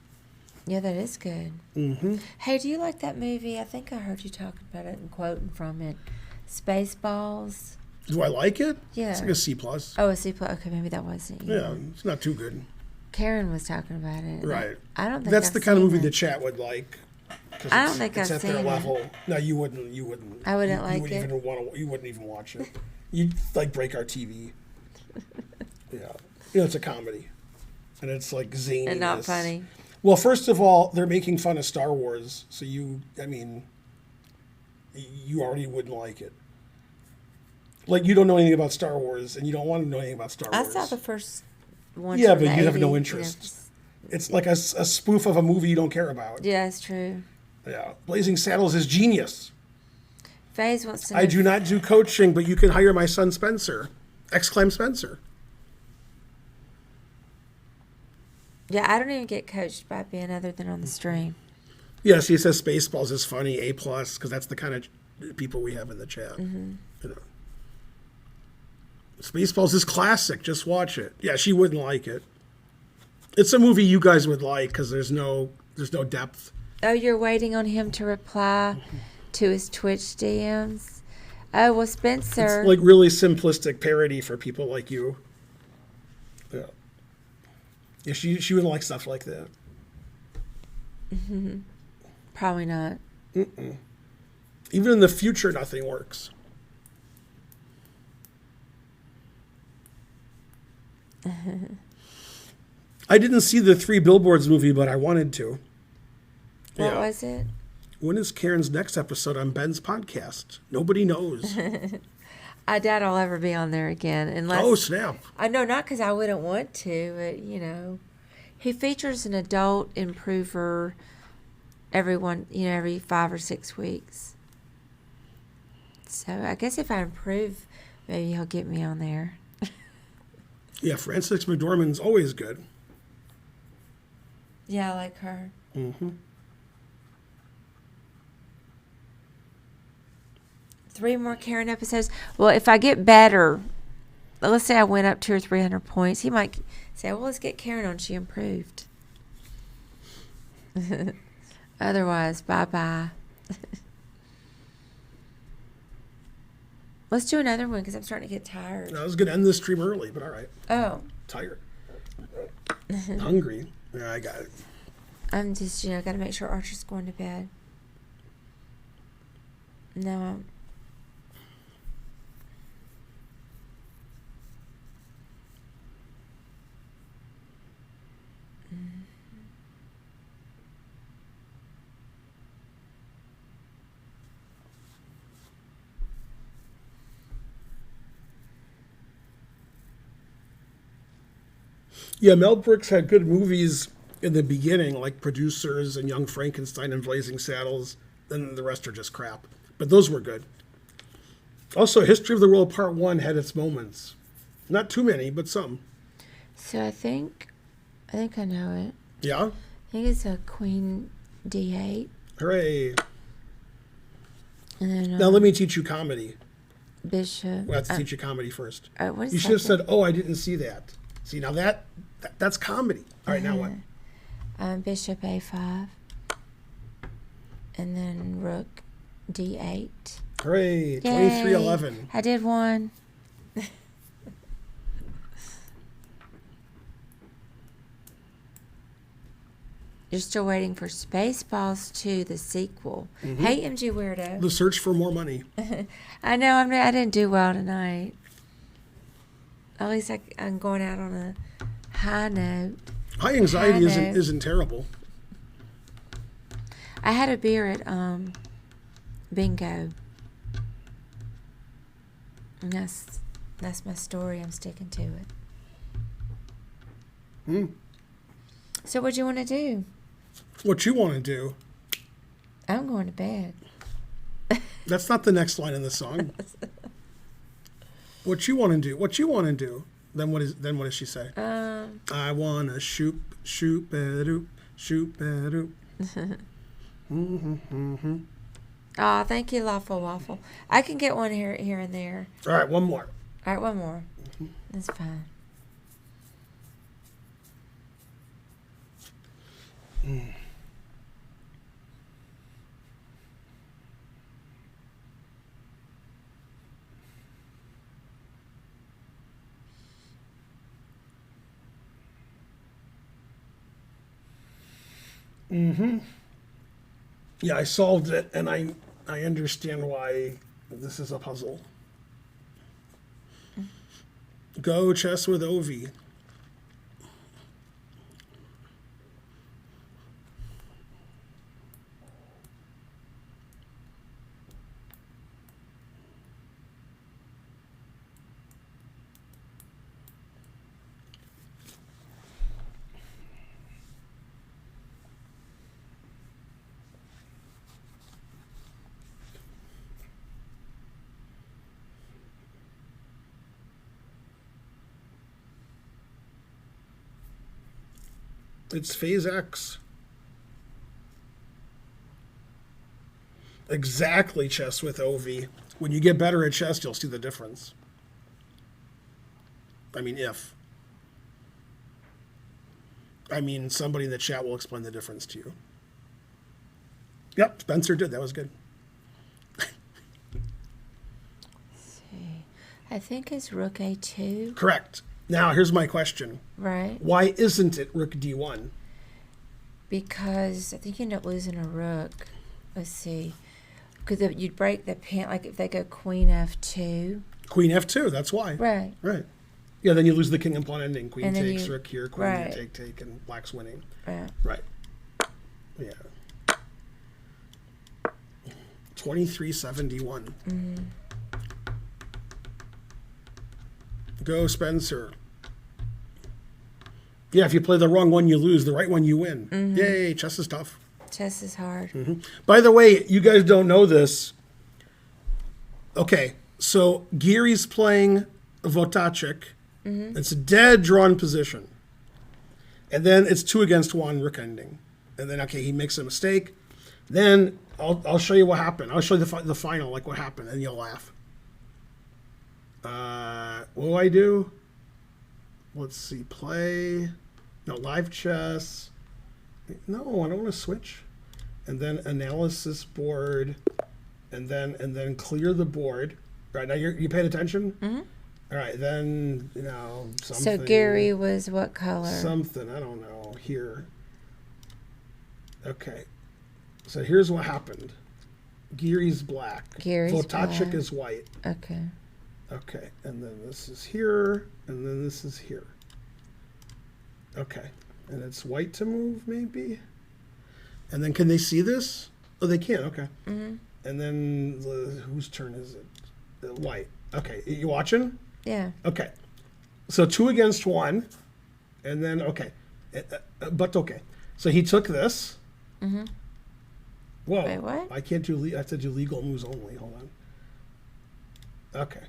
Yeah, that is good. Mm-hmm. Hey, do you like that movie? I think I heard you talking about it and quoting from it. Spaceballs. Do I like it? Yeah. It's like a C plus. Oh, a C plus. Okay, maybe that wasn't you. Yeah, it's not too good. Karen was talking about it. Right. I don't think That's I've the kind of seen movie it. the chat would like. 'Cause I don't think it's I've at their seen it. level. No, you wouldn't. You wouldn't. I wouldn't like you wouldn't it. Even want to. You wouldn't even watch it. You'd like break our TV. Yeah, it's a comedy, and it's like zany And not funny. Well, first of all, they're making fun of Star Wars, so you already wouldn't like it. Like, you don't know anything about Star Wars, and you don't want to know anything about Star I Wars. saw the first one. Yeah, from but the you have no 80s, interest. It's like a spoof of a movie you don't care about. Yeah, it's true. Yeah, Blazing Saddles is genius. FaZe wants to know. I do not do coaching, but you can hire my son Spencer. Exclaim Spencer. Yeah, I don't even get coached by Ben other than on the stream. Yes, he says Spaceballs is funny, A+, because that's the kind of people we have in the chat. You know. Spaceballs is classic. Just watch it. Yeah, she wouldn't like it. It's a movie you guys would like because there's no depth. Oh, you're waiting on him to reply to his Twitch DMs? Oh, well, Spencer. It's like really simplistic parody for people like you. Yeah. Yeah, she wouldn't like stuff like that. Probably not. Even in the future, nothing works. I didn't see the 3 Billboards movie, but I wanted to. What was it? When is Karen's next episode on Ben's podcast? Nobody knows. I doubt I'll ever be on there again unless. Oh, snap. I know, not because I wouldn't want to, but he features an adult improver every 5 or 6 weeks. So I guess if I improve, maybe he'll get me on there. Yeah, Frances McDormand's always good. Yeah, I like her. Mm-hmm. 3 more Karen episodes. Well, if I get better, let's say I went up 200 or 300 points, he might say, well, let's get Karen on. She improved. Otherwise, bye-bye. Let's do another one because I'm starting to get tired. I was going to end this stream early, but all right. Oh. Tired. Hungry. Yeah, I got it. I'm just, got to make sure Archer's going to bed. No, Yeah, Mel Brooks had good movies in the beginning, like Producers and Young Frankenstein and Blazing Saddles. Then the rest are just crap. But those were good. Also, History of the World Part 1 had its moments. Not too many, but some. So I think I know it. Yeah? I think it's a Queen D8. Hooray. And then Now let me teach you comedy. Bishop. We'll have to teach you comedy first. What is You should have second? said, oh, I didn't see that. See, now that's comedy. All right, now what? Bishop A5. And then Rook D8. Hooray, 23-11. I did one. You're still waiting for Spaceballs 2, the sequel. Hey, MG Weirdo. The search for more money. I know I didn't do well tonight. At least I'm going out on a high note. High anxiety I know. isn't terrible. I had a beer at bingo. And that's my story. I'm sticking to it. So what do you want to do? What you want to do? I'm going to bed. That's not the next line in the song. What you want to do? What you want to do? Then what does she say? I wanna shoot ba-doop, shoot ba-doop. Oh, thank you, Lawful Waffle. I can get one here and there. All right, one more. All right, one more. That's fine. Yeah, I solved it, and I understand why this is a puzzle. Go chess with Ovi. It's phase X. Exactly, chess with Ovi. When you get better at chess, you'll see the difference. I mean, somebody in the chat will explain the difference to you. Yep, Spencer did. That was good. See. I think it's rook A2. Correct. Now, here's my question. Right. Why isn't it rook D1? Because I think you end up losing a rook. Let's see. Because you'd break the pin, like if they go queen F2. Queen F2, that's why. Right. Right. Yeah, then you lose the king and pawn ending. Queen And then takes, you- rook here, queen right. here, take, and black's winning. Right. Right. Yeah. 2371. Go, Spencer. Yeah, if you play the wrong one, you lose. The right one, you win. Yay, chess is tough. Chess is hard. By the way, you guys don't know this. Okay, so Geary's playing Votacek. It's a dead drawn position. And then it's 2 against 1, rook ending. And then, okay, he makes a mistake. Then I'll show you what happened. I'll show you the final, like what happened, and you'll laugh. What do? Let's see, play. No, live chess. No, I don't want to switch. And then analysis board, and then clear the board. Right now, you paid attention. All right, then something. So Gary was what color? Something, I don't know. Here. Okay. So here's what happened. Gary's black. Gary's Votacek black. is white. Okay. Okay, and then this is here, and then this is here. Okay, and it's white to move, maybe? And then can they see this? Oh, they can, okay. And then whose turn is it? White. Okay, you watching? Yeah. Okay. So 2 against 1, and then, okay. But okay. So he took this. Whoa. Wait, what? I can't do, I have to do legal moves only. Hold on. Okay.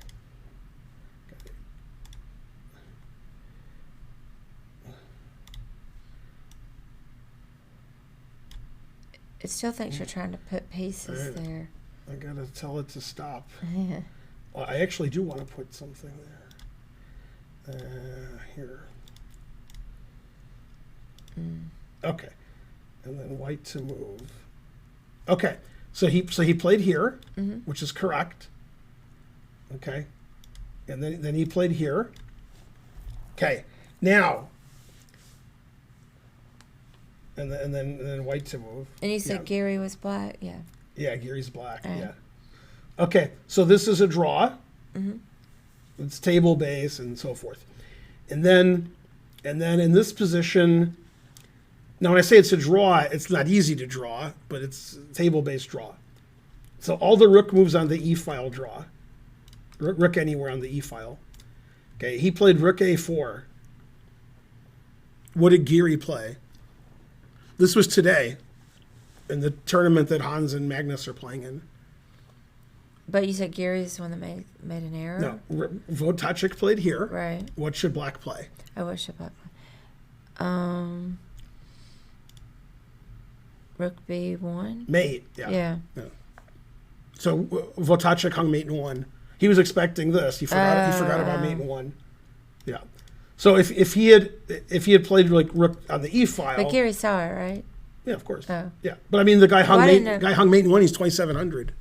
It still thinks you're trying to put pieces Right. there. I gotta tell it to stop. Yeah. Well, I actually do want to put something there. Here. Okay, and then white to move. Okay, so he played here, which is correct. Okay, and then he played here. Okay, now. And then white to move. And you said Yeah. Gary was black? Yeah. Yeah, Gary's black. Right. Yeah. Okay, so this is a draw. It's table base and so forth. And then in this position, now when I say it's a draw, it's not easy to draw, but it's table based draw. So all the rook moves on the e file draw. Rook anywhere on the e file. Okay, he played rook a4. What did Geary play? This was today in the tournament that Hans and Magnus are playing in. But you said Gary's the one that made an error? No, Votacek played here. Right. What should black play? I wish I black. Rook B1? Mate, yeah. Yeah. So Votacek hung mate in 1. He was expecting this. He forgot about mate in 1. Yeah. So if he had played like rook on the E file. But Gary saw it, right? Yeah, of course. Oh. Yeah, but I mean the guy hung Well, I mate. didn't know. Guy hung mate in 1. He's 2,700.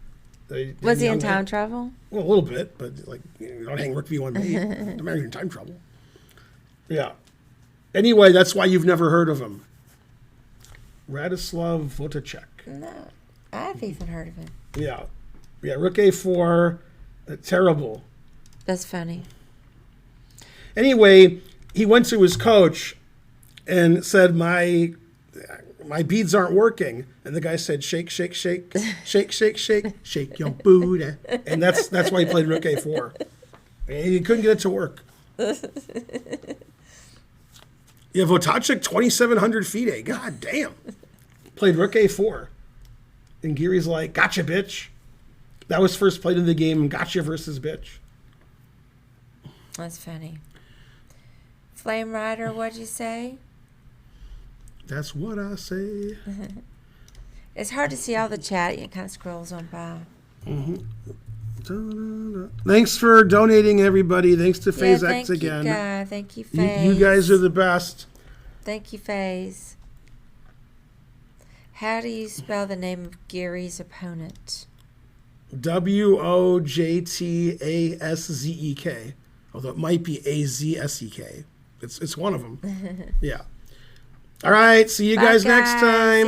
Was he in hung time mate- travel? Well, a little bit, but like you don't hang rook B1 mate. I'm not in time trouble. Yeah. Anyway, that's why you've never heard of him. Radislav Votacek. No. I've even heard of him. Yeah. Yeah, rook A4, terrible. That's funny. Anyway, he went to his coach and said, my beads aren't working. And the guy said, shake, shake, shake, shake, shake, shake, shake your booty. And that's why he played rook A4. And he couldn't get it to work. Yeah, Votacek, 2,700 FIDE. God damn. Played rook A4. And Gary's like, gotcha, bitch. That was first played in the game, gotcha versus bitch. That's funny. Flame Rider, what'd you say? That's what I say. It's hard to see all the chat. It kind of scrolls on by. Thanks for donating, everybody. Thanks to FaZe X thank again. you, guys. Thank you, You, FaZe. you guys are the best. Thank you, FaZe. How do you spell the name of Gary's opponent? Wojtasek. Although it might be Azsek. It's one of them. Yeah. All right. See you Bye, guys next guys. time.